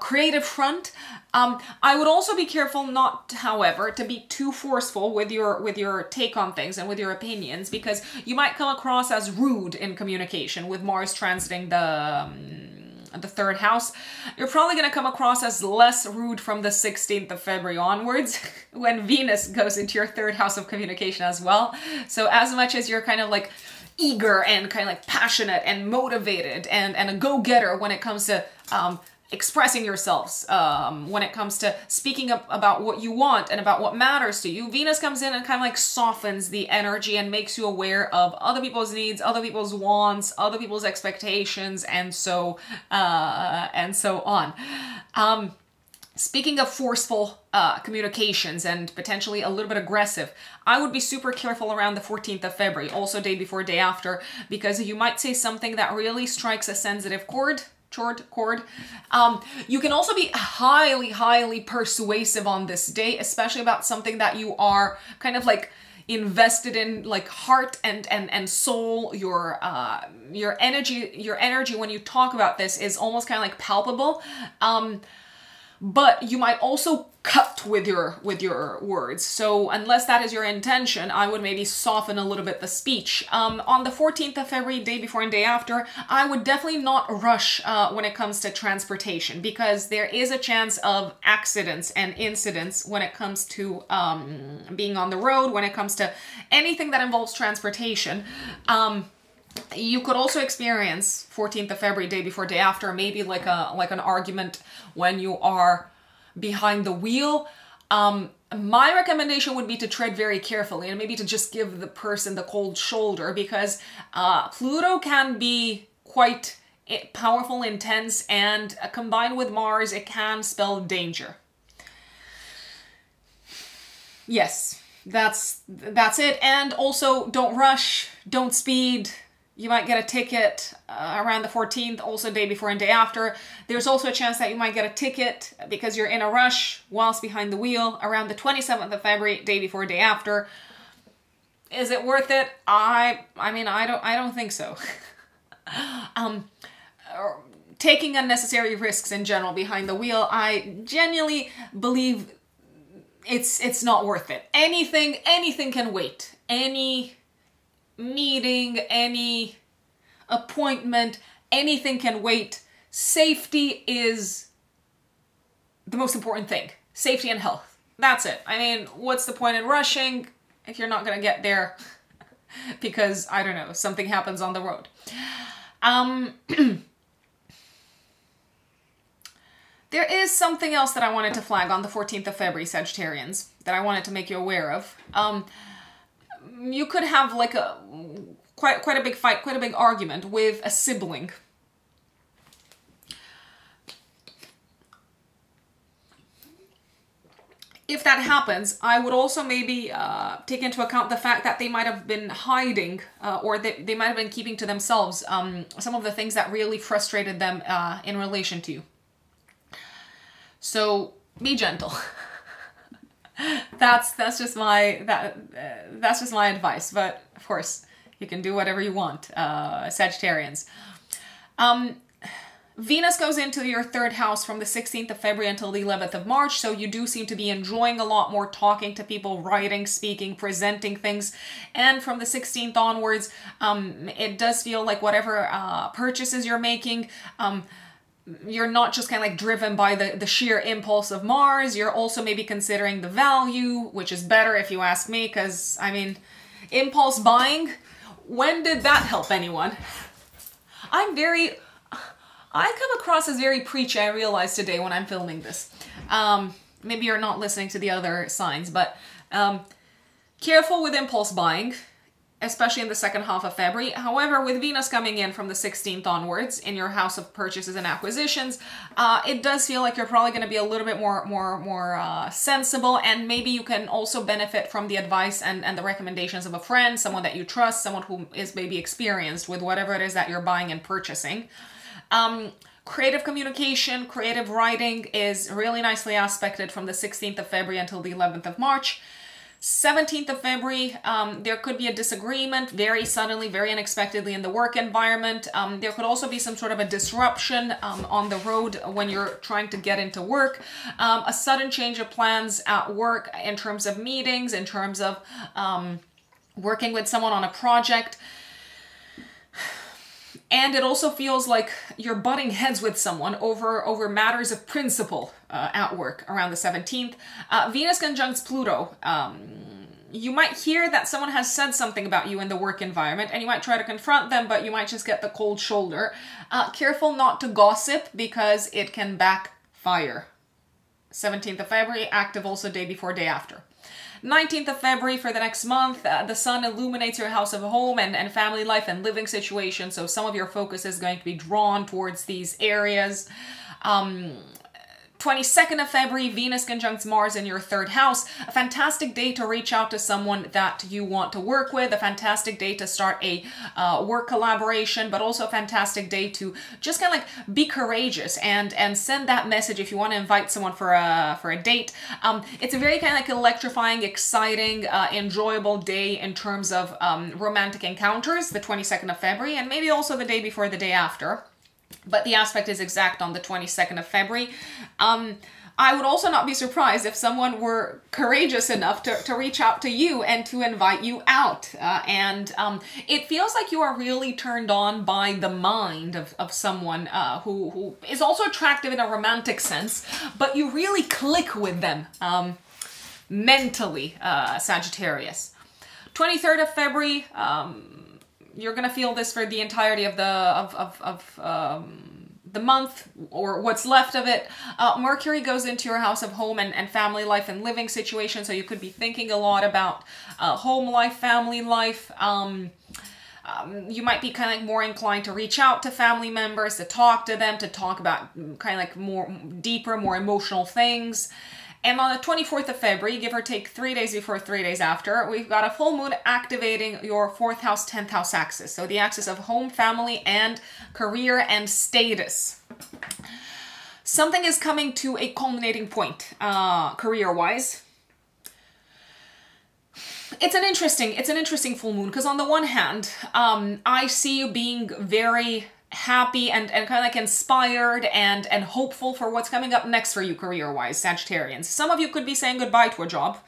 creative front. I would also be careful not, however, to be too forceful with your take on things and with your opinions, because you might come across as rude in communication with Mars transiting the third house. You're probably going to come across as less rude from the 16th of February onwards when Venus goes into your third house of communication as well. So as much as you're kind of like eager and kind of like passionate and motivated and a go-getter when it comes to expressing yourselves, when it comes to speaking up about what you want and about what matters to you, Venus comes in and kind of like softens the energy and makes you aware of other people's needs, other people's wants, other people's expectations, and so on. Speaking of forceful communications and potentially a little bit aggressive, I would be super careful around the 14th of February, also day before, day after, because you might say something that really strikes a sensitive chord. You can also be highly, highly persuasive on this day, especially about something that you are kind of like invested in, like heart and soul. Your energy when you talk about this is almost kind of like palpable. But you might also cut with your words. So unless that is your intention, I would maybe soften a little bit the speech. On the 14th of February, day before and day after, I would definitely not rush when it comes to transportation, because there is a chance of accidents and incidents when it comes to being on the road, when it comes to anything that involves transportation. You could also experience 14th of February, day before, day after, maybe like an argument when you are behind the wheel. My recommendation would be to tread very carefully and maybe to just give the person the cold shoulder, because Pluto can be quite powerful, intense, and combined with Mars, it can spell danger. Yes, that's it. And also, don't rush, don't speed. You might get a ticket around the 14th, also day before and day after. There's also a chance that you might get a ticket because you're in a rush whilst behind the wheel around the 27th of February, day before, day after. Is it worth it? I mean, I don't think so. Taking unnecessary risks in general behind the wheel, I genuinely believe it's not worth it. Anything can wait. Any meeting, any appointment, anything can wait. Safety is the most important thing. Safety and health. That's it. I mean, what's the point in rushing if you're not going to get there because, I don't know, something happens on the road. There is something else that I wanted to flag on the 14th of February, Sagittarians, that I wanted to make you aware of. You could have like quite a big fight, quite a big argument with a sibling. If that happens, I would also maybe take into account the fact that they might have been hiding or they might have been keeping to themselves some of the things that really frustrated them in relation to you. So be gentle. That's just my advice. But of course, you can do whatever you want, Sagittarians. Venus goes into your third house from the 16th of February until the 11th of March, so you do seem to be enjoying a lot more talking to people, writing, speaking, presenting things. And from the 16th onwards, it does feel like whatever purchases you're making, you're not just kind of like driven by the sheer impulse of Mars. You're also maybe considering the value, which is better if you ask me, because, I mean, impulse buying, when did that help anyone? I come across as very preachy, I realized today when I'm filming this. Maybe you're not listening to the other signs, but careful with impulse buying, especially in the second half of February. However, with Venus coming in from the 16th onwards in your house of purchases and acquisitions, it does feel like you're probably going to be a little bit more sensible, and maybe you can also benefit from the advice and the recommendations of a friend, someone that you trust, someone who is maybe experienced with whatever it is that you're buying and purchasing. Creative communication, creative writing is really nicely aspected from the 16th of February until the 11th of March. 17th of February, there could be a disagreement very suddenly, very unexpectedly in the work environment. There could also be some sort of a disruption on the road when you're trying to get into work. A sudden change of plans at work in terms of meetings, in terms of working with someone on a project. And it also feels like you're butting heads with someone over matters of principle at work around the 17th. Venus conjuncts Pluto. You might hear that someone has said something about you in the work environment, and you might try to confront them, but you might just get the cold shoulder. Careful not to gossip, because it can backfire. 17th of February, active also day before, day after. 19th of February for the next month, the sun illuminates your house of home and family life and living situation, so some of your focus is going to be drawn towards these areas. 22nd of February, Venus conjuncts Mars in your third house. A fantastic day to reach out to someone that you want to work with, a fantastic day to start a work collaboration, but also a fantastic day to just kind of like be courageous and send that message if you want to invite someone for a date. It's a very kind of like electrifying, exciting, enjoyable day in terms of romantic encounters, the 22nd of February, and maybe also the day before, the day after. But the aspect is exact on the 22nd of February. I would also not be surprised if someone were courageous enough to reach out to you and to invite you out. It feels like you are really turned on by the mind of someone who is also attractive in a romantic sense, but you really click with them mentally, Sagittarius. 23rd of February, you're gonna feel this for the entirety of the month, or what's left of it. Mercury goes into your house of home and family life and living situation, so you could be thinking a lot about home life, family life. You might be kind of like more inclined to reach out to family members, to talk to them, to talk about kind of like more deeper, more emotional things. And on the 24th of February, give or take 3 days before, 3 days after, we've got a full moon activating your 4th house, 10th house axis. So the axis of home, family, and career and status. Something is coming to a culminating point, career-wise. It's an interesting full moon, because on the one hand, I see you being very happy and kind of like inspired and hopeful for what's coming up next for you career-wise, Sagittarians. Some of you could be saying goodbye to a job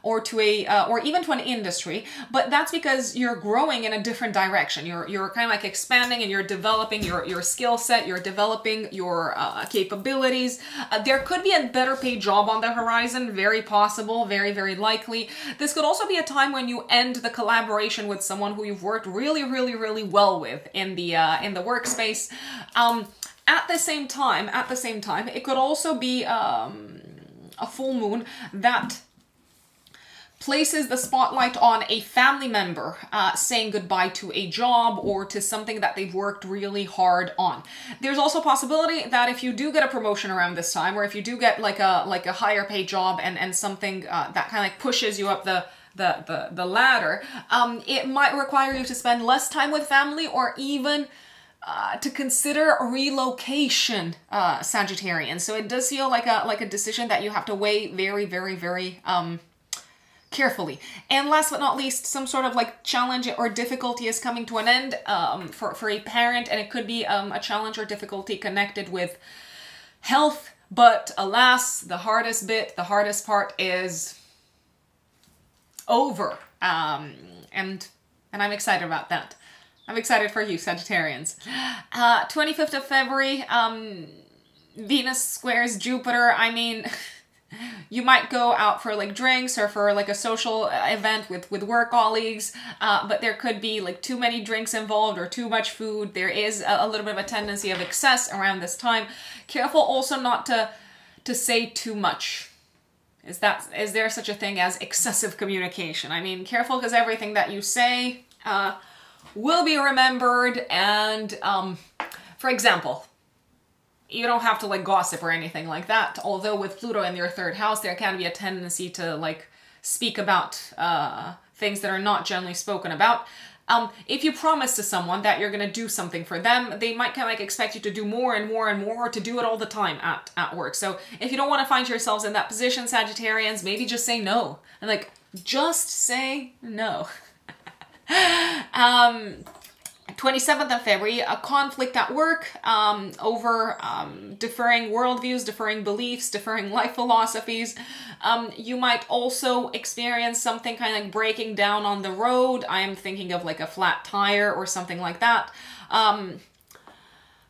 or to a or even to an industry, but that's because you're growing in a different direction. You're kind of like expanding and you're developing your skill set, you're developing your capabilities. There could be a better paid job on the horizon, very possible, very, very likely. This could also be a time when you end the collaboration with someone who you've worked really, really, really well with in the workspace. At the same time, it could also be a full moon that places the spotlight on a family member saying goodbye to a job or to something that they've worked really hard on. There's also a possibility that if you do get a promotion around this time, or if you do get like a higher paid job and something that kind of like pushes you up the ladder, it might require you to spend less time with family, or even to consider relocation, Sagittarian. So it does feel like a decision that you have to weigh very, very, very carefully. And last but not least, some sort of like challenge or difficulty is coming to an end for a parent, and it could be a challenge or difficulty connected with health. But alas, the hardest part is over. And I'm excited about that. I'm excited for you, Sagittarians. 25th of February, Venus squares Jupiter. I mean, you might go out for like drinks or for like a social event with work colleagues, but there could be like too many drinks involved or too much food. There is a little bit of a tendency of excess around this time. Careful also not to say too much. Is there such a thing as excessive communication? I mean, careful, because everything that you say will be remembered. And for example, you don't have to like gossip or anything like that. Although with Pluto in your third house, there can be a tendency to like speak about things that are not generally spoken about. If you promise to someone that you're going to do something for them, they might kind of like expect you to do more and more and more, or to do it all the time at work. So if you don't want to find yourselves in that position, Sagittarians, maybe just say no. And like, just say no. 27th of February, a conflict at work over differing worldviews, differing beliefs, differing life philosophies. You might also experience something kind of like breaking down on the road. I am thinking of like a flat tire or something like that.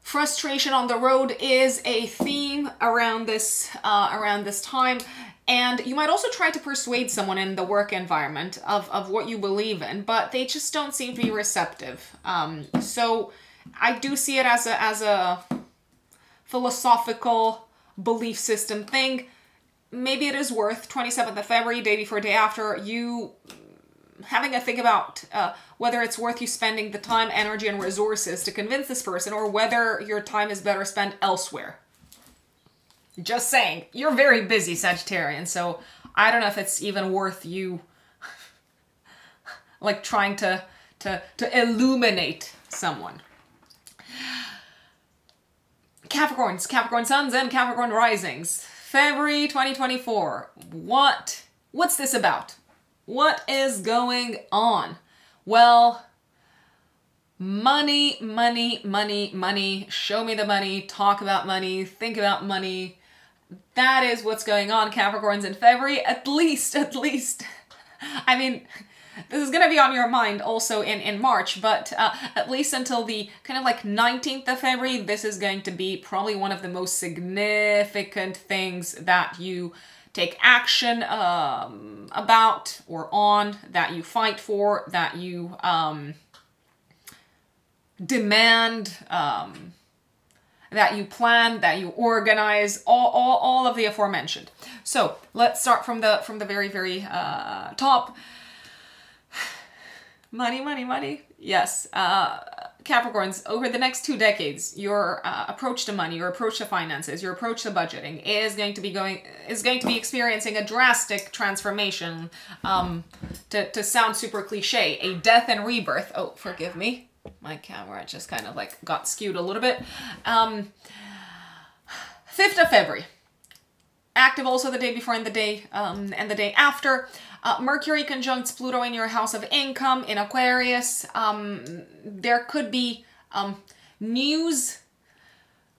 Frustration on the road is a theme around this time. And you might also try to persuade someone in the work environment of what you believe in, but they just don't seem to be receptive. So I do see it as a philosophical belief system thing. Maybe it is worth 27th of February, day before, day after, you having a think about whether it's worth you spending the time, energy, and resources to convince this person, or whether your time is better spent elsewhere. Just saying, you're very busy, Sagittarian, so I don't know if it's even worth you like trying to illuminate someone. Capricorns, Capricorn suns and Capricorn risings. February 2024. What's this about? What is going on? Well, money, money, money, money. Show me the money, talk about money, think about money. That is what's going on, Capricorns, in February, at least. I mean, this is going to be on your mind also in March, but at least until the kind of like 19th of February, this is going to be probably one of the most significant things that you take action about or on, that you fight for, that you demand, that you plan, that you organize, all of the aforementioned. So let's start from the very, very top. Money, money, money. Yes. Capricorns, over the next 2 decades, your approach to money, your approach to finances, your approach to budgeting is going to be experiencing a drastic transformation. To sound super cliche, a death and rebirth. Oh, forgive me. My camera just kind of like got skewed a little bit. 5th of February. Active also the day before and the day after. Mercury conjuncts Pluto in your house of income in Aquarius. There could be news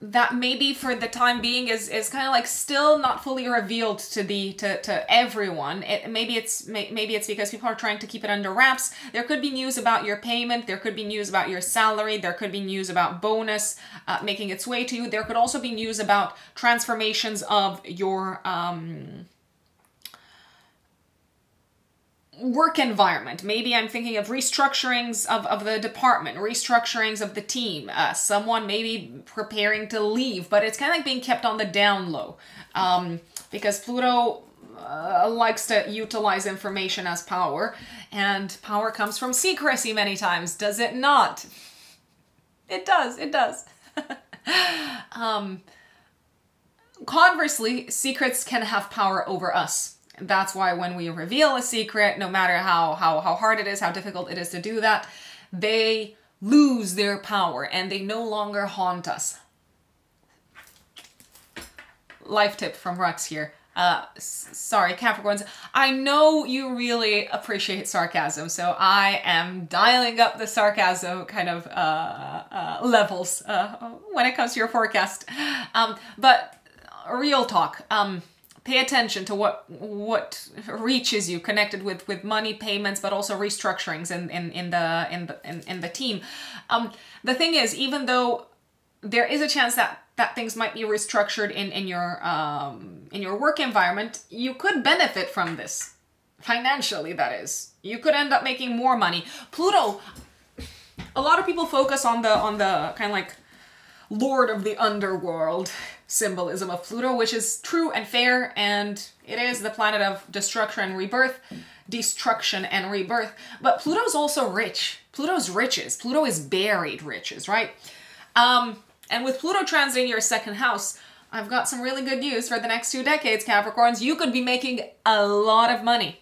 that maybe for the time being is kind of like still not fully revealed to everyone. Maybe it's because people are trying to keep it under wraps. There could be news about your payment. There could be news about your salary. There could be news about bonus making its way to you. There could also be news about transformations of your work environment. Maybe I'm thinking of restructurings of the department, restructurings of the team, someone maybe preparing to leave, but it's kind of like being kept on the down low, because Pluto likes to utilize information as power, and power comes from secrecy many times, does it not? It does. Conversely, secrets can have power over us. That's why when we reveal a secret, no matter how hard it is, how difficult it is to do that, they lose their power and they no longer haunt us. Life tip from Rux here. Sorry, Capricorns. I know you really appreciate sarcasm, so I am dialing up the sarcasm kind of levels when it comes to your forecast. But real talk. Pay attention to what reaches you connected with money payments, but also restructurings in the team. The thing is, even though there is a chance that things might be restructured in your work environment, you could benefit from this financially. That is, you could end up making more money. Pluto. A lot of people focus on the kind of like Lord of the Underworld symbolism of Pluto, which is true and fair, and it is the planet of destruction and rebirth, but Pluto's also rich. Pluto's riches. Pluto is buried riches, right? And with Pluto transiting your second house, I've got some really good news for the next 2 decades, Capricorns. You could be making a lot of money.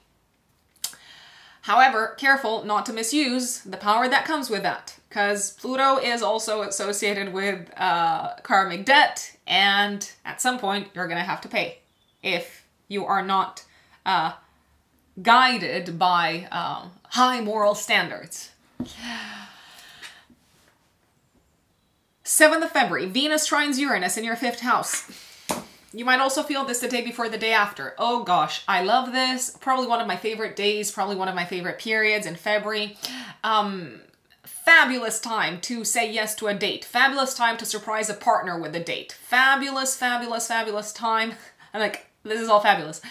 However, careful not to misuse the power that comes with that, because Pluto is also associated with karmic debt, and at some point you're going to have to pay if you are not guided by high moral standards. 7th of February, Venus trines Uranus in your 5th house. You might also feel this the day before, the day after. Oh gosh, I love this. Probably one of my favorite days, probably one of my favorite periods in February. Fabulous time to say yes to a date. Fabulous time to surprise a partner with a date. Fabulous, fabulous, fabulous time. I'm like, this is all fabulous.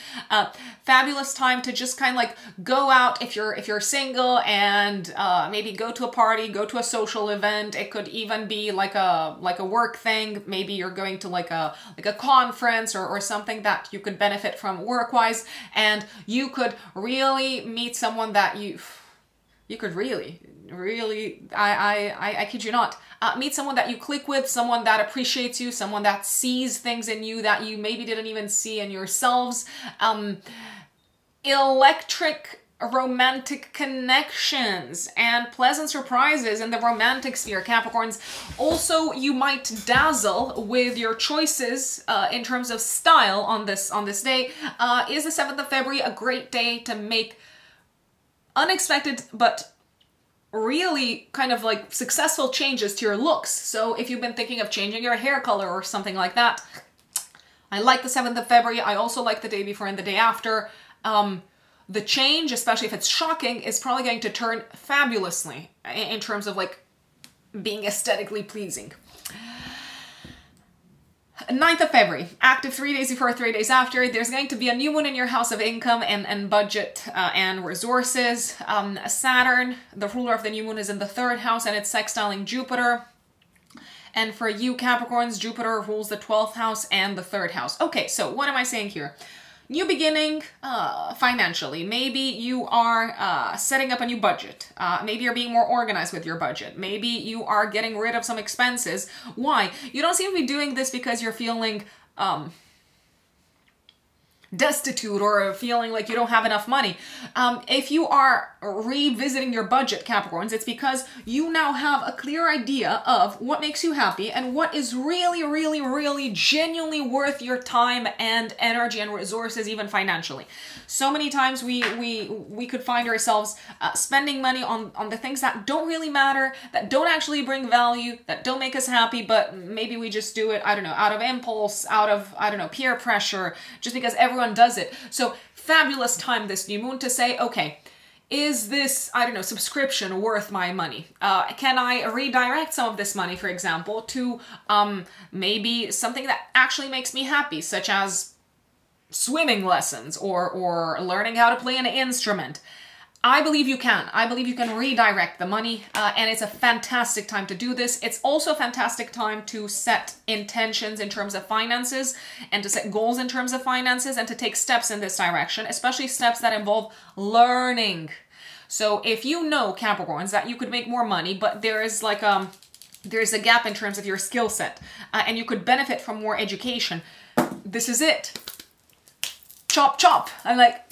Fabulous time to just kind of like go out if you're single and maybe go to a party, go to a social event. It could even be like a work thing. Maybe you're going to like a conference or something that you could benefit from work-wise, and you could really meet someone that you could really, I kid you not, meet someone that you click with, someone that appreciates you, someone that sees things in you that you maybe didn't even see in yourselves. Electric romantic connections and pleasant surprises in the romantic sphere, Capricorns. Also, you might dazzle with your choices in terms of style on this day. Is the 7th of February a great day to make unexpected but really kind of like successful changes to your looks? So if you've been thinking of changing your hair color or something like that, I like the 7th of February. I also like the day before and the day after. The change, especially if it's shocking, is probably going to turn fabulously in terms of like being aesthetically pleasing. 9th of February, active 3 days before, 3 days after. There's going to be a new moon in your house of income and budget and resources. Saturn, the ruler of the new moon, is in the 3rd house and it's sextiling Jupiter. And for you Capricorns, Jupiter rules the 12th house and the 3rd house. Okay, so what am I saying here? New beginning financially. Maybe you are setting up a new budget. Maybe you're being more organized with your budget. Maybe you are getting rid of some expenses. Why? You don't seem to be doing this because you're feeling destitute or feeling like you don't have enough money. If you are revisiting your budget, Capricorns, it's because you now have a clear idea of what makes you happy and what is really, really, really genuinely worth your time and energy and resources, even financially. So many times we could find ourselves spending money on the things that don't really matter, that don't actually bring value, that don't make us happy, but maybe we just do it, I don't know, out of impulse, out of, I don't know, peer pressure, just because everyone does it. So fabulous time this new moon to say, okay, is this, I don't know, subscription worth my money? Can I redirect some of this money, for example, to maybe something that actually makes me happy, such as swimming lessons or learning how to play an instrument? I believe you can. I believe you can redirect the money, and it's a fantastic time to do this. It's also a fantastic time to set intentions in terms of finances and to set goals in terms of finances and to take steps in this direction, especially steps that involve learning. So if you know, Capricorns, that you could make more money, but there is like there's a gap in terms of your skill set, and you could benefit from more education, this is it. Chop, chop. I'm like,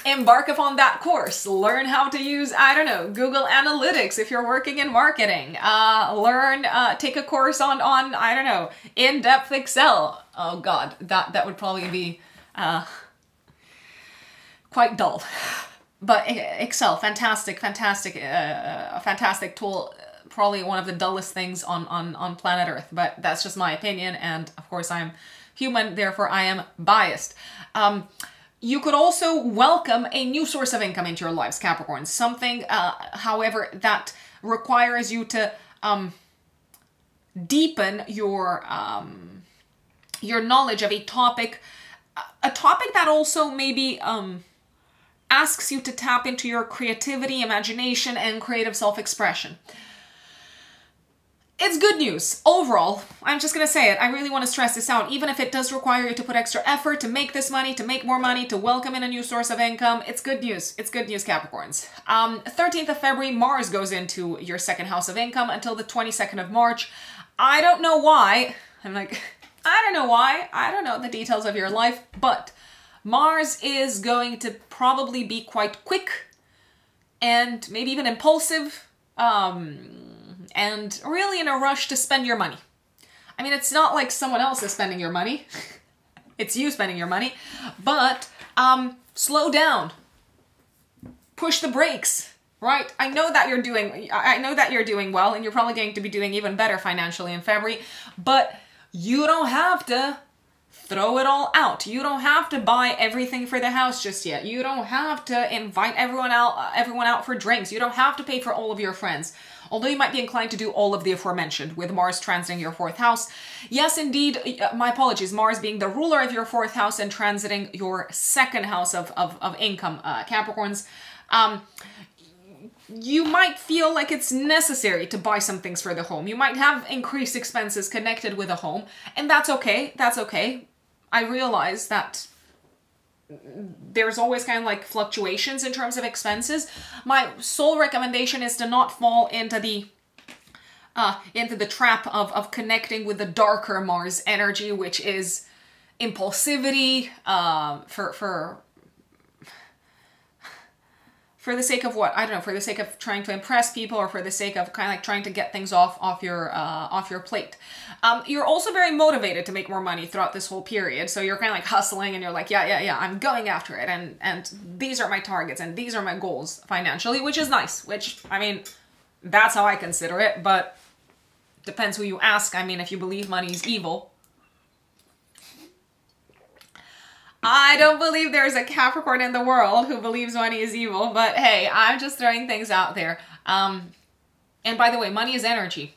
embark upon that course. Learn how to use, I don't know, Google Analytics if you're working in marketing. Take a course on I don't know, in-depth Excel. Oh God, that would probably be quite dull. But Excel, fantastic, fantastic, fantastic tool. Probably one of the dullest things on planet Earth, but that's just my opinion. And of course I'm human, therefore I am biased. You could also welcome a new source of income into your lives, Capricorn. Something, however, that requires you to deepen your knowledge of a topic that also maybe asks you to tap into your creativity, imagination, and creative self-expression. It's good news. Overall, I'm just going to say it. I really want to stress this out. Even if it does require you to put extra effort to make this money, to make more money, to welcome in a new source of income, it's good news. It's good news, Capricorns. 13th of February, Mars goes into your second house of income until the 22nd of March. I don't know why. I'm like, I don't know why. I don't know the details of your life, but Mars is going to probably be quite quick and maybe even impulsive. And really in a rush to spend your money. I mean, it's not like someone else is spending your money. It's you spending your money. But slow down. Push the brakes, right? I know that you're doing well, and you're probably going to be doing even better financially in February, but you don't have to throw it all out. You don't have to buy everything for the house just yet. You don't have to invite everyone out for drinks. You don't have to pay for all of your friends. Although you might be inclined to do all of the aforementioned with Mars transiting your fourth house. Yes, indeed, my apologies, Mars being the ruler of your fourth house and transiting your second house of income, Capricorns. You might feel like it's necessary to buy some things for the home. You might have increased expenses connected with a home, and that's okay. That's okay. I realize that there's always kind of like fluctuations in terms of expenses. My sole recommendation is to not fall into the trap of connecting with the darker Mars energy, which is impulsivity, for the sake of what? I don't know, for the sake of trying to impress people, or for the sake of kind of like trying to get things off your plate. You're also very motivated to make more money throughout this whole period. So you're kind of like hustling and you're like, yeah, I'm going after it. And these are my targets and these are my goals financially, which is nice, which, I mean, that's how I consider it, but depends who you ask. I mean, if you believe money is evil, I don't believe there's a Capricorn in the world who believes money is evil, but hey, I'm just throwing things out there. And by the way, money is energy.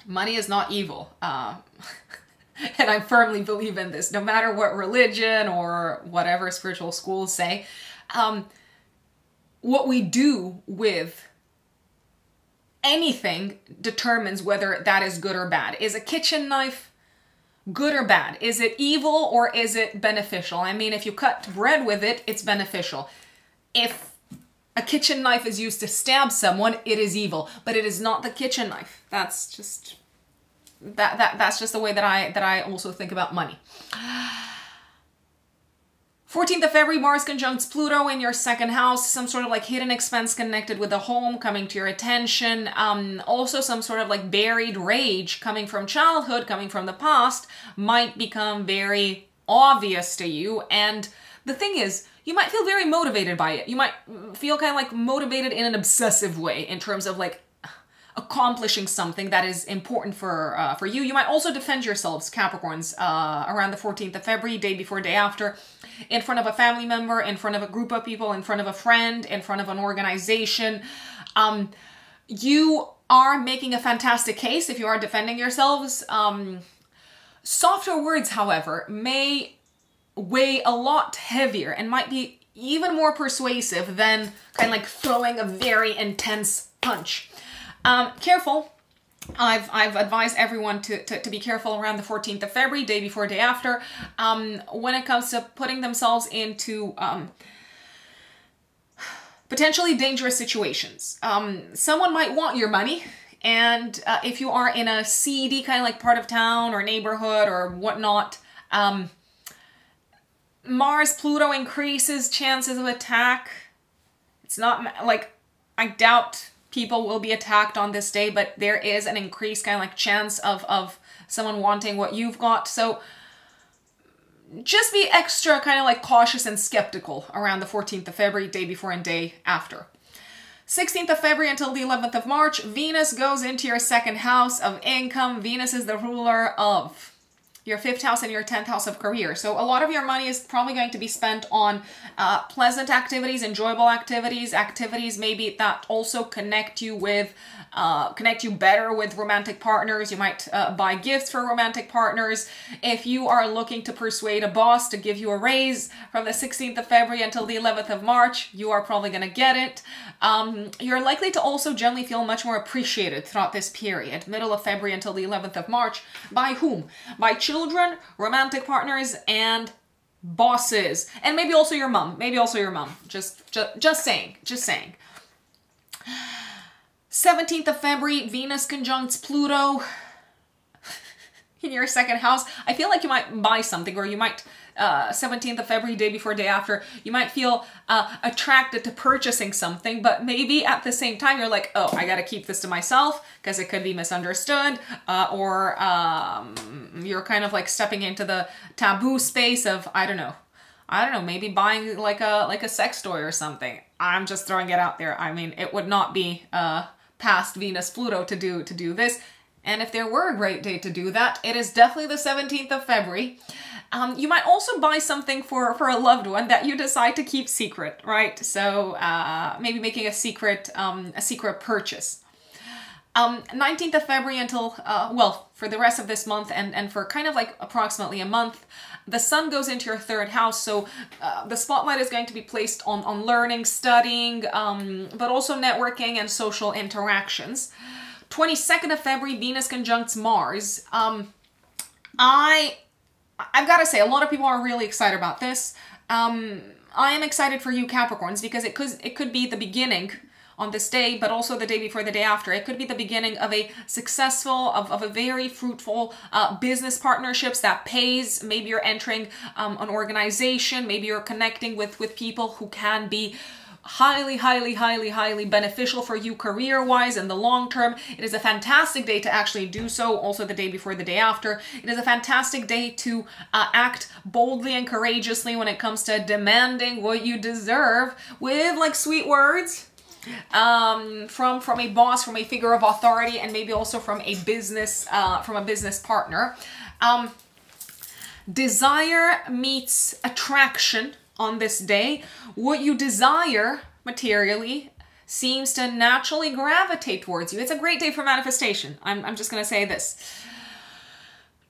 Money is not evil. And I firmly believe in this, no matter what religion or whatever spiritual schools say. What we do with anything determines whether that is good or bad. Is a kitchen knife good or bad? Is it evil or is it beneficial? I mean, if you cut bread with it, it's beneficial. If a kitchen knife is used to stab someone, it is evil, but it is not the kitchen knife. That's just that's just the way that I also think about money. 14th of February, Mars conjuncts Pluto in your second house. Some sort of like hidden expense connected with the home coming to your attention. Also some sort of like buried rage coming from childhood, coming from the past, might become very obvious to you. And the thing is, you might feel very motivated by it. You might feel kind of like motivated in an obsessive way in terms of like accomplishing something that is important for you. You might also defend yourselves, Capricorns, around the 14th of February, day before, day after, in front of a family member, in front of a group of people, in front of a friend, in front of an organization. You are making a fantastic case if you are defending yourselves. Softer words, however, may weigh a lot heavier and might be even more persuasive than kind of like throwing a very intense punch. Careful. I've advised everyone to be careful around the 14th of February, day before, day after, when it comes to putting themselves into potentially dangerous situations. Someone might want your money, and if you are in a seedy kind of like part of town or neighborhood or whatnot, Mars, Pluto increases chances of attack. It's not like, I doubt people will be attacked on this day, but there is an increased kind of like chance of someone wanting what you've got. So just be extra kind of like cautious and skeptical around the 14th of February, day before and day after. 16th of February until the 11th of March, Venus goes into your second house of income. Venus is the ruler of your 5th house and your 10th house of career. So a lot of your money is probably going to be spent on pleasant activities, enjoyable activities, activities maybe that also connect you with, connect you better with romantic partners. You might buy gifts for romantic partners. If you are looking to persuade a boss to give you a raise from the 16th of February until the 11th of March, you are probably going to get it. You're likely to also generally feel much more appreciated throughout this period, middle of February until the 11th of March. By whom? By children, romantic partners, and bosses. And maybe also your mom. Maybe also your mom. Just saying. Just saying. 17th of February, Venus conjuncts Pluto in your second house. I feel like you might buy something, or you might, 17th of February, day before, day after, you might feel attracted to purchasing something, but maybe at the same time you're like, oh, I gotta keep this to myself because it could be misunderstood, or you're kind of like stepping into the taboo space of, I don't know, maybe buying like a sex toy or something. I'm just throwing it out there. I mean, it would not be past Venus Pluto to do this. And if there were a great day to do that, it is definitely the 17th of February. You might also buy something for a loved one that you decide to keep secret, right? So maybe making a secret purchase. 19th of February until, well, for the rest of this month and for kind of like approximately a month, the sun goes into your 3rd house. So the spotlight is going to be placed on learning, studying, but also networking and social interactions. 22nd of February, Venus conjuncts Mars. I've got to say, a lot of people are really excited about this. I am excited for you Capricorns because it could be the beginning on this day, but also the day before, the day after. It could be the beginning of a successful, of a very fruitful business partnerships that pays. Maybe you're entering an organization. Maybe you're connecting with people who can be highly beneficial for you career-wise in the long term. It is a fantastic day to actually do so. Also the day before, the day after. It is a fantastic day to act boldly and courageously when it comes to demanding what you deserve with like sweet words from a boss, from a figure of authority, and maybe also from a business partner. Desire meets attraction on this day. What you desire materially seems to naturally gravitate towards you. It's a great day for manifestation. I'm just gonna say this.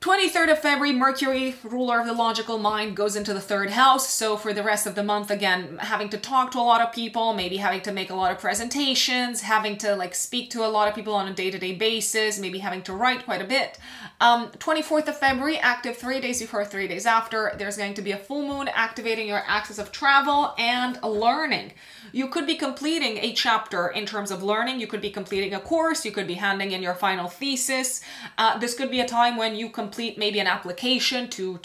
23rd of February, Mercury, ruler of the logical mind, goes into the 3rd house. So for the rest of the month, again, having to talk to a lot of people, maybe having to make a lot of presentations, having to like speak to a lot of people on a day-to-day basis, maybe having to write quite a bit. 24th of February, active 3 days before, 3 days after, there's going to be a full moon activating your axis of travel and learning. You could be completing a chapter in terms of learning. You could be completing a course. You could be handing in your final thesis. This could be a time when you complete maybe an application to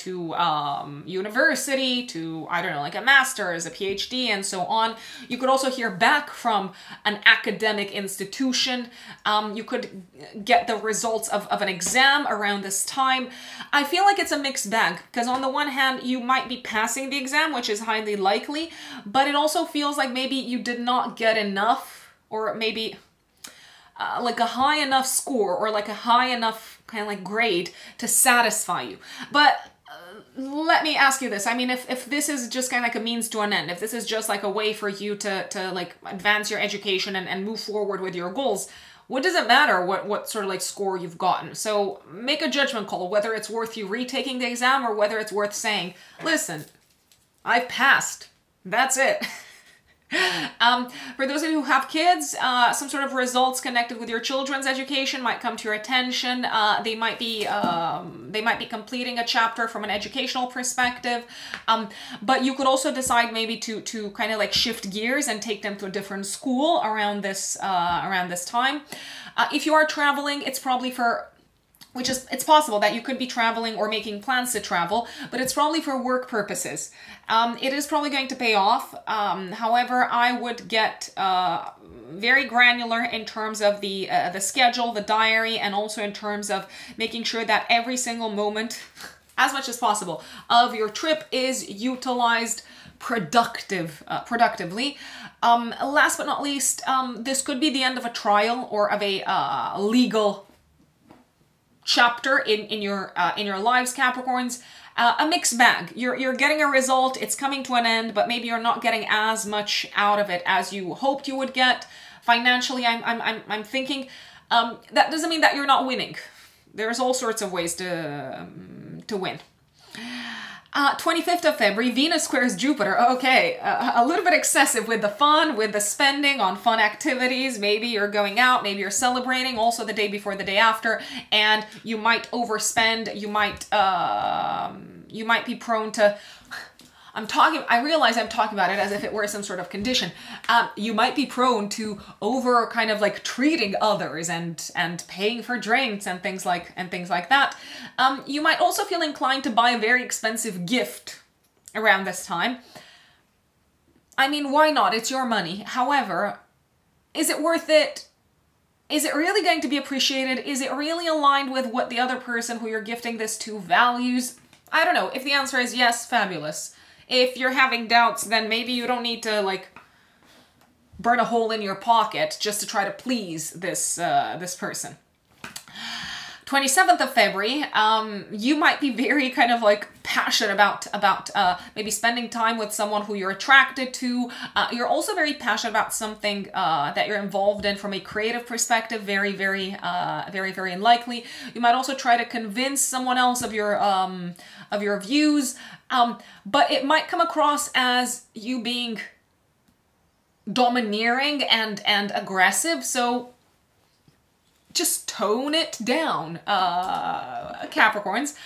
university, to, I don't know, like a master's, a PhD, and so on. You could also hear back from an academic institution. You could get the results of an exam around this time. I feel like it's a mixed bag because on the one hand, you might be passing the exam, which is highly likely, but it also feels like maybe you did not get enough, or maybe like a high enough score or like a high enough kind of like grade to satisfy you. But let me ask you this. I mean, if this is just kind of like a means to an end, if this is just like a way for you to like advance your education and move forward with your goals, what does it matter what sort of like score you've gotten? So make a judgment call whether it's worth you retaking the exam or whether it's worth saying, listen, I've passed. That's it. For those of you who have kids, some sort of results connected with your children's education might come to your attention. They might be completing a chapter from an educational perspective, but you could also decide maybe to kind of like shift gears and take them to a different school around this time. If you are traveling, it's probably for it's possible that you could be traveling or making plans to travel, but it's probably for work purposes. It is probably going to pay off. However, I would get very granular in terms of the schedule, the diary, and also in terms of making sure that every single moment as much as possible of your trip is utilized productively. Last but not least, this could be the end of a trial or of a legal chapter in your lives, Capricorns. A mixed bag. You're getting a result, it's coming to an end, but maybe you're not getting as much out of it as you hoped you would get. Financially, I'm thinking that doesn't mean that you're not winning. There's all sorts of ways to win. 25th of February, Venus squares Jupiter. Okay, a little bit excessive with the fun, with the spending on fun activities. Maybe you're going out, maybe you're celebrating also the day before, the day after, and you might overspend. You might be prone to... I realize I'm talking about it as if it were some sort of condition. You might be prone to over kind of like treating others and paying for drinks and things like that. You might also feel inclined to buy a very expensive gift around this time. I mean, why not? It's your money. However, is it worth it? Is it really going to be appreciated? Is it really aligned with what the other person who you're gifting this to values? I don't know. If the answer is yes, fabulous. If you're having doubts, then maybe you don't need to, like, burn a hole in your pocket just to try to please this person. 27th of February, you might be very kind of like passionate about maybe spending time with someone who you're attracted to. You're also very passionate about something that you're involved in from a creative perspective. Very, very unlikely. You might also try to convince someone else of your views, but it might come across as you being domineering and aggressive. So just tone it down, Capricorns.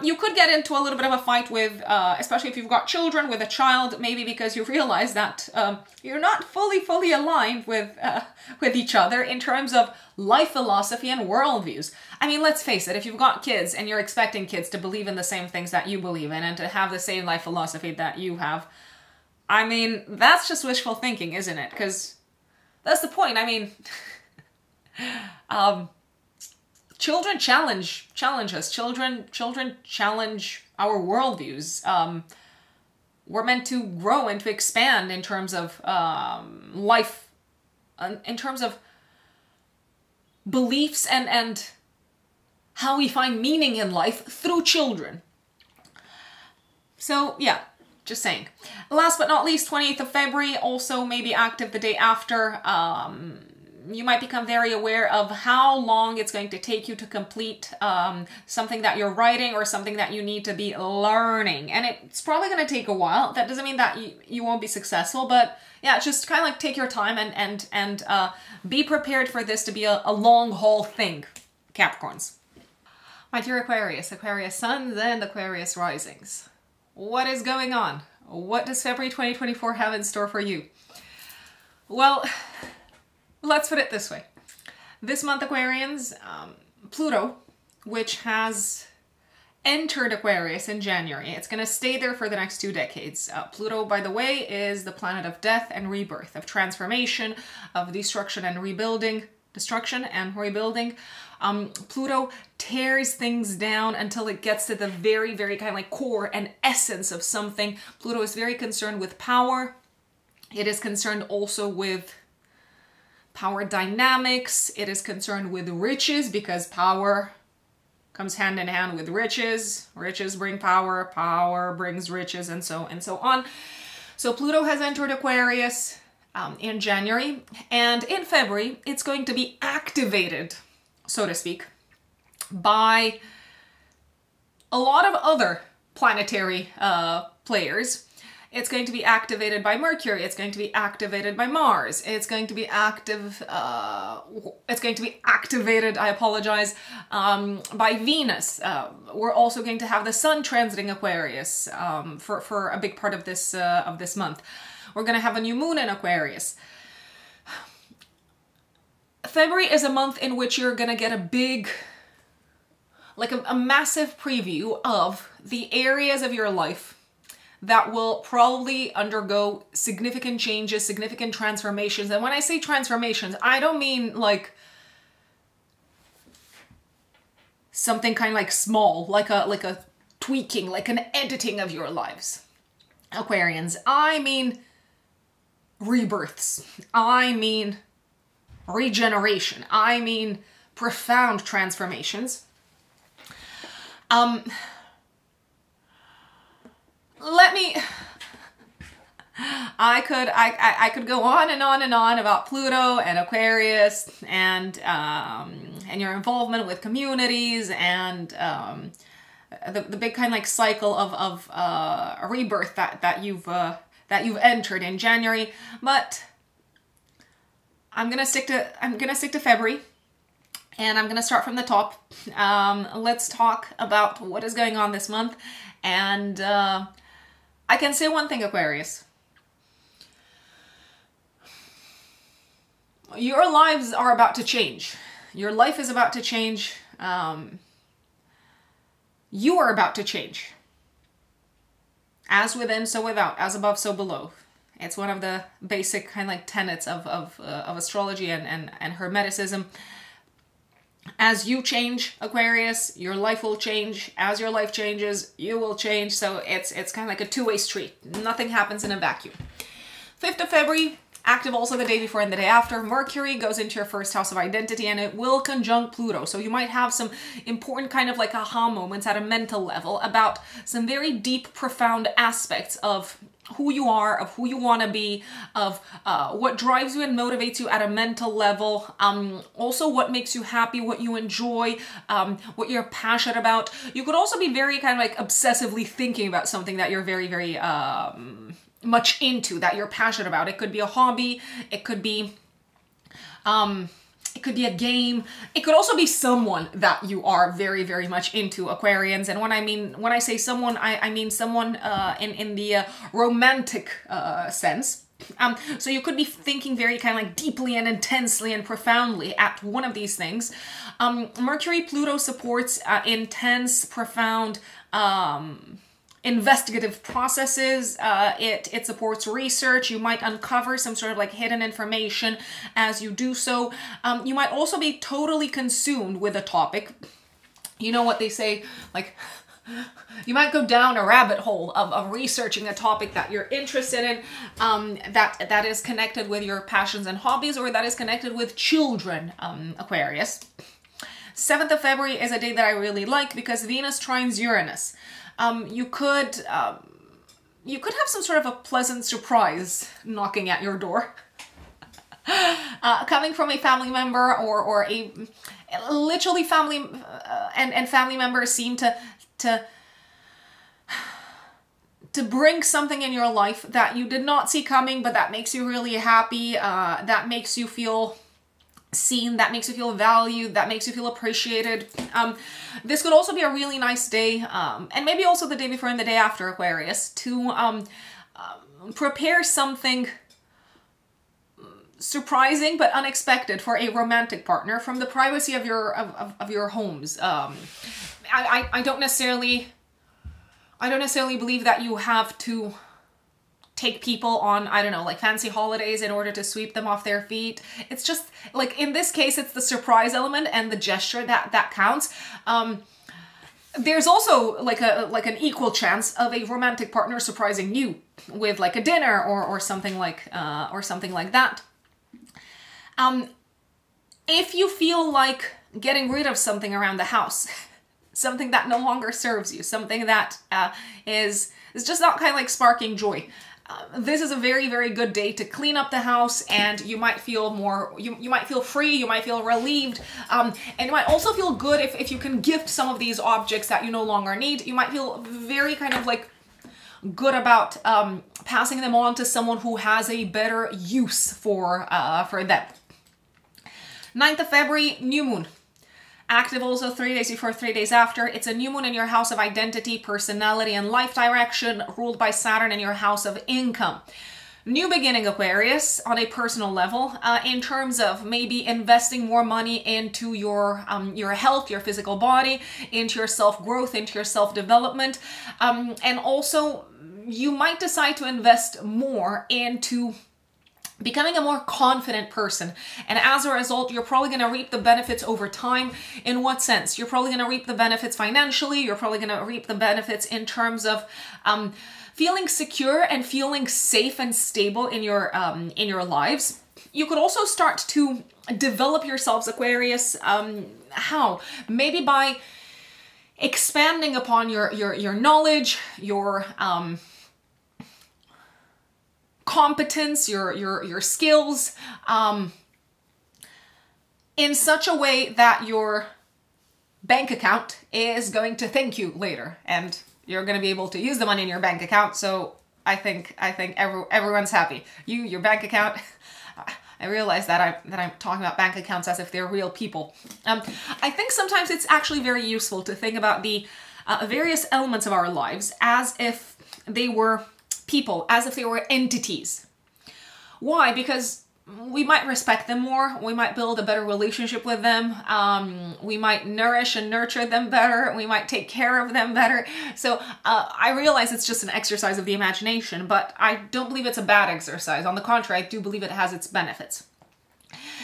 You could get into a little bit of a fight with, especially if you've got children, with a child, maybe because you realize that you're not fully aligned with each other in terms of life philosophy and worldviews. I mean, let's face it, if you've got kids and you're expecting kids to believe in the same things that you believe in and to have the same life philosophy that you have, I mean, that's just wishful thinking, isn't it? Because that's the point. I mean... children challenge us. Children challenge our worldviews. We're meant to grow and to expand in terms of life, in terms of beliefs and how we find meaning in life through children. So yeah, just saying. Last but not least, 28th of February, also maybe active the day after. You might become very aware of how long it's going to take you to complete something that you're writing or something that you need to be learning. And it's probably going to take a while. That doesn't mean that you won't be successful, but yeah, just kind of like take your time and be prepared for this to be a long haul thing, Capricorns. My dear Aquarius, Aquarius suns and Aquarius risings. What is going on? What does February 2024 have in store for you? Well, let's put it this way. This month, Aquarians, Pluto, which has entered Aquarius in January, it's going to stay there for the next 2 decades. Pluto, by the way, is the planet of death and rebirth, of transformation, of destruction and rebuilding. Pluto tears things down until it gets to the very kind of like core and essence of something. Pluto is very concerned with power. It is concerned also with power dynamics. It is concerned with riches because power comes hand in hand with riches. Riches bring power, power brings riches, and so on. So Pluto has entered Aquarius in January, and in February it's going to be activated, so to speak, by a lot of other planetary players. It's going to be activated by Mercury. It's going to be activated by Mars. It's going to be activated, I apologize, by Venus. We're also going to have the Sun transiting Aquarius for a big part of this month. We're going to have a new moon in Aquarius. February is a month in which you're going to get a big, like a massive preview of the areas of your life that will probably undergo significant changes, significant transformations. And when I say transformations, I don't mean like something kind of like small, like a tweaking, like an editing of your lives. Aquarians, I mean rebirths. I mean regeneration. I mean profound transformations. I could go on and on and on about Pluto and Aquarius and your involvement with communities and the big kind of like cycle of a rebirth that you've entered in January. But I'm gonna stick to February, and I'm gonna start from the top. Let's talk about what is going on this month, and I can say one thing, Aquarius. Your lives are about to change. Your life is about to change. You are about to change. As within, so without. As above, so below. It's one of the basic kind of like tenets of astrology and Hermeticism. As you change, Aquarius, your life will change. As your life changes, you will change. So it's kind of like a two-way street. Nothing happens in a vacuum. 5th of February, active also the day before and the day after. Mercury goes into your first house of identity, and it will conjunct Pluto. So you might have some important kind of like aha moments at a mental level about some very deep, profound aspects of who you are, of who you want to be, of what drives you and motivates you at a mental level. Also what makes you happy, what you enjoy, what you're passionate about. You could also be very kind of like obsessively thinking about something that you're very, very much into, that you're passionate about. It could be a hobby, it could be a game. It could also be someone that you are very, very much into, Aquarians. And when I say someone, I mean someone in the romantic sense. So you could be thinking very kind of like deeply and intensely and profoundly at one of these things. Mercury Pluto supports intense, profound, investigative processes. It supports research. You might uncover some sort of like hidden information as you do so. You might also be totally consumed with a topic. You know what they say, like, you might go down a rabbit hole of researching a topic that you're interested in, that is connected with your passions and hobbies, or that is connected with children, Aquarius. 7th of February is a day that I really like because Venus trines Uranus. You could have some sort of a pleasant surprise knocking at your door. Coming from a family member or a literally family, and family members seem to bring something in your life that you did not see coming, but that makes you really happy, that makes you feel seen, that makes you feel valued, that makes you feel appreciated. This could also be a really nice day, and maybe also the day before and the day after, Aquarius, to prepare something surprising but unexpected for a romantic partner from the privacy of your homes. I don't necessarily believe that you have to take people on, I don't know, like fancy holidays in order to sweep them off their feet. It's just like, in this case, it's the surprise element and the gesture that counts. There's also like an equal chance of a romantic partner surprising you with like a dinner or something like that. If you feel like getting rid of something around the house, something that no longer serves you, something that is just not kind of like sparking joy, this is a very, very good day to clean up the house, and you might feel more, you might feel free, you might feel relieved, and you might also feel good if you can gift some of these objects that you no longer need. You might feel very kind of like good about passing them on to someone who has a better use for them. 9th of February, new moon. Active also 3 days before, 3 days after. It's a new moon in your house of identity, personality, and life direction, ruled by Saturn in your house of income. New beginning, Aquarius, on a personal level, in terms of maybe investing more money into your health, your physical body, into your self-growth, into your self-development. And also, you might decide to invest more into becoming a more confident person. And as a result, you're probably going to reap the benefits over time. In what sense? You're probably going to reap the benefits financially. You're probably going to reap the benefits in terms of feeling secure and feeling safe and stable in your lives. You could also start to develop yourselves, Aquarius. How? Maybe by expanding upon your knowledge, your competence, your skills, in such a way that your bank account is going to thank you later, and you're going to be able to use the money in your bank account. So I think everyone's happy. Your bank account. I realize that I'm talking about bank accounts as if they're real people. I think sometimes it's actually very useful to think about the various elements of our lives as if they were people, as if they were entities. Why? Because we might respect them more, we might build a better relationship with them, we might nourish and nurture them better, we might take care of them better. So I realize it's just an exercise of the imagination, but I don't believe it's a bad exercise. On the contrary, I do believe it has its benefits.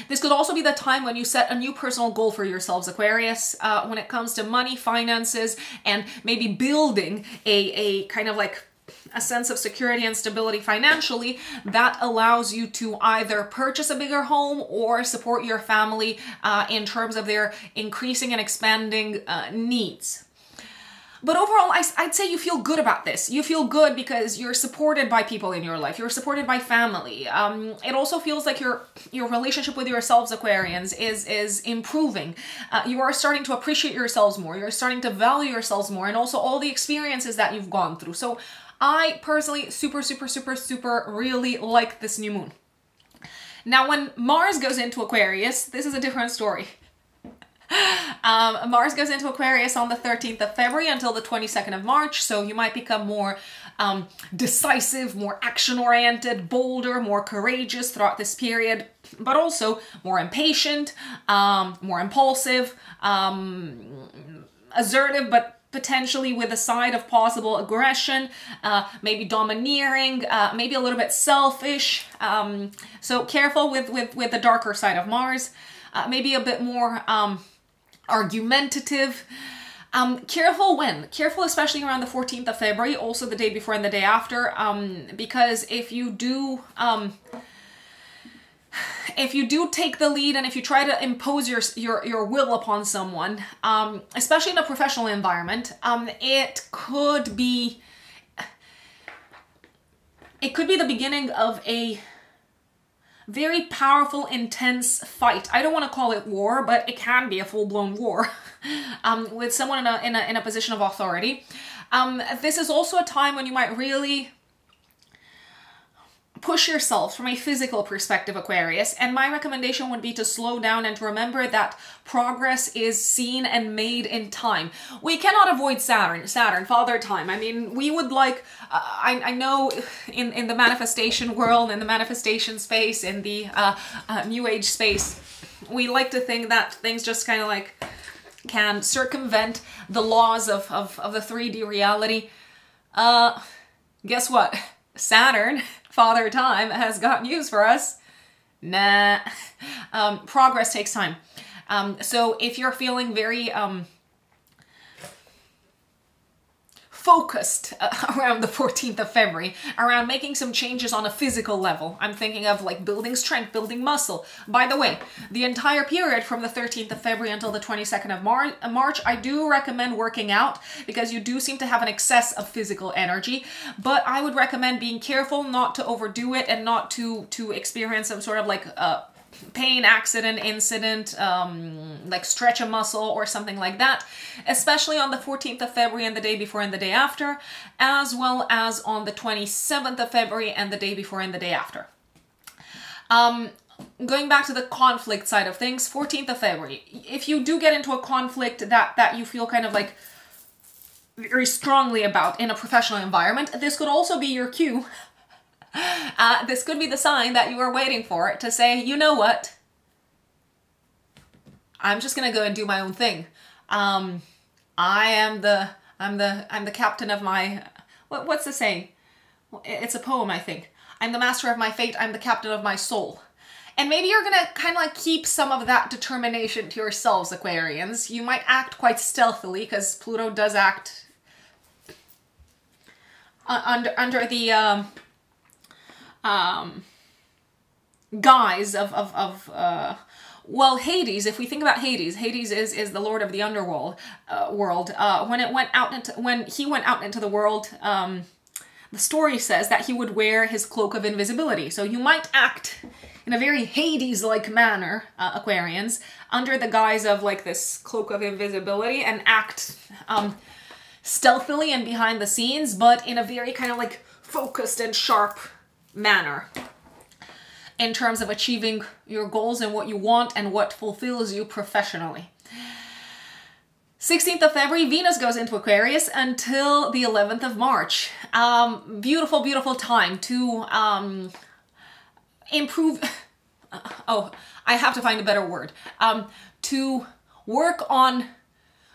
This could also be the time when you set a new personal goal for yourselves, Aquarius, when it comes to money, finances, and maybe building a kind of like a sense of security and stability financially that allows you to either purchase a bigger home or support your family in terms of their increasing and expanding needs. But overall, I'd say you feel good about this. You feel good because you're supported by people in your life. You're supported by family. It also feels like your relationship with yourselves, Aquarians, is improving. You are starting to appreciate yourselves more. You're starting to value yourselves more, and also all the experiences that you've gone through. So I personally super really like this new moon. Now, when Mars goes into Aquarius, this is a different story. Mars goes into Aquarius on the 13th of February until the 22nd of March, so you might become more decisive, more action-oriented, bolder, more courageous throughout this period, but also more impatient, more impulsive, assertive, but potentially with a side of possible aggression, maybe domineering, maybe a little bit selfish. So careful with the darker side of Mars. Maybe a bit more argumentative. Careful when? Careful especially around the 14th of February, also the day before and the day after, because if you do take the lead and if you try to impose your will upon someone, especially in a professional environment, it could be the beginning of a very powerful, intense fight. I don't want to call it war, but it can be a full-blown war with someone in a position of authority. This is also a time when you might really push yourself from a physical perspective, Aquarius, and my recommendation would be to slow down and to remember that progress is seen and made in time. We cannot avoid Saturn, Father Time. I mean, we would like, I know in the manifestation world, in the manifestation space, in the New Age space, we like to think that things just kind of like can circumvent the laws of the 3D reality. Guess what? Saturn, Father Time, has got news for us. Nah. Progress takes time. So if you're feeling very focused around the 14th of February, around making some changes on a physical level, I'm thinking of like building strength, building muscle. By the way, the entire period from the 13th of February until the 22nd of March, I do recommend working out because you do seem to have an excess of physical energy, but I would recommend being careful not to overdo it and not to experience some sort of like pain, accident, incident, like stretch a muscle or something like that, especially on the 14th of February and the day before and the day after, as well as on the 27th of February and the day before and the day after. Going back to the conflict side of things, 14th of February, if you do get into a conflict that you feel kind of like very strongly about in a professional environment, this could also be your cue. This could be the sign that you are waiting for to say, you know what? I'm just gonna go and do my own thing. I'm the captain of my, what's the saying? It's a poem, I think. I'm the master of my fate. I'm the captain of my soul. And maybe you're going to kind of like keep some of that determination to yourselves, Aquarians. You might act quite stealthily because Pluto does act under the guise of well, Hades. If we think about Hades, Hades is the lord of the underworld world. When he went out into the world, the story says that he would wear his cloak of invisibility. So you might act in a very Hades-like manner, Aquarians, under the guise of like this cloak of invisibility, and act stealthily and behind the scenes, but in a very kind of like focused and sharp manner in terms of achieving your goals and what you want and what fulfills you professionally. 16th of February, Venus goes into Aquarius until the 11th of March. Beautiful, beautiful time to improve, oh, I have to find a better word, to work on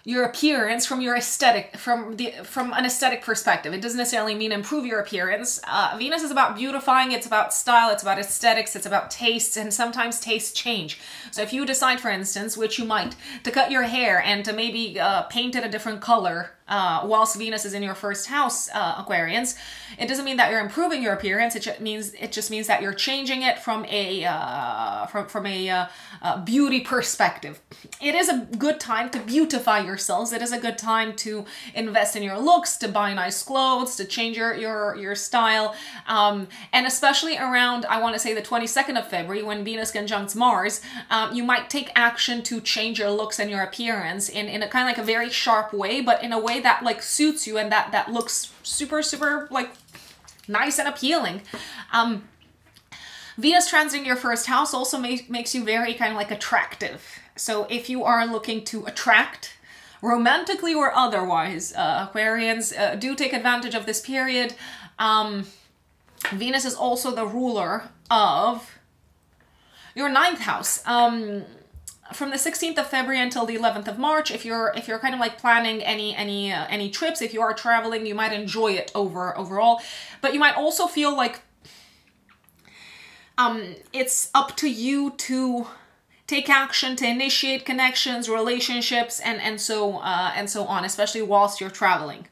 your appearance from your aesthetic, from an aesthetic perspective. It doesn't necessarily mean improve your appearance. Venus is about beautifying, it's about style, it's about aesthetics, it's about tastes, and sometimes tastes change. So if you decide, for instance, which you might, to cut your hair and to maybe paint it a different color whilst Venus is in your first house, Aquarians, it doesn't mean that you're improving your appearance. It just means that you're changing it from a beauty perspective. It is a good time to beautify yourselves. It is a good time to invest in your looks, to buy nice clothes, to change your style, and especially around, I want to say, the 22nd of February, when Venus conjuncts Mars, you might take action to change your looks and your appearance in a kind of like a very sharp way, but in a way that like suits you and that looks super, super like nice and appealing. Venus transiting your first house also makes you very kind of like attractive. So if you are looking to attract, romantically or otherwise, Aquarians, do take advantage of this period. Venus is also the ruler of your 9th house. From the 16th of February until the 11th of March, if you're kind of like planning any trips, if you are traveling, you might enjoy it overall, but you might also feel like it's up to you to take action, to initiate connections, relationships, and so on, especially whilst you're traveling.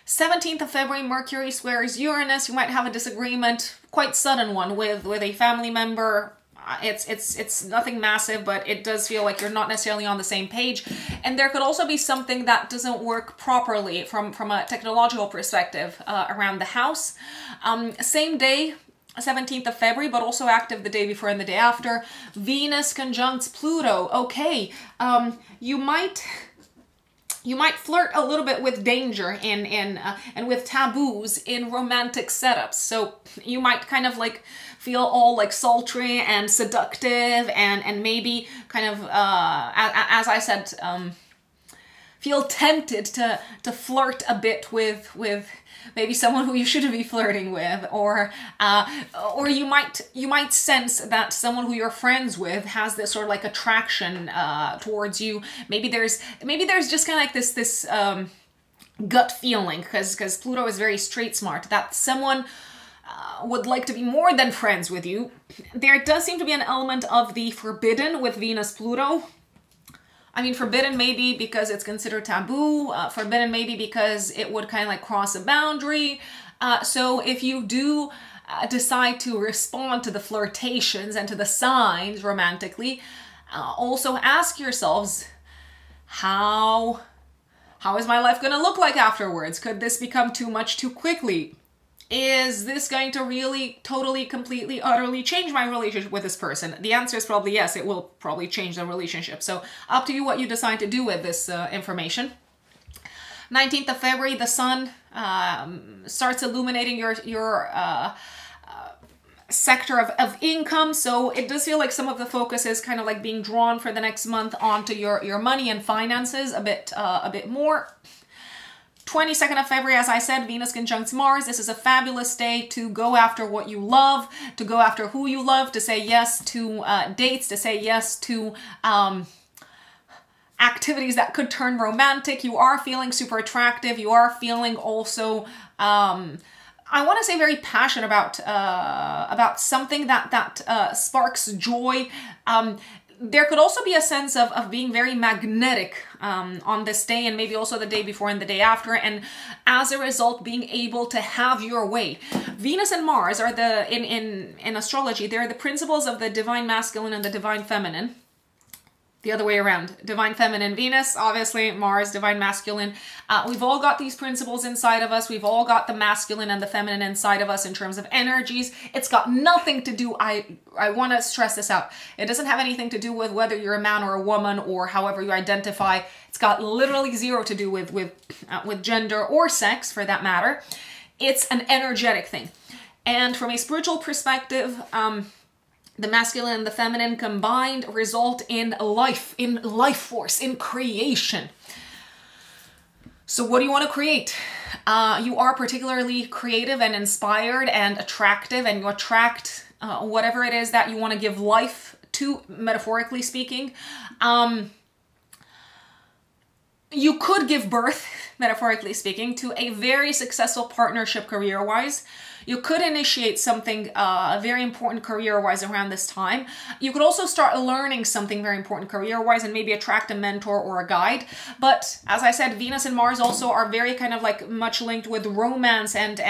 17th of February, Mercury squares Uranus. You might have a disagreement, quite sudden one, with a family member. It's nothing massive, but it does feel like you're not necessarily on the same page. And there could also be something that doesn't work properly from a technological perspective around the house. Same day, 17th of February, but also active the day before and the day after, Venus conjuncts Pluto. Okay, you might flirt a little bit with danger and with taboos in romantic setups. So you might kind of like feel all like sultry and seductive and maybe kind of, as I said, feel tempted to flirt a bit with maybe someone who you shouldn't be flirting with, or you might sense that someone who you're friends with has this sort of like attraction towards you. Maybe there's just kind of like this gut feeling, because Pluto is very street smart, that someone would like to be more than friends with you. There does seem to be an element of the forbidden with Venus-Pluto. I mean, forbidden maybe because it's considered taboo, forbidden maybe because it would kind of like cross a boundary. So if you do decide to respond to the flirtations and to the signs romantically, also ask yourselves, how is my life going to look like afterwards? Could this become too much too quickly? Is this going to really totally, completely, utterly change my relationship with this person? The answer is probably yes, it will probably change the relationship. So up to you what you decide to do with this information. 19th of February, the sun starts illuminating your sector of income. So it does feel like some of the focus is kind of like being drawn for the next month onto your money and finances a bit more. 22nd of February, as I said, Venus conjuncts Mars. This is a fabulous day to go after what you love, to go after who you love, to say yes to dates, to say yes to activities that could turn romantic. You are feeling super attractive. You are feeling also, I I want to say very passionate about something that sparks joy. There could also be a sense of being very magnetic on this day, and maybe also the day before and the day after, and as a result being able to have your way. Venus and Mars are in astrology, they're the principles of the divine masculine and the divine feminine. The other way around. Divine feminine Venus, obviously Mars, divine masculine. We've all got these principles inside of us. We've all got the masculine and the feminine inside of us in terms of energies. It's got nothing to do, I want to stress this out. It doesn't have anything to do with whether you're a man or a woman or however you identify. It's got literally zero to do with gender or sex for that matter. It's an energetic thing. And from a spiritual perspective, the masculine and the feminine combined result in life force, in creation. So what do you want to create? You are particularly creative and inspired and attractive, and you attract whatever it is that you want to give life to, metaphorically speaking. You could give birth, metaphorically speaking, to a very successful partnership career-wise. You could initiate something very important career-wise around this time. You could also start learning something very important career-wise and maybe attract a mentor or a guide. But as I said, Venus and Mars also are very kind of like much linked with romance and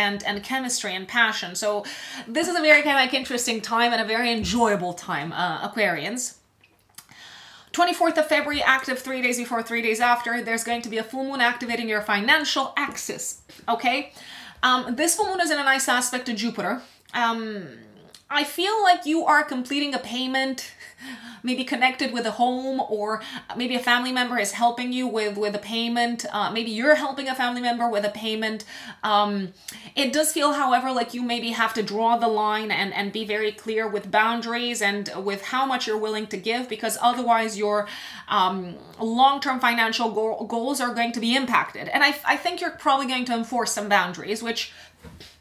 chemistry and passion. So this is a very kind of like interesting time and a very enjoyable time, Aquarians. 24th of February, active 3 days before, 3 days after, there's going to be a full moon activating your financial axis, okay? This full moon is in a nice aspect to Jupiter. I feel like you are completing a payment, maybe connected with a home, or maybe a family member is helping you with a payment. Maybe you're helping a family member with a payment. It does feel, however, like you maybe have to draw the line and be very clear with boundaries and with how much you're willing to give, because otherwise your long-term financial goals are going to be impacted. And I think you're probably going to enforce some boundaries, which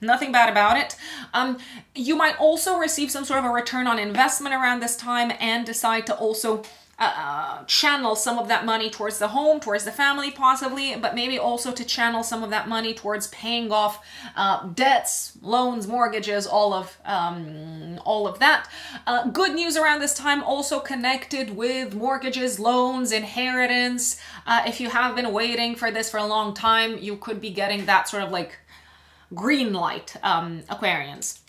nothing bad about it. You might also receive some sort of a return on investment around this time and decide to also channel some of that money towards the home, towards the family possibly, but maybe also to channel some of that money towards paying off debts, loans, mortgages, all of that. Good news around this time also connected with mortgages, loans, inheritance. If you have been waiting for this for a long time, you could be getting that sort of like green light, Aquarians.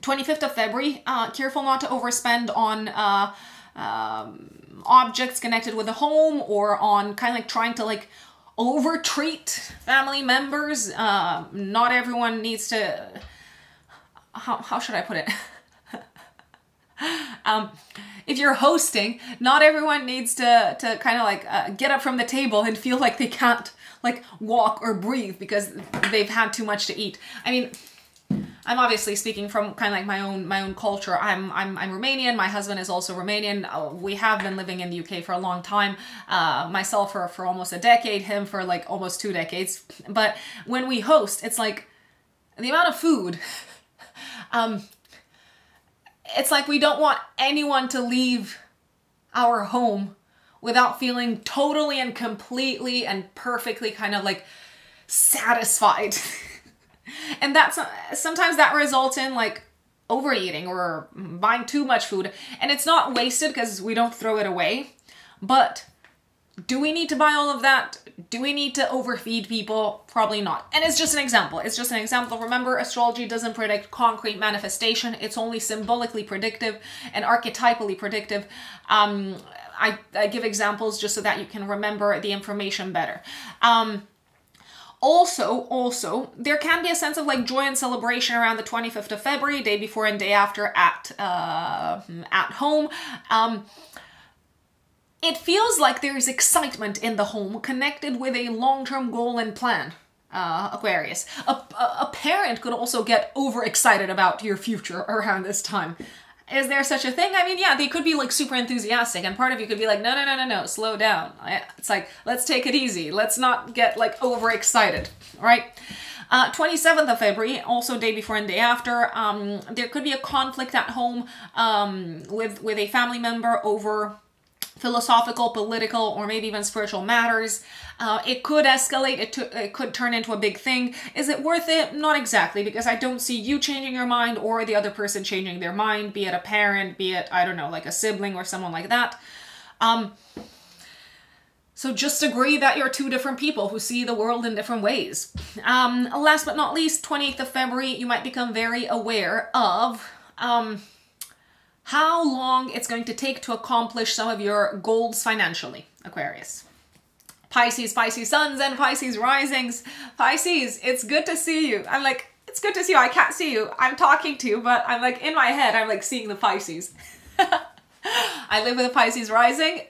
25th of February, careful not to overspend on objects connected with the home, or on kind of like trying to like over-treat family members. Not everyone needs to, how should I put it? If you're hosting, not everyone needs to kind of like get up from the table and feel like they can't like walk or breathe because they've had too much to eat. I mean, I'm obviously speaking from kind of like my own culture. I'm Romanian. My husband is also Romanian. We have been living in the UK for a long time. Myself for almost a decade, him for like almost 2 decades. But when we host, it's like the amount of food. It's like we don't want anyone to leave our home without feeling totally and completely and perfectly kind of like satisfied. And that's sometimes that results in like overeating or buying too much food. And it's not wasted because we don't throw it away. But do we need to buy all of that? Do we need to overfeed people? Probably not. And it's just an example. It's just an example. Remember, astrology doesn't predict concrete manifestation. It's only symbolically predictive and archetypally predictive. I give examples just so that you can remember the information better. Also, there can be a sense of like joy and celebration around the 25th of February, day before and day after at home. It feels like there is excitement in the home connected with a long-term goal and plan, Aquarius. A parent could also get overexcited about your future around this time. Is there such a thing? I mean, yeah, they could be like super enthusiastic, and part of you could be like, no, slow down. It's like, let's take it easy. Let's not get like overexcited, right? 27th of February, also day before and day after, there could be a conflict at home with a family member over philosophical, political, or maybe even spiritual matters. It could escalate, it could turn into a big thing. Is it worth it? Not exactly, because I don't see you changing your mind or the other person changing their mind, be it a parent, be it, I don't know, like a sibling or someone like that. So just agree that you're two different people who see the world in different ways. Last but not least, 28th of February, you might become very aware of how long it's going to take to accomplish some of your goals financially, Aquarius. Pisces, Pisces suns and Pisces risings. Pisces, it's good to see you. I'm like, it's good to see you. I can't see you. I'm talking to you, but I'm like, in my head, I'm like seeing the Pisces. I live with a Pisces rising.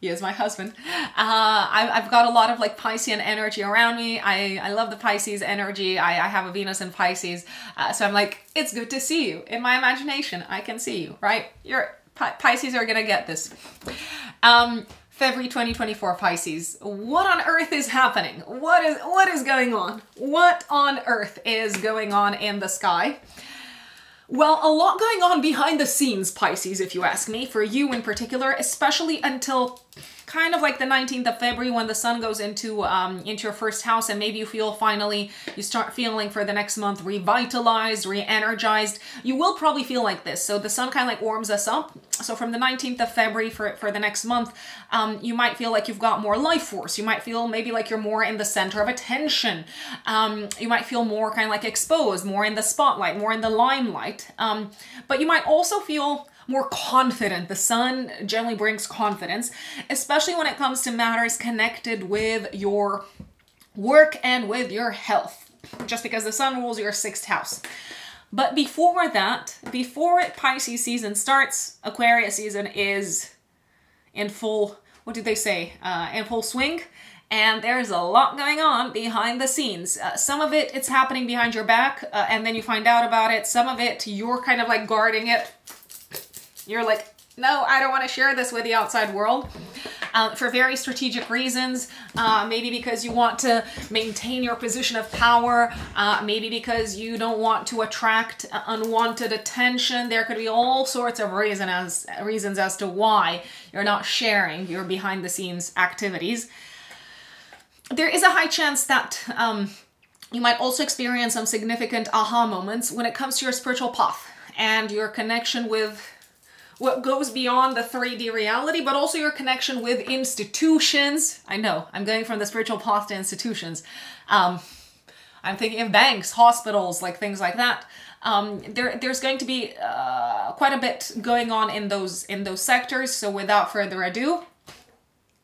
He is my husband. I've got a lot of like Piscean energy around me. I love the Pisces energy. I have a Venus in Pisces. So I'm like, it's good to see you. In my imagination, I can see you, right? Pisces are gonna get this. February 2024 Pisces. What on earth is happening? What is going on? What on earth is going on in the sky? Well, a lot going on behind the scenes, Pisces, if you ask me, for you in particular, especially until kind of like the 19th of February when the sun goes into your first house, and maybe you start feeling for the next month revitalized, re-energized. You will probably feel like this. So the sun kind of like warms us up. So from the 19th of February for the next month, you might feel like you've got more life force. You might feel maybe like you're more in the center of attention. You might feel more kind of like exposed, more in the spotlight, more in the limelight. But you might also feel more confident. The sun generally brings confidence, especially when it comes to matters connected with your work and with your health, just because the sun rules your 6th house. But before that, before Pisces season starts, Aquarius season is in full, what did they say? In full swing. And there's a lot going on behind the scenes. Some of it, it's happening behind your back, and then you find out about it. Some of it, you're kind of like guarding it. You're like, no, I don't want to share this with the outside world. For very strategic reasons, maybe because you want to maintain your position of power, maybe because you don't want to attract unwanted attention. There could be all sorts of reasons as to why you're not sharing your behind the scenes activities. There is a high chance that you might also experience some significant aha moments when it comes to your spiritual path and your connection with what goes beyond the 3D reality, but also your connection with institutions. I know, I'm going from the spiritual path to institutions. I'm thinking of banks, hospitals, like things like that. There's going to be quite a bit going on in those sectors. So without further ado,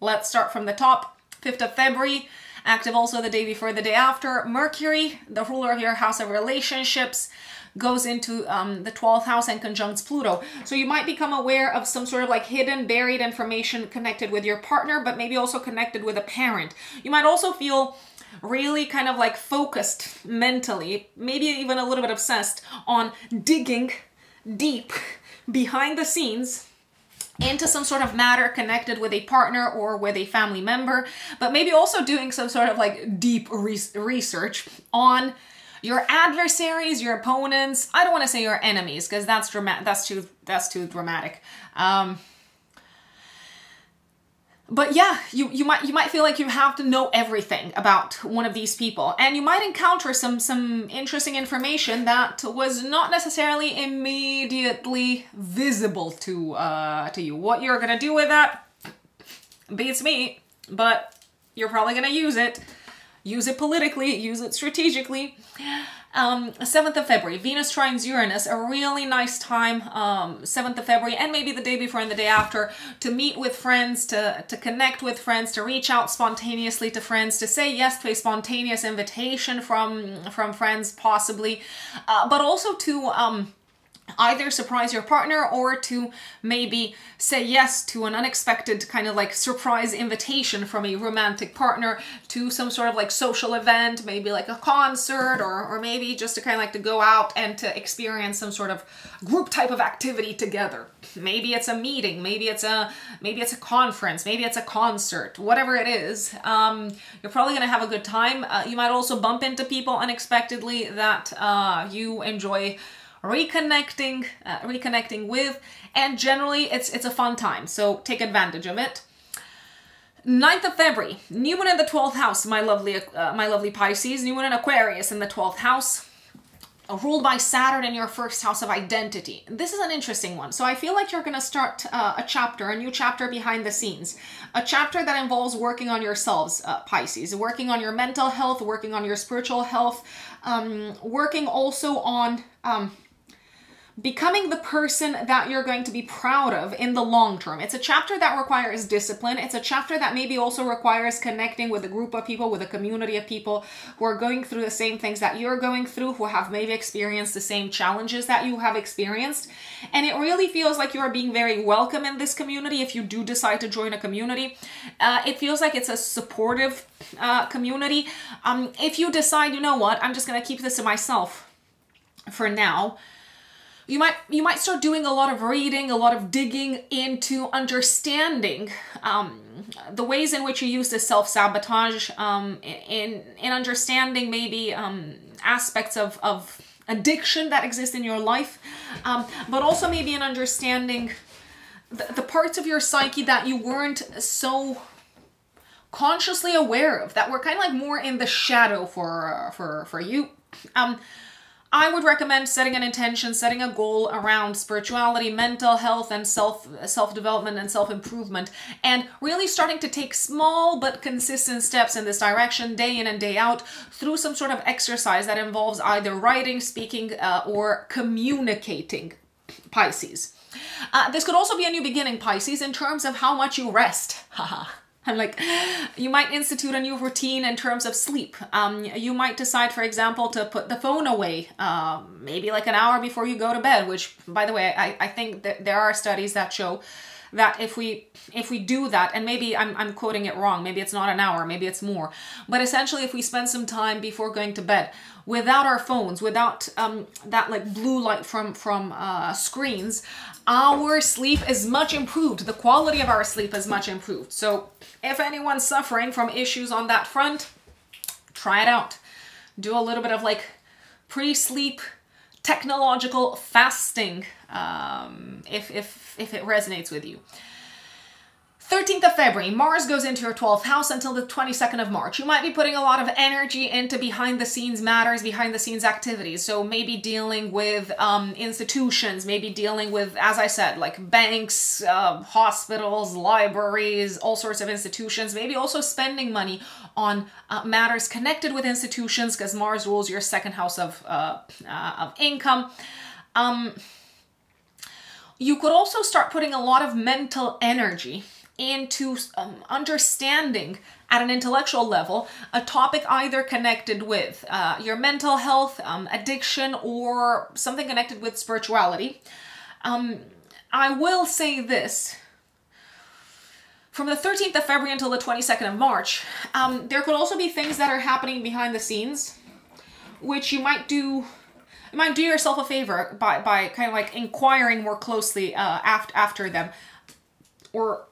let's start from the top. 5th of February, active also the day before, the day after. Mercury, the ruler of your house of relationships, goes into the 12th house and conjuncts Pluto. So you might become aware of some sort of like hidden, buried information connected with your partner, but maybe also connected with a parent. You might also feel really kind of like focused mentally, maybe even a little bit obsessed on digging deep behind the scenes into some sort of matter connected with a partner or with a family member, but maybe also doing some sort of like deep research on your adversaries, your opponents. I don't want to say your enemies because that's too dramatic. But yeah, you might feel like you have to know everything about one of these people, and you might encounter some interesting information that was not necessarily immediately visible to you. What you're gonna do with that beats me, but you're probably gonna use it. Use it politically, use it strategically. 7th of February, Venus trines Uranus, a really nice time, 7th of February, and maybe the day before and the day after, to meet with friends, to connect with friends, to reach out spontaneously to friends, to say yes to a spontaneous invitation from friends, possibly, but also to either surprise your partner or to maybe say yes to an unexpected kind of like surprise invitation from a romantic partner to some sort of like social event, maybe like a concert, or maybe just to kind of like to go out and to experience some sort of group type of activity together. Maybe it's a meeting, maybe it's a conference, maybe it's a concert, whatever it is. You're probably gonna have a good time. You might also bump into people unexpectedly that you enjoy reconnecting with, and generally it's a fun time, so take advantage of it. 9th of February, new moon in the 12th house, my lovely Pisces, new moon in Aquarius in the 12th house, ruled by Saturn in your first house of identity. This is an interesting one. So I feel like you're going to start a new chapter behind the scenes, a chapter that involves working on yourselves, Pisces, working on your mental health, working on your spiritual health, working also on becoming the person that you're going to be proud of in the long term. It's a chapter that requires discipline. It's a chapter that maybe also requires connecting with a group of people, with a community of people who are going through the same things that you're going through, who have maybe experienced the same challenges that you have experienced. And it really feels like you are being very welcome in this community if you do decide to join a community. It feels like it's a supportive community. If you decide, you know what, I'm just going to keep this to myself for now, you might start doing a lot of reading, a lot of digging into understanding the ways in which you use this self-sabotage, in understanding maybe aspects of addiction that exist in your life, but also maybe in understanding the parts of your psyche that you weren't so consciously aware of, that were kind of like more in the shadow for you. I would recommend setting an intention, setting a goal around spirituality, mental health, and self-development and self-improvement, and really starting to take small but consistent steps in this direction, day in and day out, through some sort of exercise that involves either writing, speaking, or communicating, Pisces. This could also be a new beginning, Pisces, in terms of how much you rest. Haha. And like, you might institute a new routine in terms of sleep. You might decide, for example, to put the phone away, maybe like an hour before you go to bed, which, by the way, I think that there are studies that show that if we do that, and maybe I'm quoting it wrong, maybe it's not an hour, maybe it's more, but essentially if we spend some time before going to bed without our phones, without that like blue light from screens, our sleep is much improved. The quality of our sleep is much improved. So if anyone's suffering from issues on that front, try it out. Do a little bit of like pre-sleep technological fasting, if it resonates with you. 13th of February, Mars goes into your 12th house until the 22nd of March. You might be putting a lot of energy into behind the scenes matters, behind the scenes activities. So maybe dealing with institutions, maybe dealing with, as I said, like banks, hospitals, libraries, all sorts of institutions. Maybe also spending money on matters connected with institutions, because Mars rules your second house of income. You could also start putting a lot of mental energy into understanding at an intellectual level a topic either connected with your mental health, addiction, or something connected with spirituality. I will say this. From the 13th of February until the 22nd of March, there could also be things that are happening behind the scenes, which you might do yourself a favor by kind of like inquiring more closely after them, or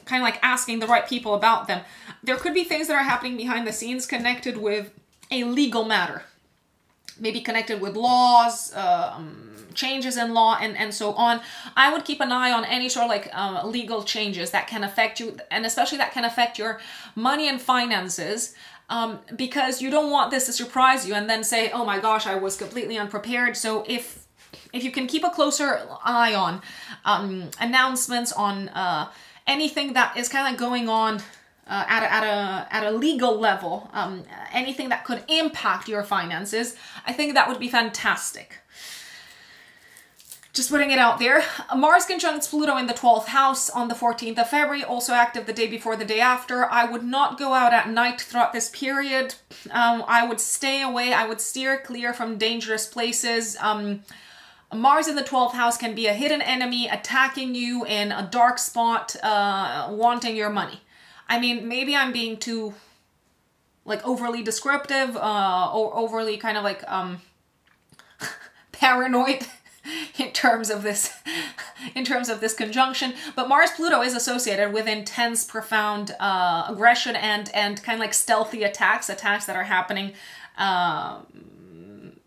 kind of like asking the right people about them. There could be things that are happening behind the scenes connected with a legal matter, maybe connected with laws, changes in law, and so on. I would keep an eye on any sort of like legal changes that can affect you, and especially that can affect your money and finances, because you don't want this to surprise you and then say, oh my gosh, I was completely unprepared. So if you can keep a closer eye on announcements, on anything that is kind of going on at a legal level, anything that could impact your finances, I think that would be fantastic. Just putting it out there. Mars conjuncts Pluto in the 12th house on the 14th of February, also active the day before, the day after. I would not go out at night throughout this period. I would stay away. I would steer clear from dangerous places. Mars in the 12th house can be a hidden enemy attacking you in a dark spot, wanting your money. I mean, maybe I'm being too like overly descriptive, or overly kind of like paranoid in terms of this conjunction, but Mars Pluto is associated with intense, profound aggression and kind of like stealthy attacks that are happening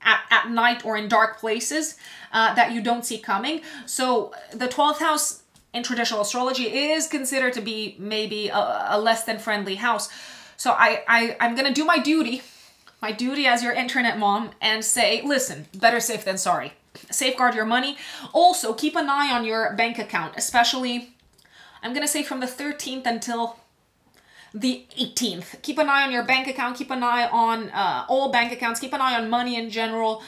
at night or in dark places that you don't see coming. So the 12th house in traditional astrology is considered to be maybe a less than friendly house. So I'm going to do my duty as your internet mom and say, listen, better safe than sorry. Safeguard your money. Also, keep an eye on your bank account, especially, I'm going to say from the 13th until the 18th. Keep an eye on your bank account. Keep an eye on all bank accounts. Keep an eye on money in general,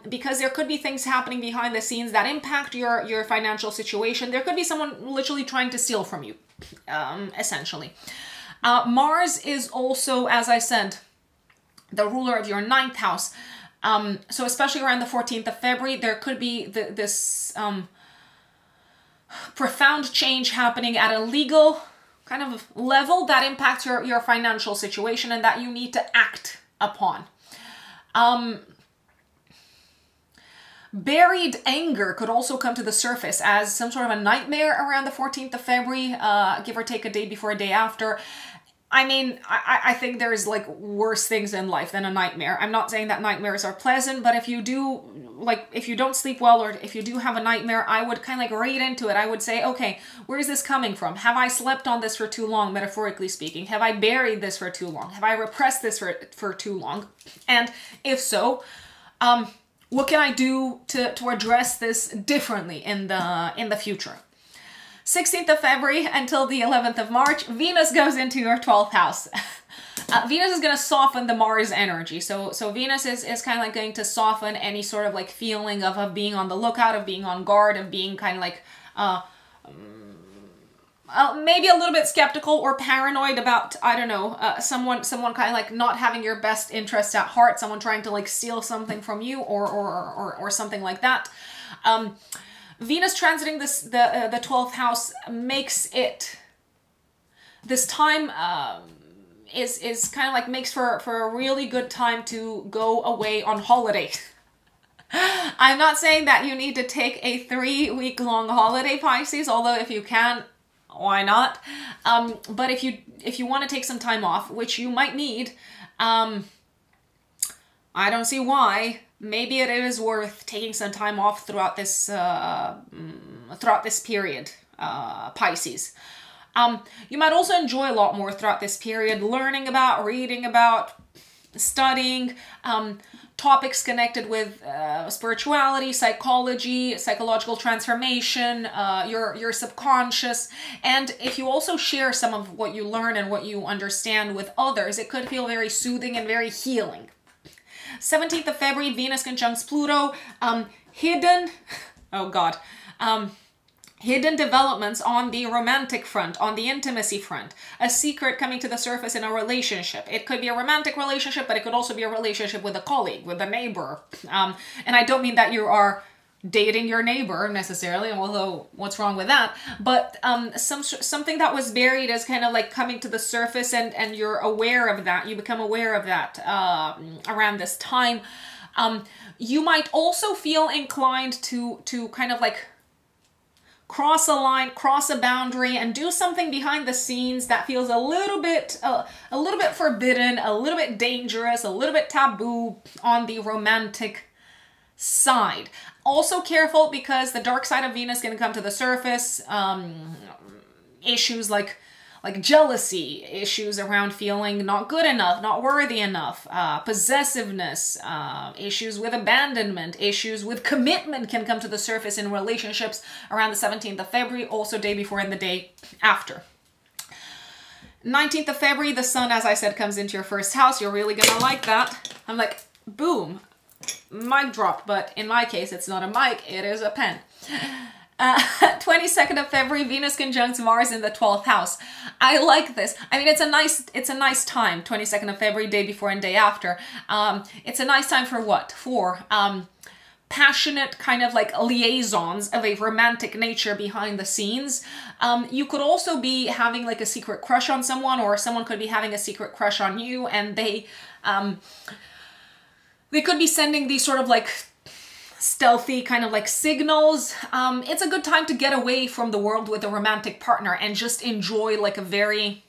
because there could be things happening behind the scenes that impact your financial situation. There could be someone literally trying to steal from you, essentially. Mars is also, as I said, the ruler of your 9th house. So especially around the 14th of February, there could be this profound change happening at a legal kind of level that impacts your financial situation and that you need to act upon. Buried anger could also come to the surface as some sort of a nightmare around the 14th of February, give or take a day before, a day after. I mean, I think there's like worse things in life than a nightmare. I'm not saying that nightmares are pleasant, but if you don't sleep well, or if you do have a nightmare, I would kind of like read into it. I would say, okay, where is this coming from? Have I slept on this for too long, metaphorically speaking? Have I buried this for too long? Have I repressed this for too long? And if so, what can I do to address this differently in the future? 16th of February until the 11th of March, Venus goes into your 12th house. Venus is going to soften the Mars energy. So Venus is kind of like going to soften any sort of like feeling of being on the lookout, of being on guard, of being kind of like maybe a little bit skeptical or paranoid about, I don't know, someone kind of like not having your best interests at heart, someone trying to like steal something from you or something like that. Venus transiting the 12th house makes it, this time is kind of like makes for a really good time to go away on holiday. I'm not saying that you need to take a 3-week-long holiday, Pisces, although if you can, why not? But if you want to take some time off, which you might need, I don't see why. Maybe it is worth taking some time off throughout this period, Pisces. You might also enjoy a lot more throughout this period, learning about, reading about, studying topics connected with spirituality, psychology, psychological transformation, your subconscious. And if you also share some of what you learn and what you understand with others, it could feel very soothing and very healing. 17th of February, Venus conjuncts Pluto. Hidden developments on the romantic front, on the intimacy front. A secret coming to the surface in a relationship. It could be a romantic relationship, but it could also be a relationship with a colleague, with a neighbor. And I don't mean that you are dating your neighbor necessarily, although what's wrong with that? But something that was buried is kind of like coming to the surface, and you're aware of that. You become aware of that around this time. You might also feel inclined to kind of like cross a line, cross a boundary, and do something behind the scenes that feels a little bit forbidden, a little bit dangerous, a little bit taboo on the romantic side. Also careful, because the dark side of Venus is going to come to the surface. Issues like jealousy, issues around feeling not good enough, not worthy enough, possessiveness, issues with abandonment, issues with commitment can come to the surface in relationships around the 17th of February, also day before and the day after. 19th of February, the sun, as I said, comes into your first house. You're really going to like that. I'm like, boom. Mic dropped, but in my case, it's not a mic, it is a pen. 22nd of February, Venus conjuncts Mars in the 12th house. I like this. I mean, it's a nice time, 22nd of February, day before and day after. It's a nice time for what? For passionate kind of like liaisons of a romantic nature behind the scenes. You could also be having like a secret crush on someone, or someone could be having a secret crush on you, and they could be sending these sort of like stealthy kind of like signals. It's a good time to get away from the world with a romantic partner and just enjoy like a very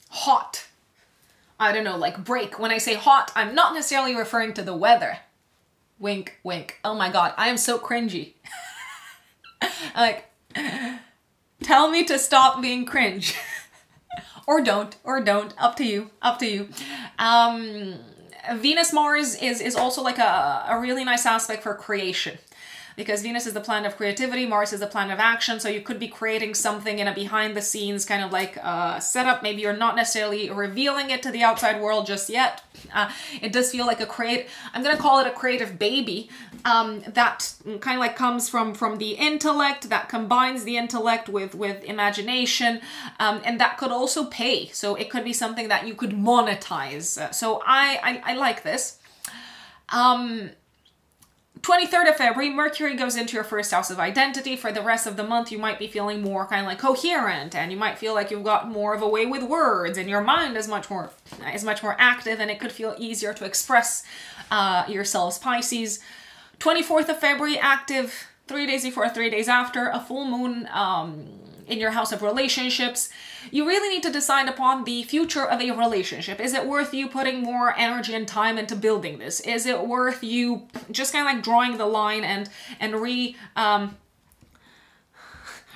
hot I don't know, like break. When I say hot, I'm not necessarily referring to the weather. Wink, wink. Oh my God, I am so cringy. Like, tell me to stop being cringe. Or don't, up to you, up to you. Venus Mars is also like a really nice aspect for creation. Because Venus is the planet of creativity, Mars is the planet of action, so you could be creating something in a behind-the-scenes kind of like setup. Maybe you're not necessarily revealing it to the outside world just yet. It does feel like I'm gonna call it a creative baby that kind of like comes from the intellect, that combines the intellect with imagination, and that could also pay. So it could be something that you could monetize. So I like this. 23rd of February, Mercury goes into your first house of identity. For the rest of the month, you might be feeling more kind of like coherent, and you might feel like you've got more of a way with words, and your mind is much more active, and it could feel easier to express yourselves, Pisces. 24th of February, active 3 days before, 3 days after, a full moon in your house of relationships. You really need to decide upon the future of a relationship. Is it worth you putting more energy and time into building this? Is it worth you just kind of like drawing the line and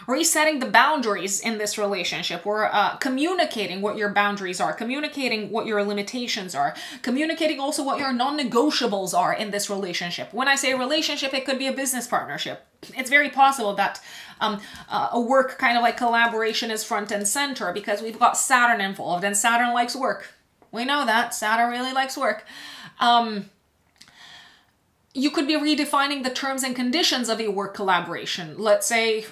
resetting the boundaries in this relationship, or communicating what your boundaries are, communicating what your limitations are, communicating also what your non-negotiables are in this relationship. When I say relationship, it could be a business partnership. It's very possible that a work kind of like collaboration is front and center because we've got Saturn involved, and Saturn likes work. We know that. Saturn really likes work. You could be redefining the terms and conditions of a work collaboration. Let's say,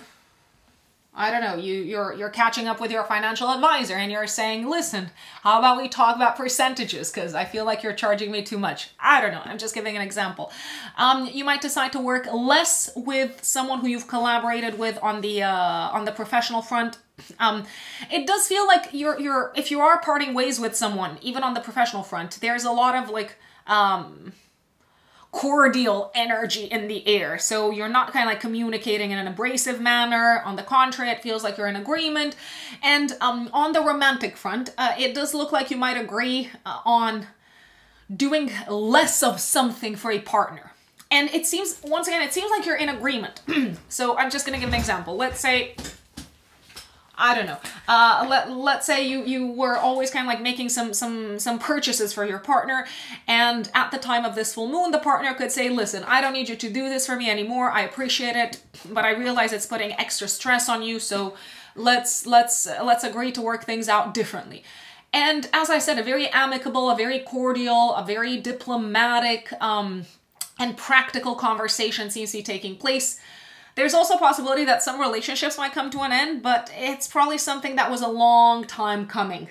I don't know, you're catching up with your financial advisor and you're saying, listen, how about we talk about percentages, because I feel like you're charging me too much. I don't know, I'm just giving an example. You might decide to work less with someone who you've collaborated with on the professional front. It does feel like if you are parting ways with someone, even on the professional front, there's a lot of like cordial energy in the air. So you're not kind of like communicating in an abrasive manner. On the contrary, it feels like you're in agreement. And on the romantic front, it does look like you might agree on doing less of something for a partner. And it seems, once again, it seems like you're in agreement. So I'm just going to give an example. Let's say, I don't know. Let's say you were always kind of like making some purchases for your partner, and at the time of this full moon, the partner could say, listen, I don't need you to do this for me anymore. I appreciate it, but I realize it's putting extra stress on you. So let's agree to work things out differently. And as I said, a very amicable, a very cordial, a very diplomatic, and practical conversation seems to be taking place. There's also a possibility that some relationships might come to an end, but it's probably something that was a long time coming.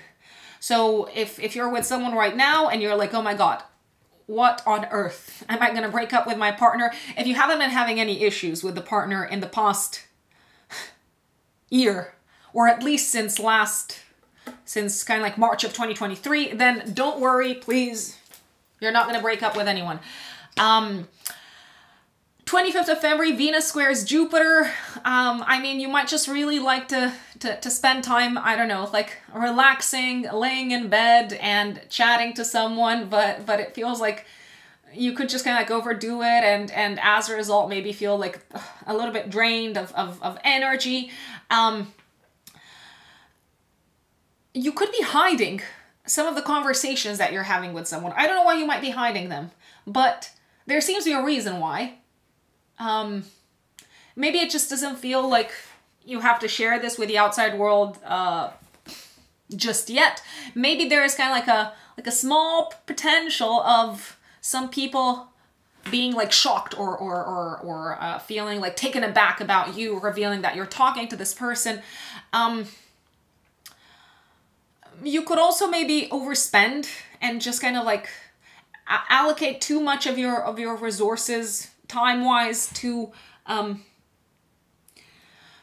So if you're with someone right now and you're like, oh my God, what on earth? Am I going to break up with my partner? If you haven't been having any issues with the partner in the past year, or at least since kind of like March of 2023, then don't worry, please. You're not going to break up with anyone. 25th of February, Venus squares Jupiter. I mean, you might just really like to spend time, I don't know, like relaxing, laying in bed and chatting to someone, but it feels like you could just kind of like overdo it, and as a result maybe feel like a little bit drained of energy. You could be hiding some of the conversations that you're having with someone. I don't know why you might be hiding them, but there seems to be a reason why. Maybe it just doesn't feel like you have to share this with the outside world just yet. Maybe there is kind of like a small potential of some people being like shocked or feeling like taken aback about you revealing that you're talking to this person. You could also maybe overspend and just kind of like allocate too much of your resources time-wise to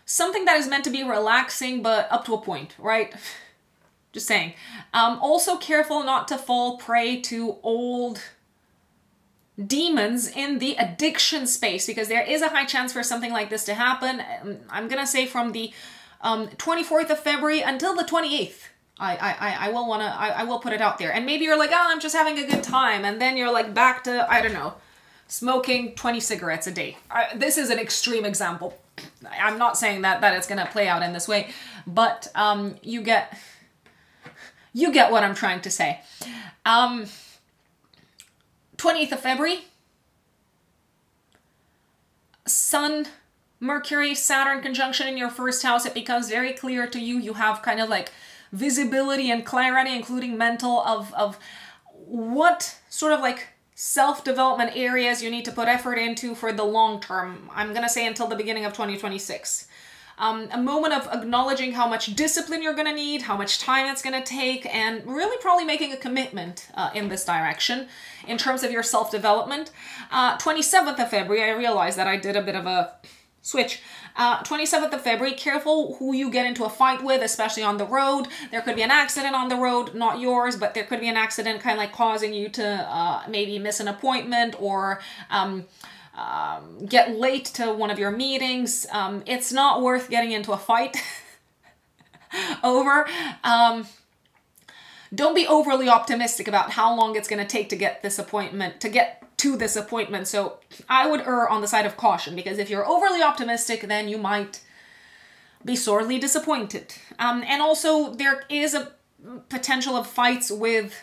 something that is meant to be relaxing, but up to a point, right? Just saying. Also careful not to fall prey to old demons in the addiction space, because there is a high chance for something like this to happen. I'm gonna say from the 24th of February until the 28th I will put it out there. And maybe you're like, oh, I'm just having a good time. And then you're like back to, I don't know, smoking 20 cigarettes a day. This is an extreme example. I'm not saying that it's going to play out in this way, but you get what I'm trying to say. 20th of February, Sun, Mercury, Saturn conjunction in your first house. It becomes very clear to you. You have kind of like visibility and clarity, including mental, of what sort of like self-development areas you need to put effort into for the long term. I'm going to say until the beginning of 2026. A moment of acknowledging how much discipline you're going to need, how much time it's going to take, and really probably making a commitment in this direction in terms of your self-development. 27th of February, I realized that I did a bit of a switch. 27th of February, careful who you get into a fight with, especially on the road. There could be an accident on the road, not yours, but there could be an accident kind of like causing you to maybe miss an appointment or get late to one of your meetings. It's not worth getting into a fight over. Don't be overly optimistic about how long it's going to take to get this appointment, to this appointment. So I would err on the side of caution, because if you're overly optimistic, then you might be sorely disappointed. And also there is a potential of fights with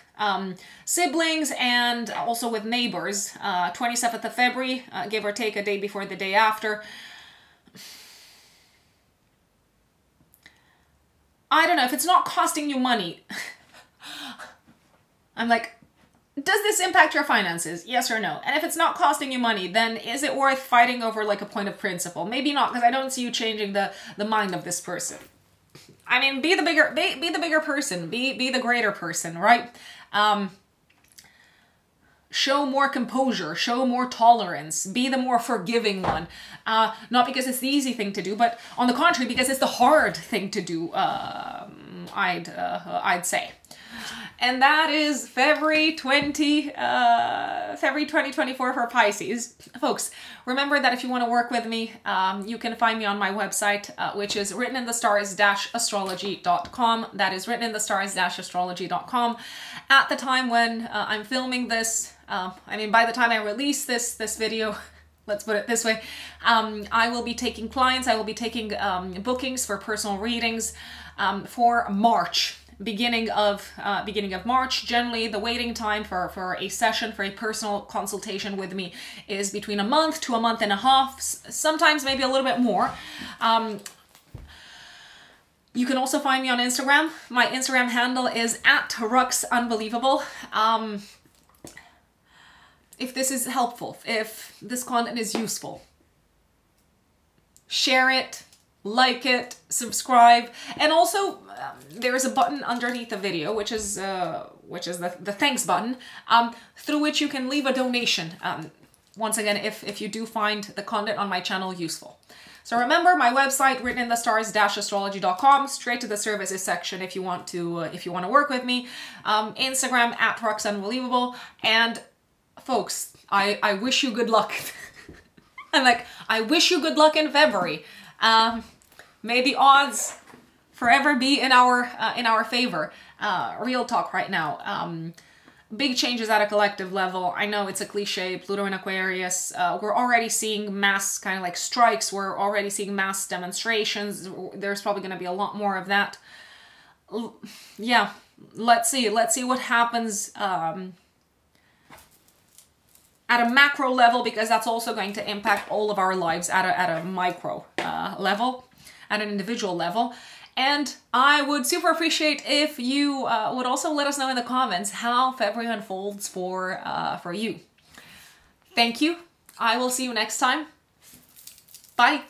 siblings and also with neighbors. 27th of February, give or take a day before the day after. I don't know, if it's not costing you money, I'm like, does this impact your finances? Yes or no? And if it's not costing you money, then is it worth fighting over like a point of principle? Maybe not, because I don't see you changing the mind of this person. I mean, be the bigger person, be the greater person, right? Show more composure, show more tolerance, be the more forgiving one. Not because it's the easy thing to do, but on the contrary, because it's the hard thing to do, I'd say. And that is February 2024 for Pisces. Folks, remember that if you want to work with me, you can find me on my website, which is writteninthestars-astrology.com. That is writteninthestars-astrology.com. At the time when I'm filming this, I mean, by the time I release this video, let's put it this way, I will be taking clients, I will be taking bookings for personal readings for March. Beginning of March. Generally, the waiting time for a session, for a personal consultation with me is between a month to a month and a half, sometimes maybe a little bit more. You can also find me on Instagram. My Instagram handle is @ruxunbelievable. If this is helpful, if this content is useful, share it, like it, subscribe, and also there is a button underneath the video, which is the thanks button, through which you can leave a donation. Once again, if you do find the content on my channel useful. So remember, my website, writteninthestars-astrology.com, straight to the services section if you want to work with me. Instagram @ruxunbelievable, and folks, I wish you good luck. I'm like, I wish you good luck in February. May the odds forever be in our favor. Real talk right now. Big changes at a collective level. I know it's a cliche, Pluto in Aquarius. We're already seeing mass kind of like strikes. We're already seeing mass demonstrations. There's probably going to be a lot more of that. Yeah, let's see what happens at a macro level, because that's also going to impact all of our lives at a micro level, at an individual level. And I would super appreciate if you would also let us know in the comments how February unfolds for you. Thank you. I will see you next time. Bye.